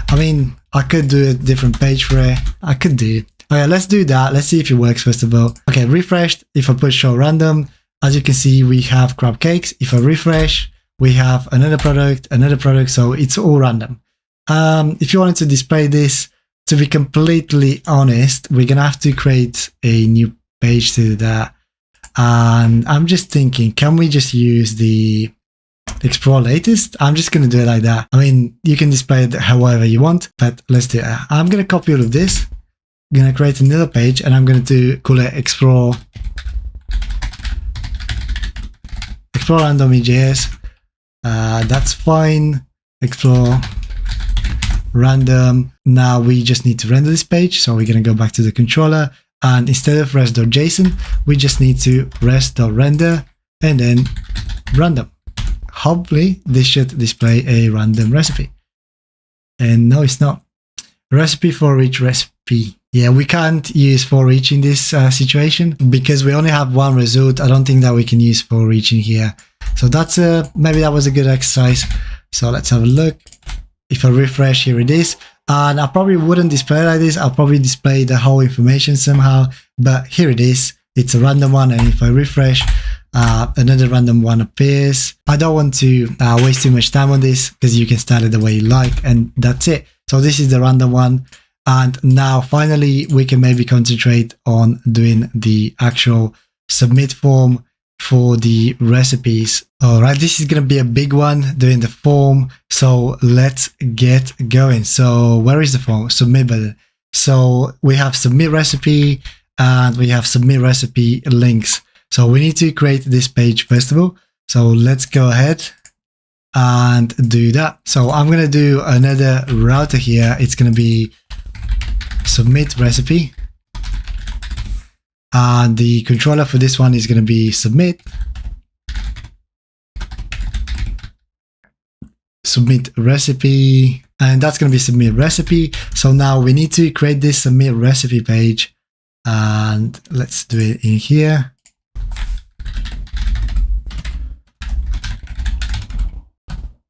I mean, I could do a different page for it. I could do it. Okay, let's do that. Let's see if it works first of all. Okay, refreshed. If I put show random, as you can see, we have crab cakes. If I refresh, we have another product, so it's all random. If you wanted to display this, to be completely honest, we're gonna have to create a new page to do that. And I'm just thinking, can we just use the explore latest. I'm just going to do it like that. I mean, you can display it however you want, but let's do it. I'm going to copy all of this. I'm going to create another page and I'm going to call it explore random.js. That's fine. Explore random. Now we just need to render this page. So we're going to go back to the controller, and instead of rest.json, we just need to rest.render and then random. Hopefully this should display a random recipe. And no, it's not. Recipe for each recipe. Yeah, we can't use for each in this situation because we only have one result. I don't think that we can use for each in here. So that's maybe that was a good exercise. So let's have a look. If I refresh, here it is. And I probably wouldn't display it like this. I'll probably display the whole information somehow. But here it is. It's a random one. And if I refresh, another random one appears. I don't want to waste too much time on this because you can style it the way you like. And that's it. So this is the random one. And now finally, we can maybe concentrate on doing the actual submit form for the recipes. All right, this is going to be a big one doing the form. So let's get going. So where is the form? Submit button. So we have submit recipe and we have submit recipe links. So we need to create this page first of all. So let's go ahead and do that. So I'm going to do another router here. It's going to be submit recipe. And the controller for this one is going to be submit recipe, and that's going to be submit recipe. So now we need to create this submit recipe page, and let's do it in here.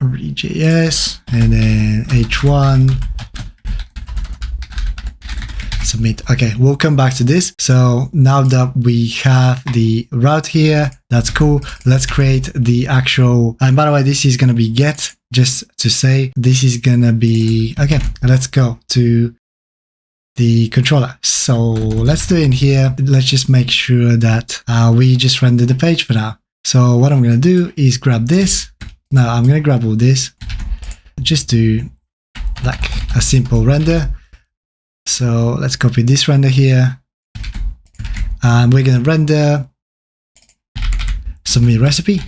Read.js and then h1 submit. Okay, we'll come back to this. So now that we have the route here, that's cool. Let's create the actual, and by the way, this is going to be get, just to say this is going to be, okay, let's go to the controller. So let's do it in here. Let's just make sure that we just render the page for now. So what I'm going to do is grab this. Now I'm going to grab all this, just do like a simple render. So let's copy this render here, and we're going to render submit recipe.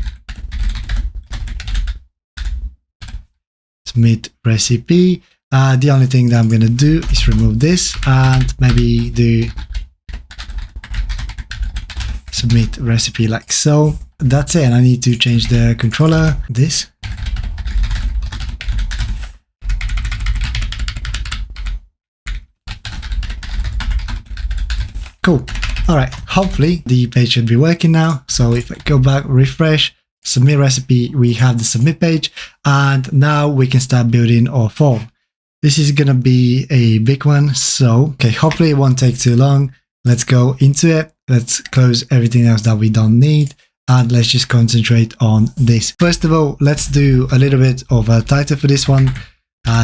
Submit recipe. The only thing that I'm going to do is remove this and maybe do submit recipe like so. That's it. And I need to change the controller, this. Cool. All right. Hopefully the page should be working now. So if I go back, refresh, submit recipe, we have the submit page, and now we can start building our form. This is going to be a big one. So, okay, hopefully it won't take too long. Let's go into it. Let's close everything else that we don't need, and let's just concentrate on this. First of all, let's do a little bit of a title for this one.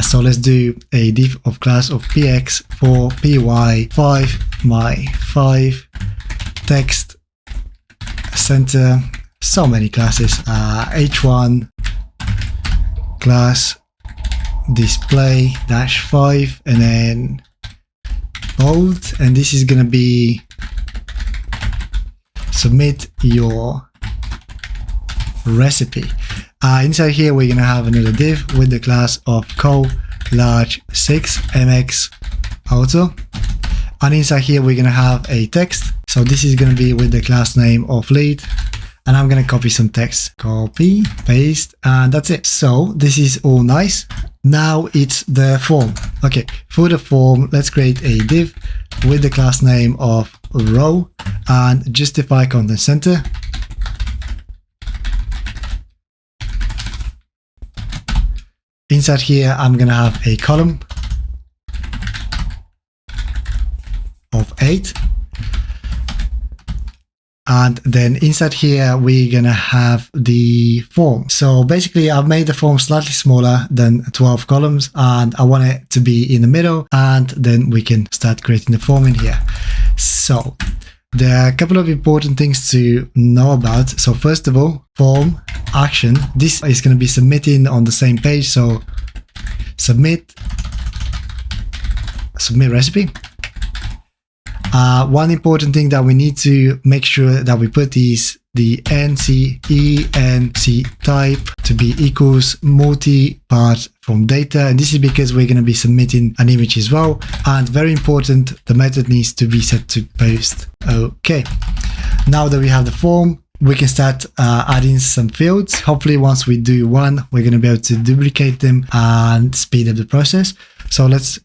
So let's do a div of class of px for py5 my 5 text center. So many classes. h1 class display -5 and then bold, and this is gonna be submit your recipe. Inside here we're gonna have another div with the class of co-large6 mx auto, and inside here we're gonna have a text. So this is gonna be with the class name of lead, and I'm gonna copy some text, copy, paste, and that's it. So this is all nice. Now it's the form. Okay, for the form, let's create a div with the class name of row and justify content center. Inside here, I'm gonna have a column of 8. And then inside here, we're gonna have the form. So basically I've made the form slightly smaller than 12 columns, and I want it to be in the middle, and then we can start creating the form in here. So There are a couple of important things to know about. So first of all, form action. This is going to be submitting on the same page. So submit recipe. One important thing that we need to make sure that we put is the enc type to be equals multi-part from data, and this is because we're going to be submitting an image as well. And very important, the method needs to be set to post. Okay, now that we have the form, we can start adding some fields. Hopefully once we do one, we're going to be able to duplicate them and speed up the process. So let's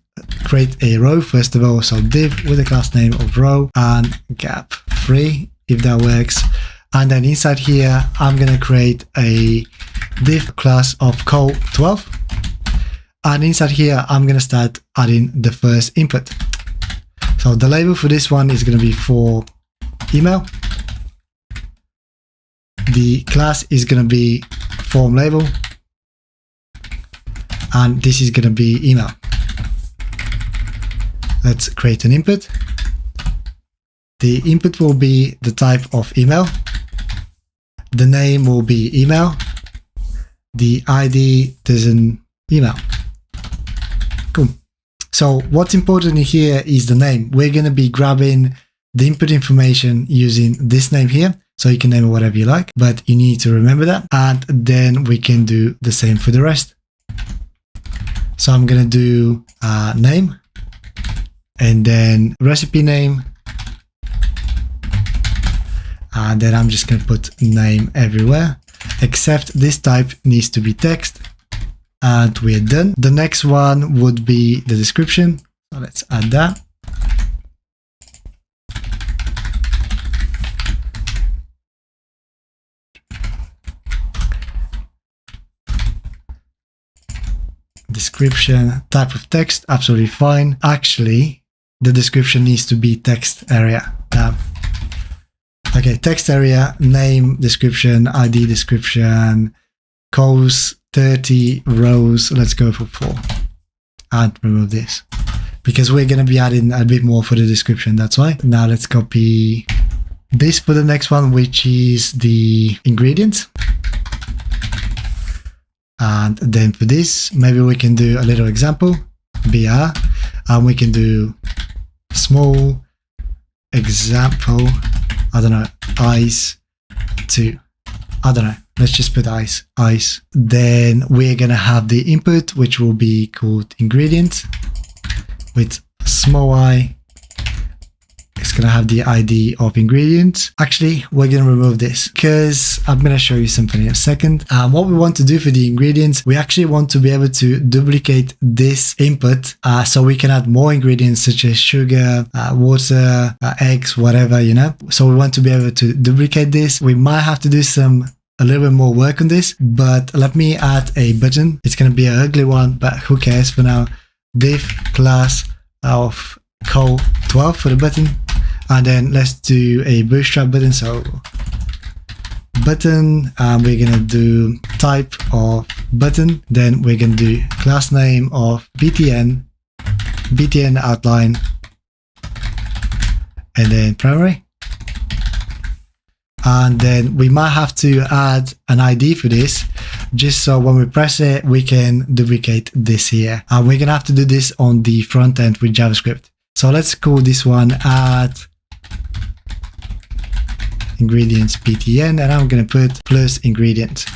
create a row first of all. So div with the class name of row and gap 3 if that works. And then inside here, I'm going to create a div class of col12. And inside here, I'm going to start adding the first input. So the label for this one is going to be for email. The class is going to be form label. And this is going to be email. Let's create an input. The input will be the type of email. The name will be email. The ID doesn't email. Cool. So what's important here is the name. We're going to be grabbing the input information using this name here. So you can name it whatever you like, but you need to remember that. And then we can do the same for the rest. So I'm going to do name and then recipe name. And then I'm just going to put name everywhere, except this type needs to be text. And we're done. The next one would be the description. So let's add that. Description, type of text, absolutely fine. Actually, the description needs to be text area. Okay, text area, name, description, ID description, calls 30 rows. Let's go for 4 and remove this because we're going to be adding a bit more for the description. That's why. Now let's copy this for the next one, which is the ingredients. And then for this, maybe we can do a little example, BR, and we can do small example. I don't know, ice 2. I don't know. Let's just put ice. Then we're going to have the input, which will be called ingredient with small I. It's going to have the ID of ingredients. Actually, we're going to remove this because I'm going to show you something in a second. What we want to do for the ingredients, we actually want to be able to duplicate this input so we can add more ingredients such as sugar, water, eggs, whatever, you know. So we want to be able to duplicate this. We might have to do a little bit more work on this, but let me add a button. It's going to be an ugly one, but who cares for now. Div class of col12 for the button. And then let's do a Bootstrap button. So button, we're going to do type of button. Then we're going to do class name of btn outline, and then primary. And then we might have to add an ID for this, just so when we press it, we can duplicate this here. And we're going to have to do this on the front end with JavaScript. So let's call this one add ingredients btn, and I'm going to put plus ingredient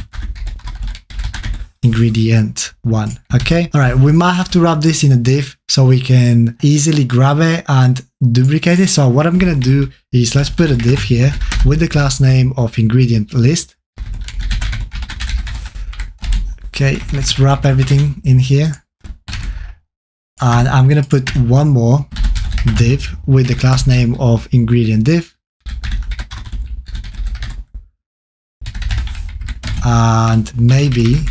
1. Okay. All right. We might have to wrap this in a div so we can easily grab it and duplicate it. So what I'm going to do is let's put a div here with the class name of ingredient list. Okay. Let's wrap everything in here. And I'm going to put one more div with the class name of ingredient div. And maybe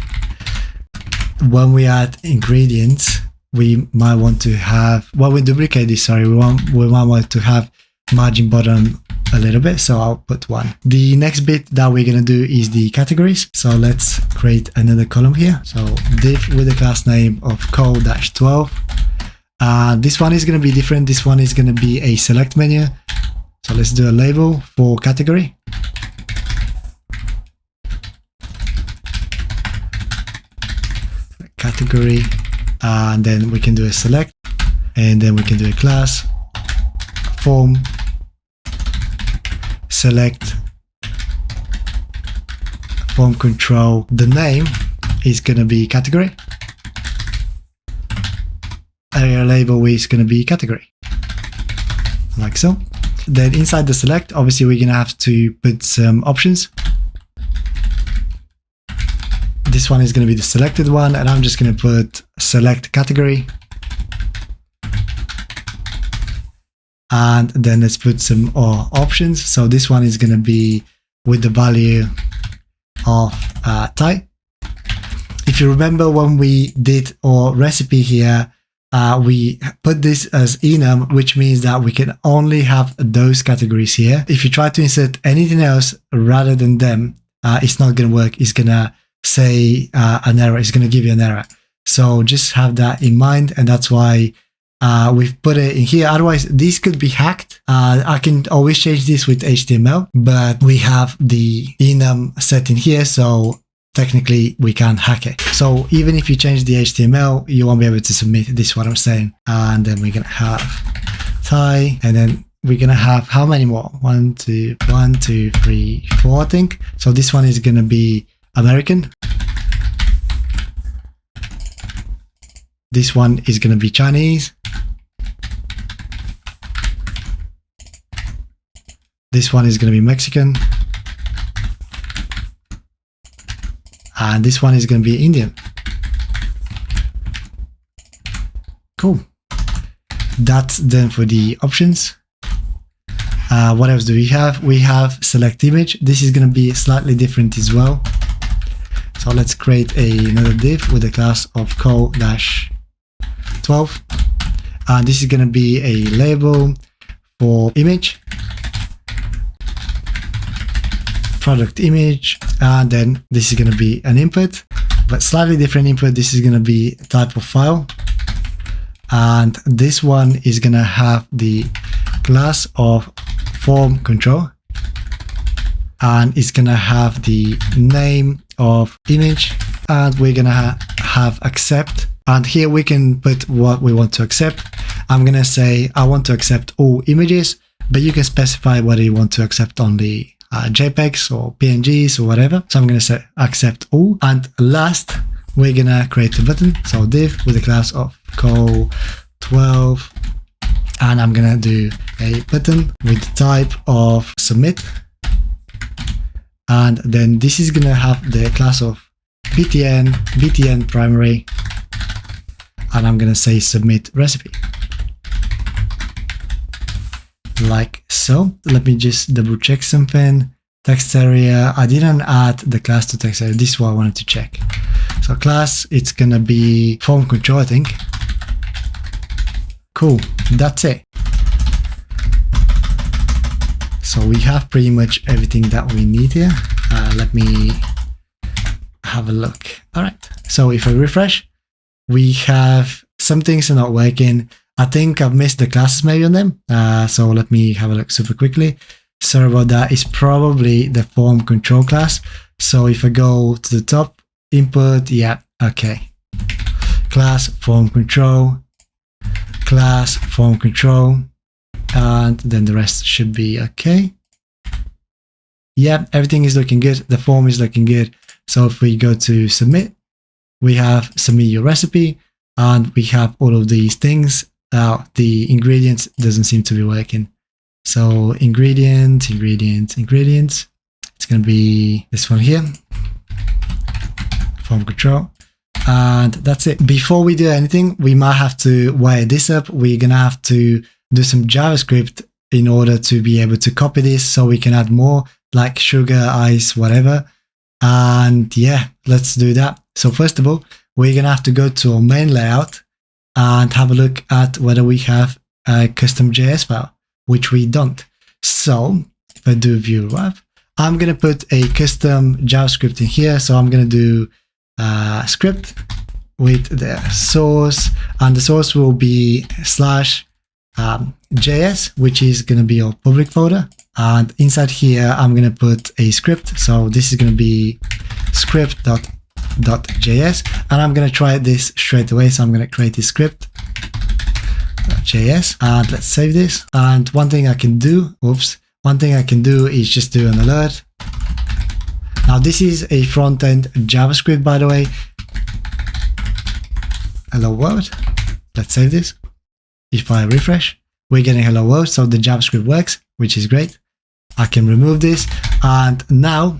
when we add ingredients, we might want to have, when we duplicate this, sorry, we might want to have margin bottom a little bit. So I'll put 1. The next bit that we're going to do is the categories. So let's create another column here. So div with the class name of col-12. This one is going to be different. This one is going to be a select menu. So let's do a label for category. Category, and then we can do a select, and then we can do a class, form, select, form control. The name is going to be category. Area label is going to be category, like so. Then inside the select, obviously we're going to have to put some options. This one is going to be the selected one, and I'm just going to put select category. And then let's put some options. So this one is going to be with the value of type. If you remember when we did our recipe here, we put this as enum, which means that we can only have those categories here. If you try to insert anything else rather than them, it's not going to work. It's going to say an error. It's going to give you an error. So just have that in mind, and that's why we've put it in here. Otherwise, this could be hacked. I can always change this with HTML, but we have the enum set in here, so technically we can't hack it. So even if you change the HTML, you won't be able to submit. This is what I'm saying. And then we're going to have Thai, and then we're going to have how many more? 1, 2, 3, 4, I think. So this one is going to be American. This one is going to be Chinese. This one is going to be Mexican. And this one is going to be Indian. Cool. That's then for the options. What else do we have? We have select image. This is going to be slightly different as well. So let's create another div with a class of co-12. And this is going to be a label for image, product image, and then this is going to be an input, but slightly different input. This is going to be type of file, and this one is going to have the class of form control, and it's going to have the name of image, and we're going to have accept. And here we can put what we want to accept. I'm going to say I want to accept all images, but you can specify whether you want to accept only JPEGs or PNGs or whatever. So I'm going to say accept all. And last, we're going to create a button. So div with a class of co12. And I'm going to do a button with the type of submit. And then this is going to have the class of btn primary. And I'm going to say submit recipe. Like so. Let me just double check something. Text area. I didn't add the class to text area. This is what I wanted to check. So class, it's going to be form control, I think. Cool. That's it. So we have pretty much everything that we need here. Let me have a look. All right. So if I refresh, we have some things are not working. I think I've missed the classes maybe on them. So let me have a look super quickly. Sorry about that. It's probably the form control class. So if I go to the top, input, yeah, okay. Class form control, class form control, and then the rest should be okay. Yeah, everything is looking good. The form is looking good. So if we go to submit, we have submit your recipe, and we have all of these things. Now the ingredients doesn't seem to be working. So ingredients. It's going to be this one here, form control, and that's it. Before we do anything, we might have to wire this up. We're going to have to do some JavaScript in order to be able to copy this so we can add more like sugar, ice, whatever. And yeah, let's do that. So first of all, we're going to have to go to our main layout and have a look at whether we have a custom JS file, which we don't. So if I do view web, I'm going to put a custom JavaScript in here. So I'm going to do a script with the source, and the source will be slash .js, which is going to be our public folder. And inside here, I'm going to put a script. So this is going to be script.js. And I'm going to try this straight away. So I'm going to create a script.js. And let's save this. And one thing I can do is just do an alert. Now this is a front-end JavaScript, by the way. Hello world. Let's save this. If I refresh, we're getting hello world. So the JavaScript works, which is great. I can remove this. And now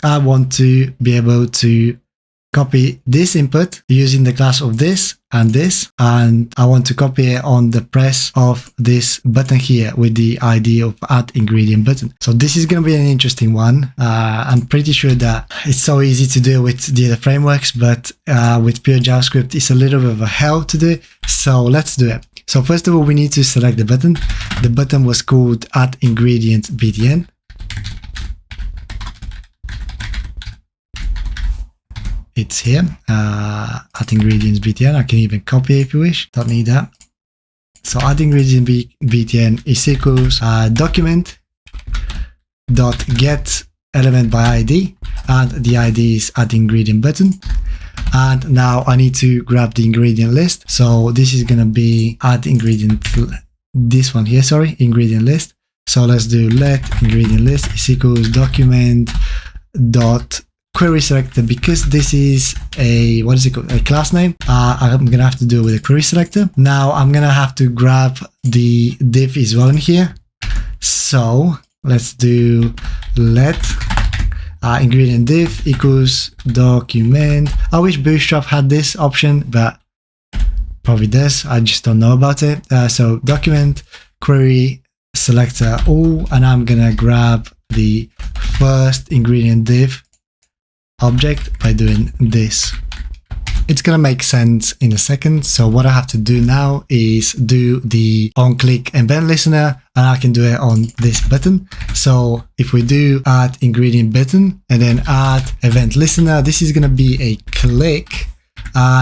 I want to be able to copy this input using the class of this. And I want to copy it on the press of this button here with the ID of add ingredient button. So this is going to be an interesting one. I'm pretty sure that it's so easy to do with the other frameworks, but with pure JavaScript, it's a little bit of a hell to do. So let's do it. So first of all, we need to select the button. The button was called add ingredient btn. It's here, add ingredients btn. I can even copy if you wish. Don't need that. So add ingredient btn is equals document dot get element by ID, and the ID is add ingredient button. And now I need to grab the ingredient list. So this is going to be add ingredient, this one here, sorry, ingredient list. So let's do let ingredient list is equals document dot query selector. Because this is a, what is it called, a class name, I'm gonna have to do it with a query selector. Now I'm gonna have to grab the div as well in here. So let's do let ingredient div equals document. I wish Bootstrap had this option, but probably does. I just don't know about it. So document query selector all, and I'm gonna grab the first ingredient div object by doing this. It's gonna make sense in a second. So what I have to do now is do the on-click event listener, and I can do it on this button. So if we do add ingredient button and then add event listener, this is gonna be a click.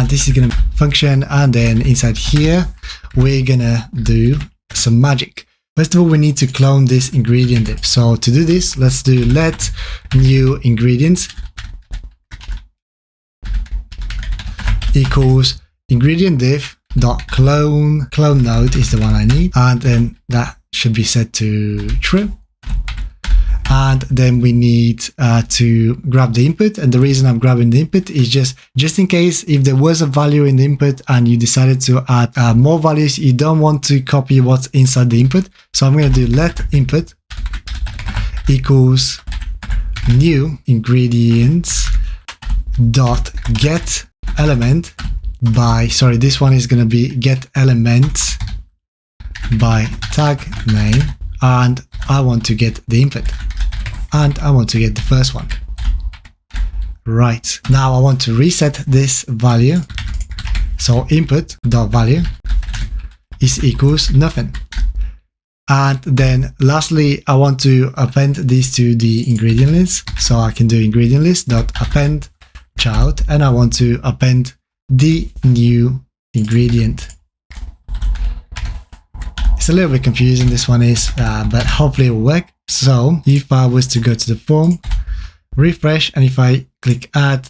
This is gonna function, and then inside here we're gonna do some magic. First of all, we need to clone this ingredient div. So to do this, let's do let new ingredients equals ingredient div dot clone node is the one I need, and then that should be set to true. And then we need to grab the input, and the reason I'm grabbing the input is just in case if there was a value in the input and you decided to add more values, you don't want to copy what's inside the input. So I'm going to do let input equals new ingredients dot get element by, sorry, this one is going to be get element by tag name, and I want to get the input, and I want to get the first one. Right, now I want to reset this value. So input dot value is equals nothing. And then lastly, I want to append these to the ingredient list. So I can do ingredient list dot append child, and I want to append the new ingredient. It's a little bit confusing, this one is, but hopefully it will work. So if I was to go to the form, refresh, and if I click add,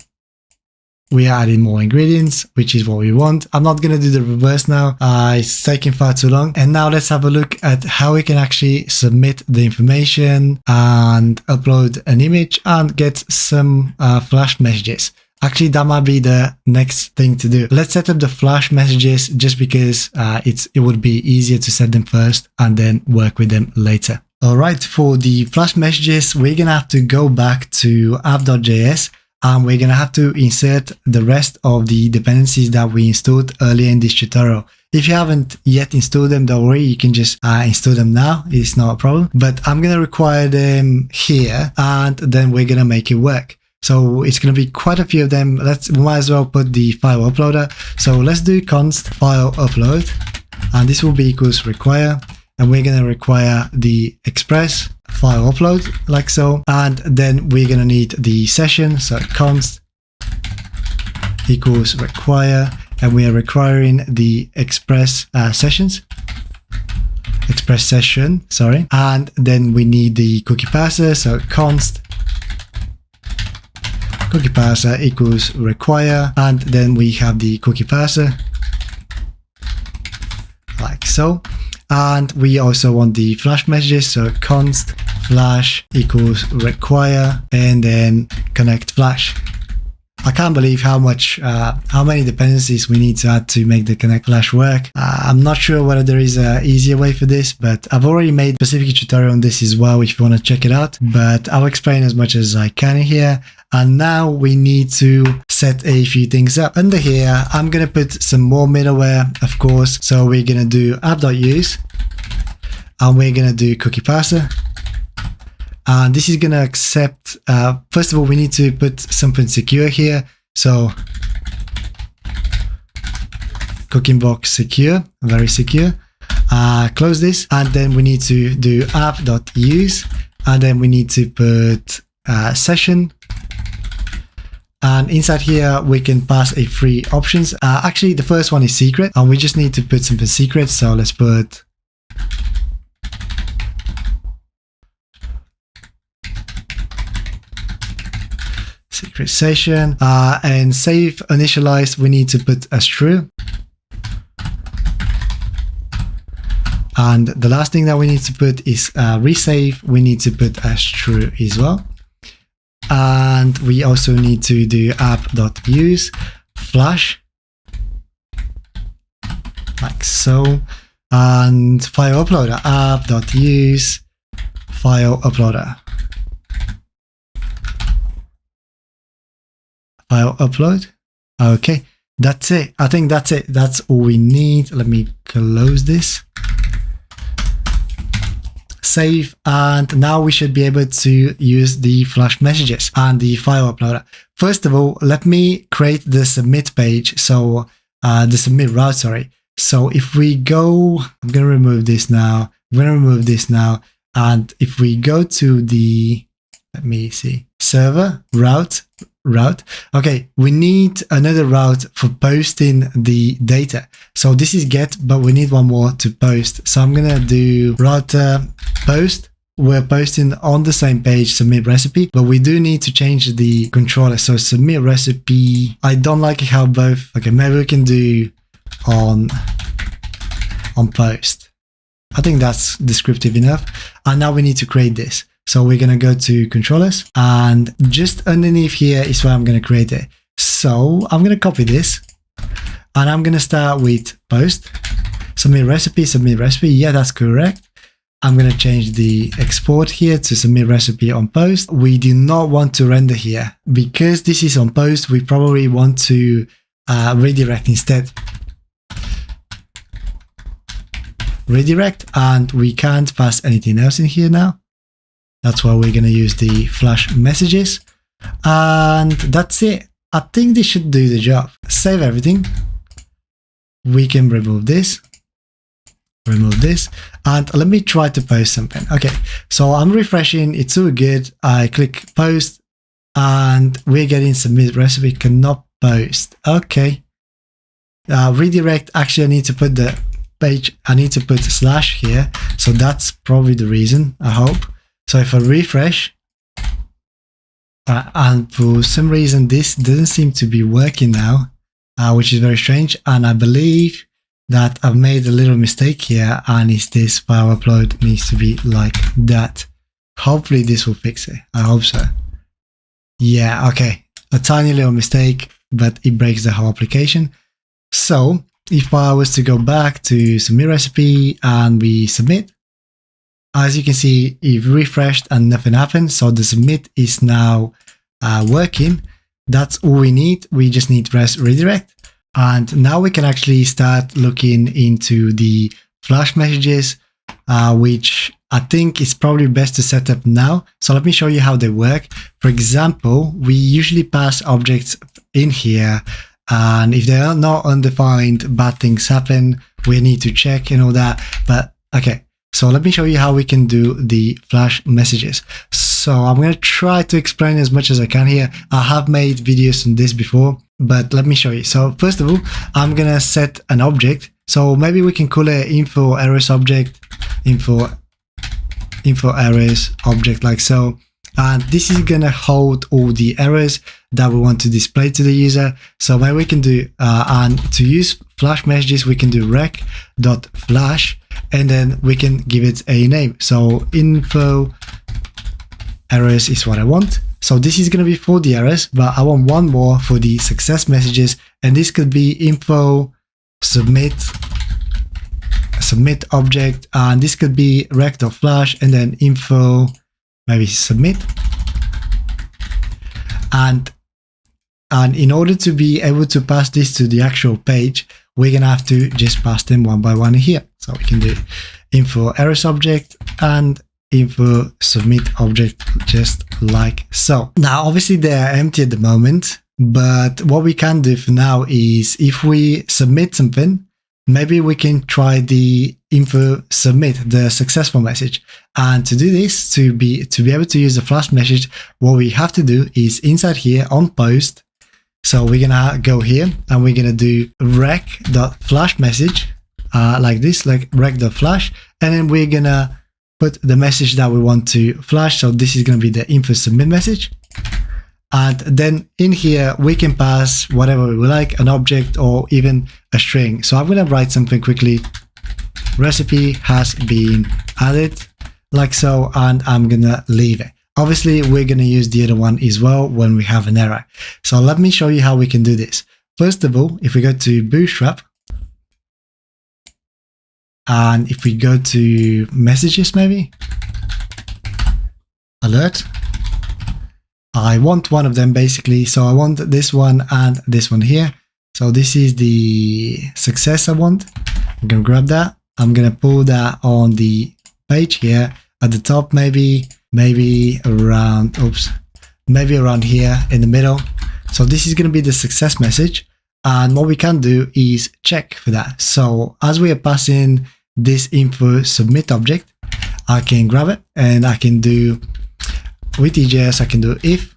we are adding more ingredients, which is what we want. I'm not going to do the reverse now. It's taking far too long. And now let's have a look at how we can actually submit the information and upload an image and get some flash messages. Actually, that might be the next thing to do. Let's set up the flash messages just because it would be easier to set them first and then work with them later. All right, for the flash messages, we're going to have to go back to app.js. And we're going to have to insert the rest of the dependencies that we installed earlier in this tutorial. If you haven't yet installed them, don't worry, you can just install them now. It's not a problem. But I'm going to require them here, and then we're going to make it work. So it's going to be quite a few of them. We might as well put the file uploader. So let's do const file upload, and this will be equals require. And we're going to require the express file upload like so, and then we're going to need the session, so const equals require, and we are requiring the express sessions, express session, sorry. And then we need the cookie parser, so const cookie parser equals require, and then we have the cookie parser like so. And we also want the flash messages, so const flash equals require, and then connect flash. I can't believe how many dependencies we need to add to make the connect flash work. I'm not sure whether there is an easier way for this, but I've already made a specific tutorial on this as well if you want to check it out. But I'll explain as much as I can here. And now we need to set a few things up. Under here, I'm going to put some more middleware, of course. So we're going to do app.use, and we're going to do cookie parser. And this is going to accept, first of all, we need to put something secure here. So cooking box secure, very secure. Close this. And then we need to do app.use. And then we need to put session. And inside here, we can pass a three options. Actually, the first one is secret. And we just need to put something secret. So let's put secret session, and save initialized, we need to put as true. And the last thing that we need to put is resave, we need to put as true as well. And we also need to do app.use flash like so, and file uploader, app.use file uploader. File upload. Okay, that's it. I think that's it. That's all we need. Let me close this. Save, and now we should be able to use the flash messages and the file uploader. First of all, let me create the submit page. So the submit route, sorry. So if we go, I'm going to remove this now. I'm going to remove this now. And if we go to the, let me see, server route. Okay, we need another route for posting the data. So this is get, but we need one more to post. So I'm gonna do router post. We're posting on the same page submit recipe, but we do need to change the controller. So submit recipe, I don't like how both, okay, maybe we can do on post. I think that's descriptive enough. And now we need to create this. So we're going to go to controllers, and just underneath here is where I'm going to create it. So I'm going to copy this, and I'm going to start with post, submit recipe. Yeah, that's correct. I'm going to change the export here to submit recipe on post. We do not want to render here because this is on post. We probably want to redirect instead. Redirect, and we can't pass anything else in here now. That's why we're going to use the flash messages, and that's it. I think this should do the job. Save everything. We can remove this, and let me try to post something. Okay, so I'm refreshing. It's all good. I click post, and we're getting submit recipe cannot post. Okay, redirect. Actually, I need to put the page. I need to put a slash here. So that's probably the reason, I hope. So if I refresh, and for some reason this doesn't seem to be working now, which is very strange. And I believe that I've made a little mistake here, and it's this file upload needs to be like that. Hopefully this will fix it. I hope so. Yeah, okay. A tiny little mistake, but it breaks the whole application. So if I was to go back to submit recipe and we submit, as you can see, it refreshed and nothing happened. So the submit is now working. That's all we need. We just need to press redirect. And now we can actually start looking into the flash messages, which I think is probably best to set up now. So let me show you how they work. For example, we usually pass objects in here, and if they are not undefined, bad things happen. We need to check and all that. But okay. So let me show you how we can do the flash messages. So I'm going to try to explain as much as I can here. I have made videos on this before, but let me show you. So first of all, I'm going to set an object. So maybe we can call it info errors object, info errors object like so. And this is going to hold all the errors that we want to display to the user. So what we can do, and to use flash messages, we can do rec.flash, and then we can give it a name. So info errors is what I want. So this is going to be for the errors, but I want one more for the success messages. And this could be info submit object. And this could be rec.flash and then info maybe submit. And in order to be able to pass this to the actual page, we're going to have to just pass them one by one here. So we can do info errors object and info submit object just like so. Now, obviously they are empty at the moment, but what we can do for now is if we submit something, maybe we can try the info submit, the successful message. And to do this, to be able to use the flash message, what we have to do is inside here on post. So we're gonna go here and we're gonna do rec.flash message like this, like rec.flash, and then we're gonna put the message that we want to flash. So this is gonna be the info submit message. And then in here, we can pass whatever we like, an object or even a string. So I'm going to write something quickly. Recipe has been added like so, and I'm going to leave it. Obviously, we're going to use the other one as well when we have an error. So let me show you how we can do this. First of all, if we go to Bootstrap, and if we go to messages, maybe, alert, I want one of them basically. So I want this one and this one here. So this is the success I want. I'm going to grab that. I'm going to pull that on the page here at the top, maybe around, maybe around here in the middle. So this is going to be the success message. And what we can do is check for that. So as we are passing this info submit object, I can grab it and I can do with EJS, I can do if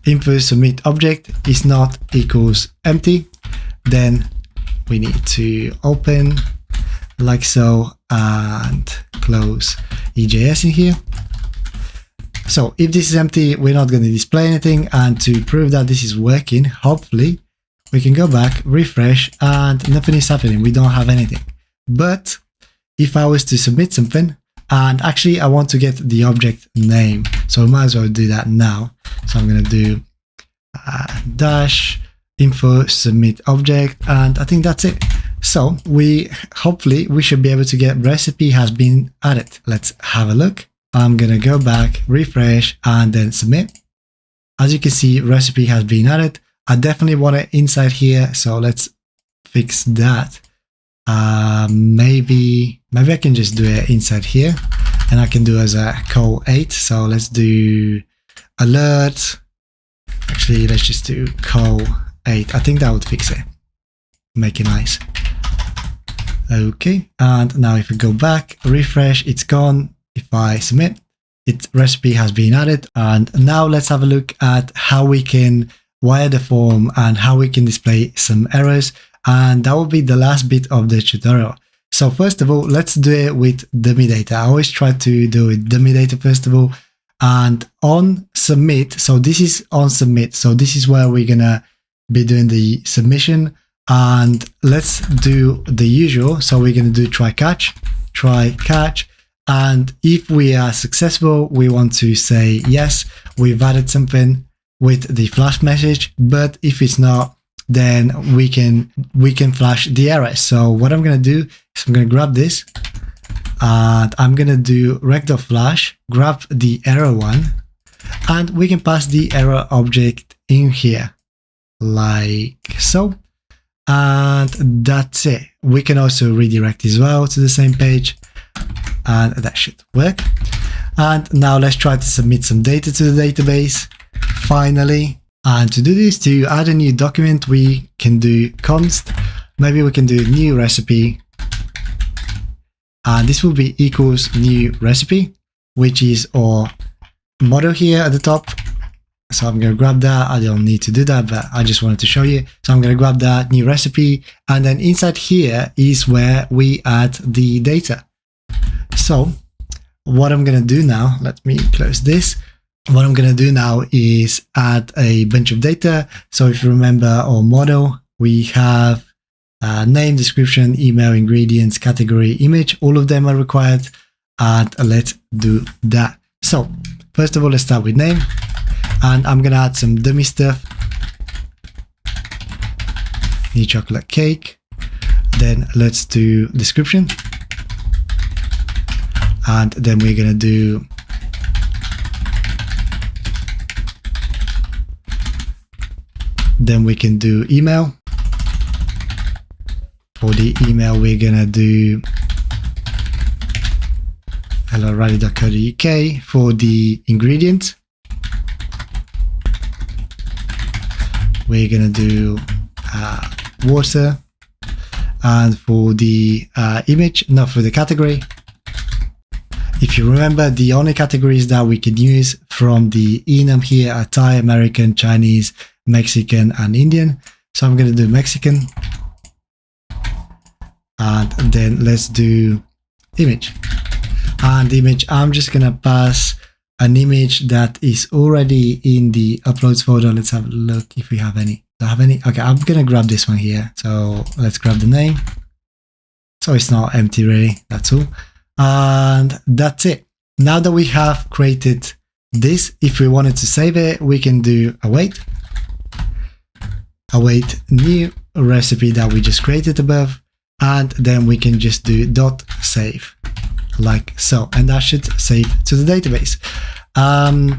info submit object is not equals empty, then we need to open like so and close EJS in here. So if this is empty, we're not going to display anything. And to prove that this is working, hopefully we can go back, refresh, and nothing is happening. We don't have anything. But if I was to submit something, and actually I want to get the object name, so I might as well do that now. So I'm going to do dash info submit object, and I think that's it. So hopefully we should be able to get recipe has been added. Let's have a look. I'm going to go back, refresh, and then submit. As you can see, recipe has been added. I definitely want it inside here, so let's fix that. Maybe I can just do it inside here, and I can do as a call 8. So let's do alert. Actually, let's just do call 8. I think that would fix it. Make it nice. Okay, and now if we go back, refresh, it's gone. If I submit, recipe has been added. And now let's have a look at how we can wire the form and how we can display some errors. And that will be the last bit of the tutorial. So first of all, let's do it with dummy data. I always try to do it dummy data first of all. And on submit, so this is on submit. So this is where we're gonna be doing the submission. And let's do the usual. So we're gonna do try catch. And if we are successful, we want to say yes, we've added something with the flash message. But if it's not, then we can flash the error. So what I'm going to do is I'm going to grab this and I'm going to do rec.flash, grab the error one, and we can pass the error object in here like so. And that's it. We can also redirect as well to the same page, and that should work. And now let's try to submit some data to the database finally. And to do this, to add a new document, we can do const. Maybe we can do new recipe. And this will be equals new recipe, which is our model here at the top. So I'm going to grab that. I don't need to do that, but I just wanted to show you. So I'm going to grab that new recipe. And then inside here is where we add the data. So what I'm going to do now, let me close this. What I'm going to do now is add a bunch of data. So if you remember our model, we have name, description, email, ingredients, category, image. All of them are required. And let's do that. So first of all, let's start with name. And I'm going to add some dummy stuff. New chocolate cake. Then let's do description. And then we're going to do then we can do email. For the email, we're going to do hello.rally.co.uk. For the ingredient, we're going to do water. And for the image, no, for the category, if you remember, the only categories that we can use from the enum here are Thai, American, Chinese, Mexican, and Indian. So I'm going to do Mexican. And then let's do image. And image, I'm just going to pass an image that is already in the uploads folder. Let's have a look if we have any. Do I have any? Okay, I'm going to grab this one here. So let's grab the name. So it's not empty really, that's all. And that's it. Now that we have created this, if we wanted to save it, we can do await new recipe that we just created above, and then we can just do .save like so, and that should save to the database.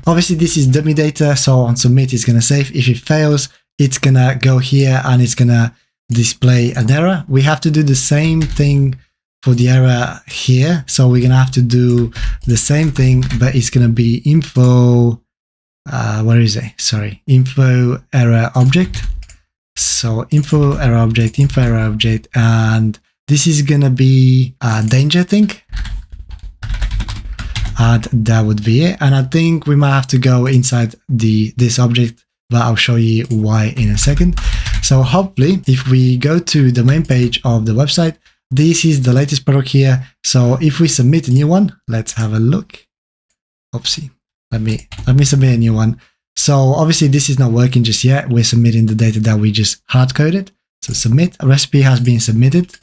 Obviously this is dummy data, so on submit it's going to save. If it fails, it's going to go here and it's going to display an error. We have to do the same thing for the error here. So we're going to have to do the same thing, but it's going to be info, where is it? Sorry, info error object. So info error object, and this is going to be danger thing. And that would be it. And I think we might have to go inside this object, but I'll show you why in a second. So hopefully, if we go to the main page of the website, this is the latest product here. So if we submit a new one, let's have a look. Oopsie. Let me submit a new one. So obviously this is not working just yet. We're submitting the data that we just hard coded. So submit, a recipe has been submitted.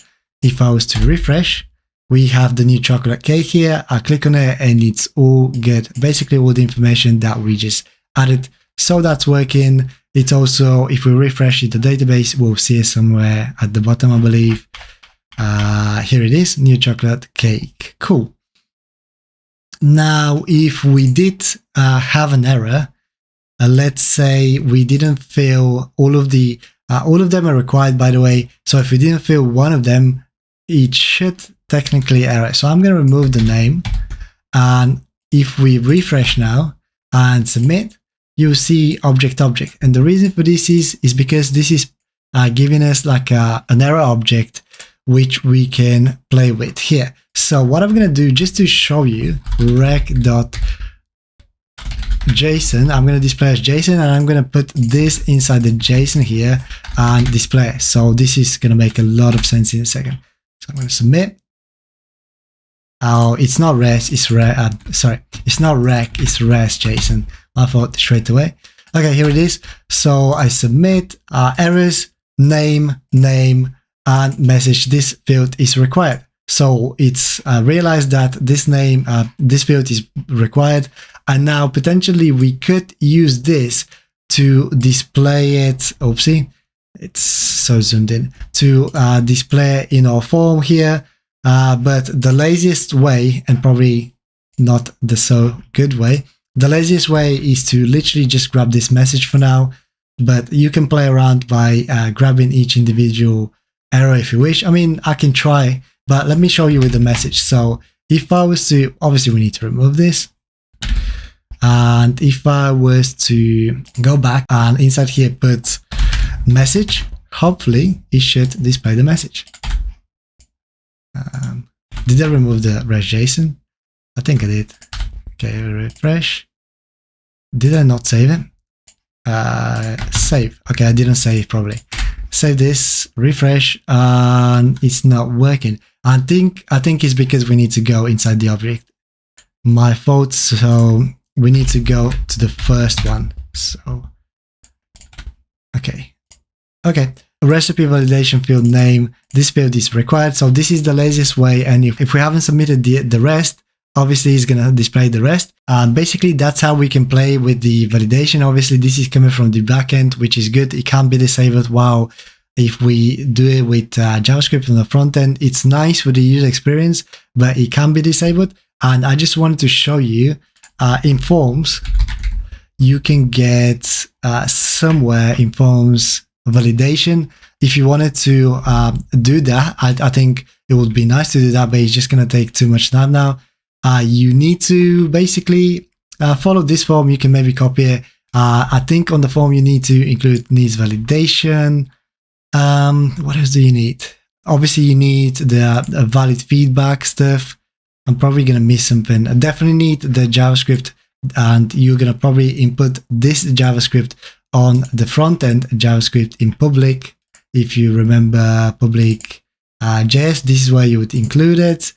If I was to refresh, we have the new chocolate cake here. I click on it and it's all good. Basically all the information that we just added. So that's working. It's also, if we refresh the database, we'll see it somewhere at the bottom, I believe. Here it is, new chocolate cake. Cool. Now, if we did have an error, let's say we didn't fill all of them are required, by the way. So if we didn't fill one of them, it should technically error. So I'm going to remove the name. And if we refresh now and submit, you'll see object. And the reason for this is because this is giving us like an error object, which we can play with here. So what I'm going to do, just to show you, rec.json, I'm going to display as JSON, and I'm going to put this inside the JSON here and display. So this is going to make a lot of sense in a second. So I'm going to submit. Oh, it's not res, it's sorry, it's not rec, it's res JSON. I thought straight away. Okay, here it is. So I submit errors, name, and message. This field is required. So it's realized that this name, this field is required. And now potentially we could use this to display it. Oopsie, it's so zoomed in, to display in our form here. But the laziest way, and probably not the so good way, the laziest way is to literally just grab this message for now. But you can play around by grabbing each individual error if you wish. I mean, I can try, but let me show you with the message. So if I was to, obviously we need to remove this. And if I was to go back and inside here put message, hopefully it should display the message. Did I remove the res JSON? I think I did. Okay, refresh. Did I not save it? Save. Okay, I didn't save probably. save this, refresh, and it's not working. I think it's because we need to go inside the object. My fault. So we need to go to the first one. So okay. Recipe validation field name. This field is required. So this is the laziest way. And if we haven't submitted the rest, obviously it's going to display the rest. And basically that's how we can play with the validation. Obviously this is coming from the backend, which is good. It can be disabled. Wow. If we do it with JavaScript on the front end, it's nice for the user experience, but it can be disabled. And I just wanted to show you in forms, you can get somewhere in forms validation. If you wanted to do that, I think it would be nice to do that, but it's just going to take too much time now. You need to basically follow this form. You can maybe copy it. I think on the form you need to include needs validation. What else do you need? Obviously you need the valid feedback stuff. I'm probably going to miss something. I definitely need the JavaScript, and you're going to probably input this JavaScript on the front end JavaScript in public. If you remember public JS, this is where you would include it.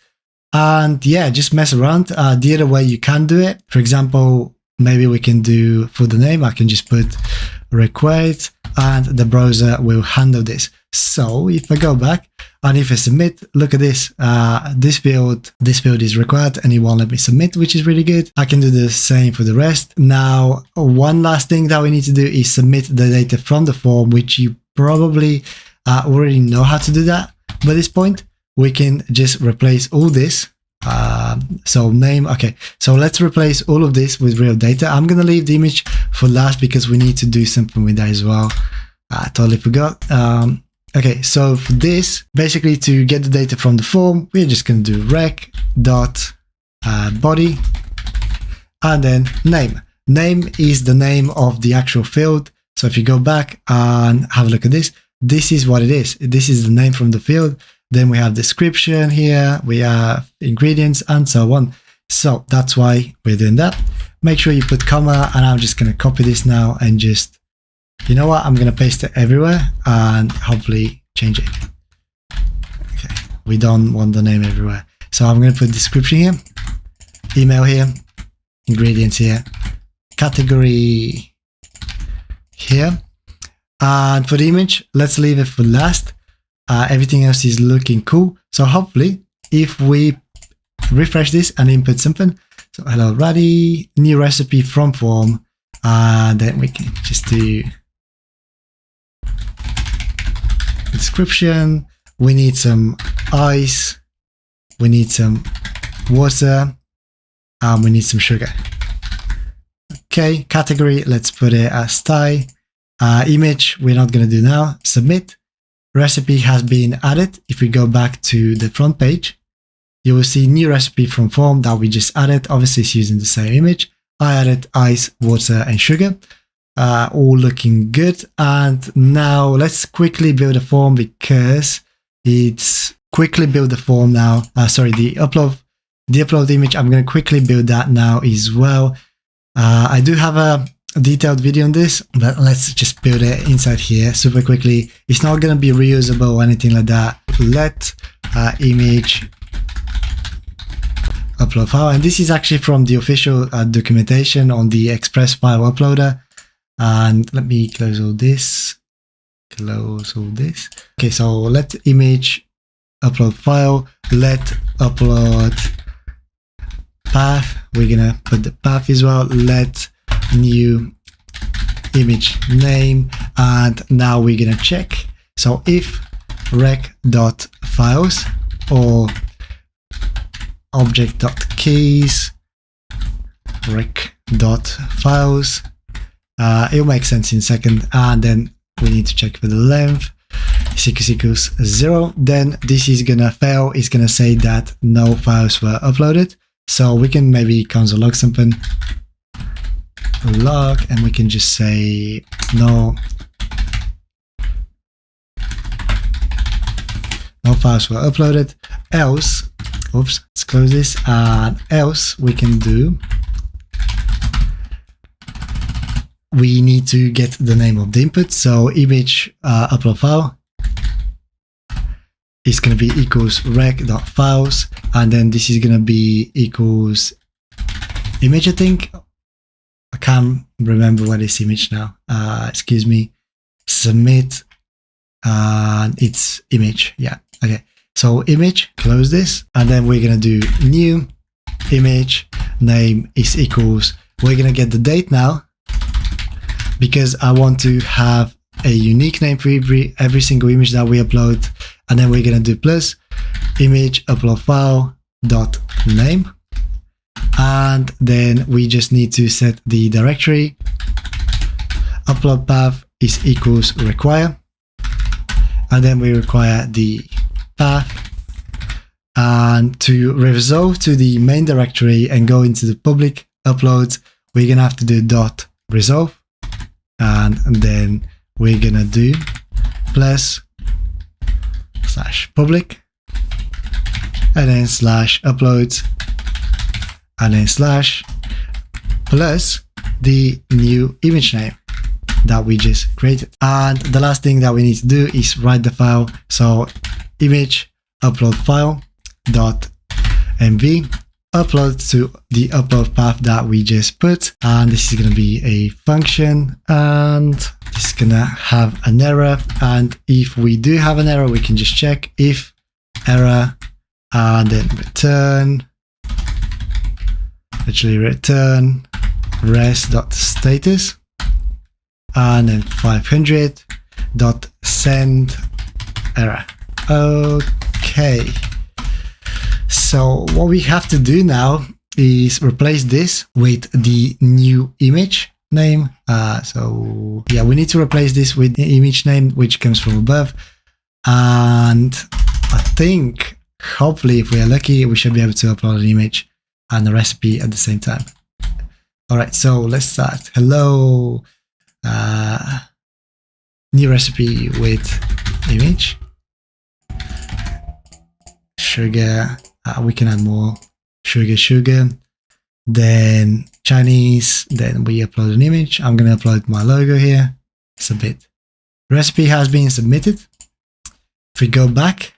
And yeah, just mess around. The other way you can do it, for example, maybe we can do for the name, I can just put required and the browser will handle this. So if I go back and if I submit, look at this, this field is required and it won't let me submit, which is really good. I can do the same for the rest. Now, one last thing that we need to do is submit the data from the form, which you probably already know how to do that. By this point, we can just replace all this. So name, okay, so let's replace all of this with real data. I'm gonna leave the image for last because we need to do something with that as well. I totally forgot. Okay, so for this, basically to get the data from the form, we're just gonna do rec.body and then name. Name is the name of the actual field. So if you go back and have a look at this, this is what it is. This is the name from the field. Then we have description here, we have ingredients and so on. So that's why we're doing that. Make sure you put comma, and I'm just gonna copy this now and just, you know what, I'm gonna paste it everywhere and hopefully change it. Okay, we don't want the name everywhere. So I'm gonna put description here, email here, ingredients here, category here. And for the image, let's leave it for last. Everything else is looking cool. So hopefully if we refresh this and input something, so hello ready, new recipe from form, and then we can just do description. We need some ice, we need some water, and we need some sugar. Okay, category, let's put it as Thai. Image, we're not going to do now. Submit. Recipe has been added. If we go back to the front page, you will see new recipe from form that we just added. Obviously, it's using the same image. I added ice, water, and sugar. All looking good. And now let's quickly build a form because it's quickly build the form now. Sorry, the upload image. I'm going to quickly build that now as well. I do have a detailed video on this, but let's just build it inside here super quickly. It's not going to be reusable or anything like that. Let image upload file, and this is actually from the official documentation on the express file uploader. And let me close all this. Okay, so let image upload file, let upload path. We're gonna put the path as well. Let new image name, and now we're gonna check. So if rec.files or object.keys rec.files, it'll make sense in a second, and then we need to check for the length equals 0. Then this is gonna fail. It's gonna say that no files were uploaded. So we can maybe console log something, log, and we can just say no files were uploaded. Else, oops, let's close this, and else we can do we need to get the name of the input. So image upload file is going to be equals rec.files, and then this is going to be equals image, I think. I can't remember what is image now. Excuse me. Submit, and it's image. Yeah. Okay. So image, close this, and then we're going to do new image name is equals. We're going to get the date now because I want to have a unique name for every single image that we upload. And then we're going to do plus image upload file dot name. And then we just need to set the directory. Upload path is equals require. And then we require the path. And to resolve to the main directory and go into the public uploads, we're going to have to do dot resolve. And then we're going to do plus slash public, and then slash uploads, and then slash plus the new image name that we just created. And the last thing that we need to do is write the file. So image upload file dot mv upload to the upload path that we just put, and this is going to be a function, and this is going to have an error. And if we do have an error, we can just check if error and then return, actually return res.status, and then 500.send error. Okay. So what we have to do now is replace this with the new image name. So yeah, we need to replace this with the image name, which comes from above. And I think, hopefully, if we are lucky, we should be able to upload an image and a recipe at the same time. All right, so let's start. Hello, new recipe with image, sugar. We can add more sugar, then Chinese, then we upload an image. I'm going to upload my logo here, submit. Recipe has been submitted. If we go back,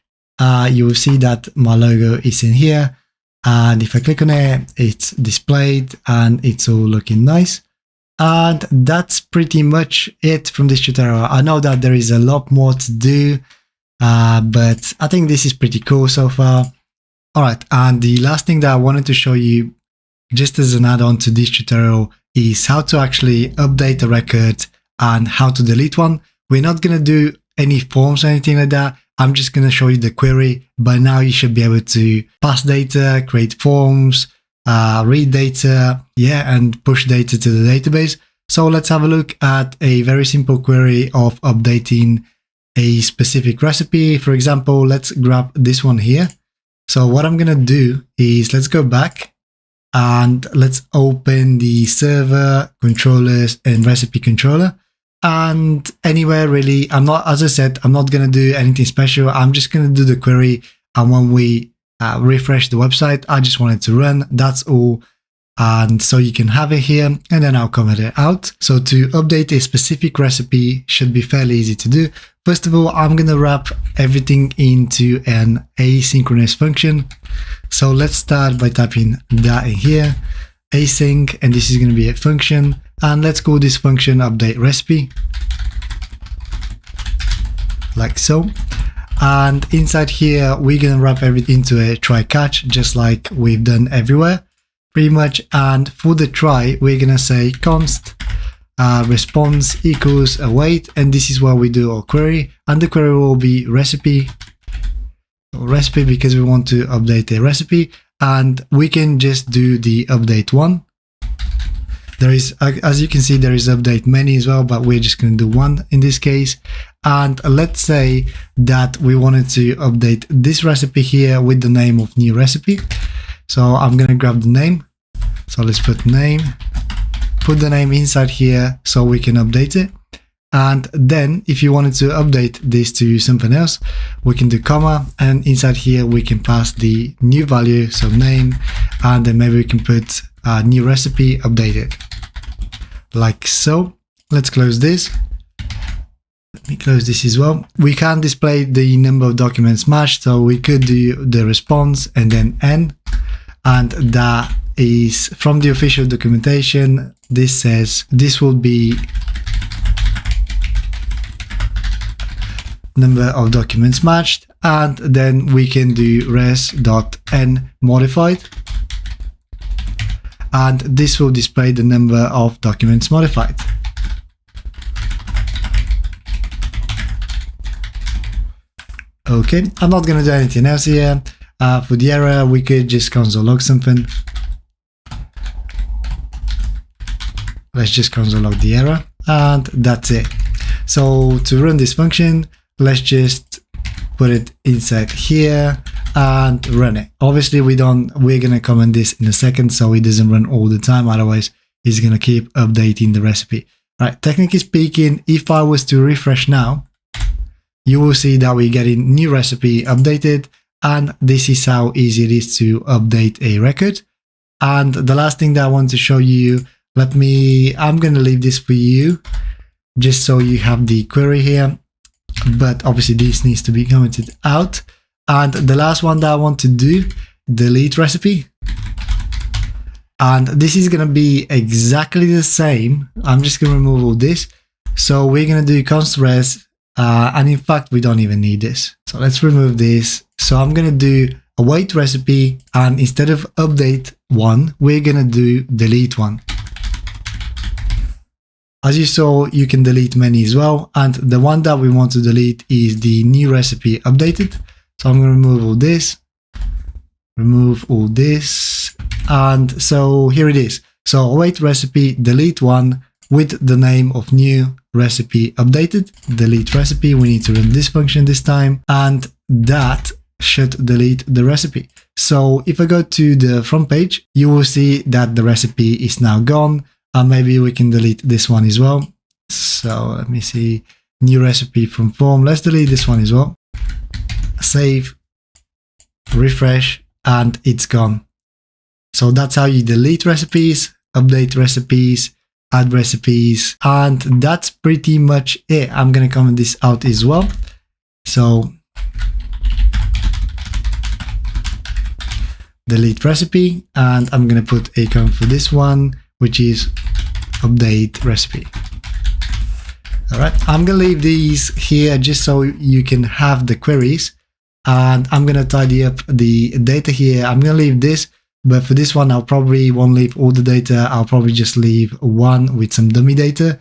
you will see that my logo is in here. And if I click on it, it's displayed and it's all looking nice. And that's pretty much it from this tutorial. I know that there is a lot more to do, but I think this is pretty cool so far. All right, and the last thing that I wanted to show you, just as an add-on to this tutorial, is how to actually update a record and how to delete one. We're not going to do any forms or anything like that. I'm just going to show you the query. By now, you should be able to pass data, create forms, read data, yeah, and push data to the database. So let's have a look at a very simple query of updating a specific recipe. For example, let's grab this one here. So what I'm going to do is let's go back and let's open the server, controllers, and recipe controller. And anywhere really, as I said, I'm not going to do anything special. I'm just going to do the query. And when we refresh the website, I just want it to run. That's all. And so you can have it here, and then I'll comment it out. So to update a specific recipe should be fairly easy to do. First of all, I'm going to wrap everything into an asynchronous function. So let's start by typing that in here, async, and this is going to be a function. And let's call this function update recipe, like so. And inside here, we're going to wrap everything into a try catch, just like we've done everywhere, pretty much. And for the try, we're going to say const response equals await, and this is where we do our query. And the query will be recipe, because we want to update a recipe. And we can just do the update one. There is, as you can see, there is update many as well, but we're just going to do one in this case. And let's say that we wanted to update this recipe here with the name of new recipe. So I'm going to grab the name. So let's put name, put the name inside here so we can update it. And then if you wanted to update this to something else, we can do comma, and inside here we can pass the new value, so name, and then maybe we can put a new recipe updated, like so. Let's close this. Let me close this as well. We can't display the number of documents matched, so we could do the response and then n. And that is from the official documentation. This says this will be number of documents matched, and then we can do res.n modified, and this will display the number of documents modified. Okay, I'm not going to do anything else here. For the error, we could just console log something. Let's just console log the error, and that's it. So to run this function, let's just put it inside here and run it. Obviously, we're going to comment this in a second so it doesn't run all the time. Otherwise, it's going to keep updating the recipe. All right, technically speaking, if I was to refresh now, you will see that we're getting new recipe updated, and this is how easy it is to update a record. And the last thing that I want to show you, I'm going to leave this for you just so you have the query here, but obviously this needs to be commented out. And the last one that I want to do, delete recipe. And this is going to be exactly the same. I'm just going to remove all this. So we're going to do const res. And in fact, we don't even need this. So let's remove this. So I'm going to do await recipe, and instead of update one, we're going to do delete one. As you saw, you can delete many as well. And the one that we want to delete is the new recipe updated. So I'm going to remove all this, remove all this. And so here it is. So await recipe, delete one, with the name of new recipe updated, delete recipe. We need to run this function this time, and that should delete the recipe. So if I go to the front page, you will see that the recipe is now gone, and maybe we can delete this one as well. So let me see, new recipe from form. Let's delete this one as well. Save, refresh, and it's gone. So that's how you delete recipes, update recipes, add recipes, and that's pretty much it. I'm going to comment this out as well. So delete recipe, and I'm going to put a comment for this one, which is update recipe. All right, I'm going to leave these here just so you can have the queries, and I'm going to tidy up the data here. I'm going to leave this. But for this one, I'll probably won't leave all the data. I'll probably just leave one with some dummy data.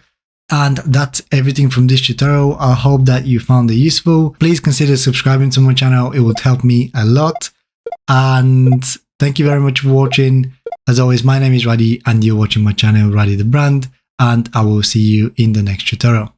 And that's everything from this tutorial. I hope that you found it useful. Please consider subscribing to my channel. It would help me a lot. And thank you very much for watching. As always, my name is Radi and you're watching my channel, Radi the Brand. And I will see you in the next tutorial.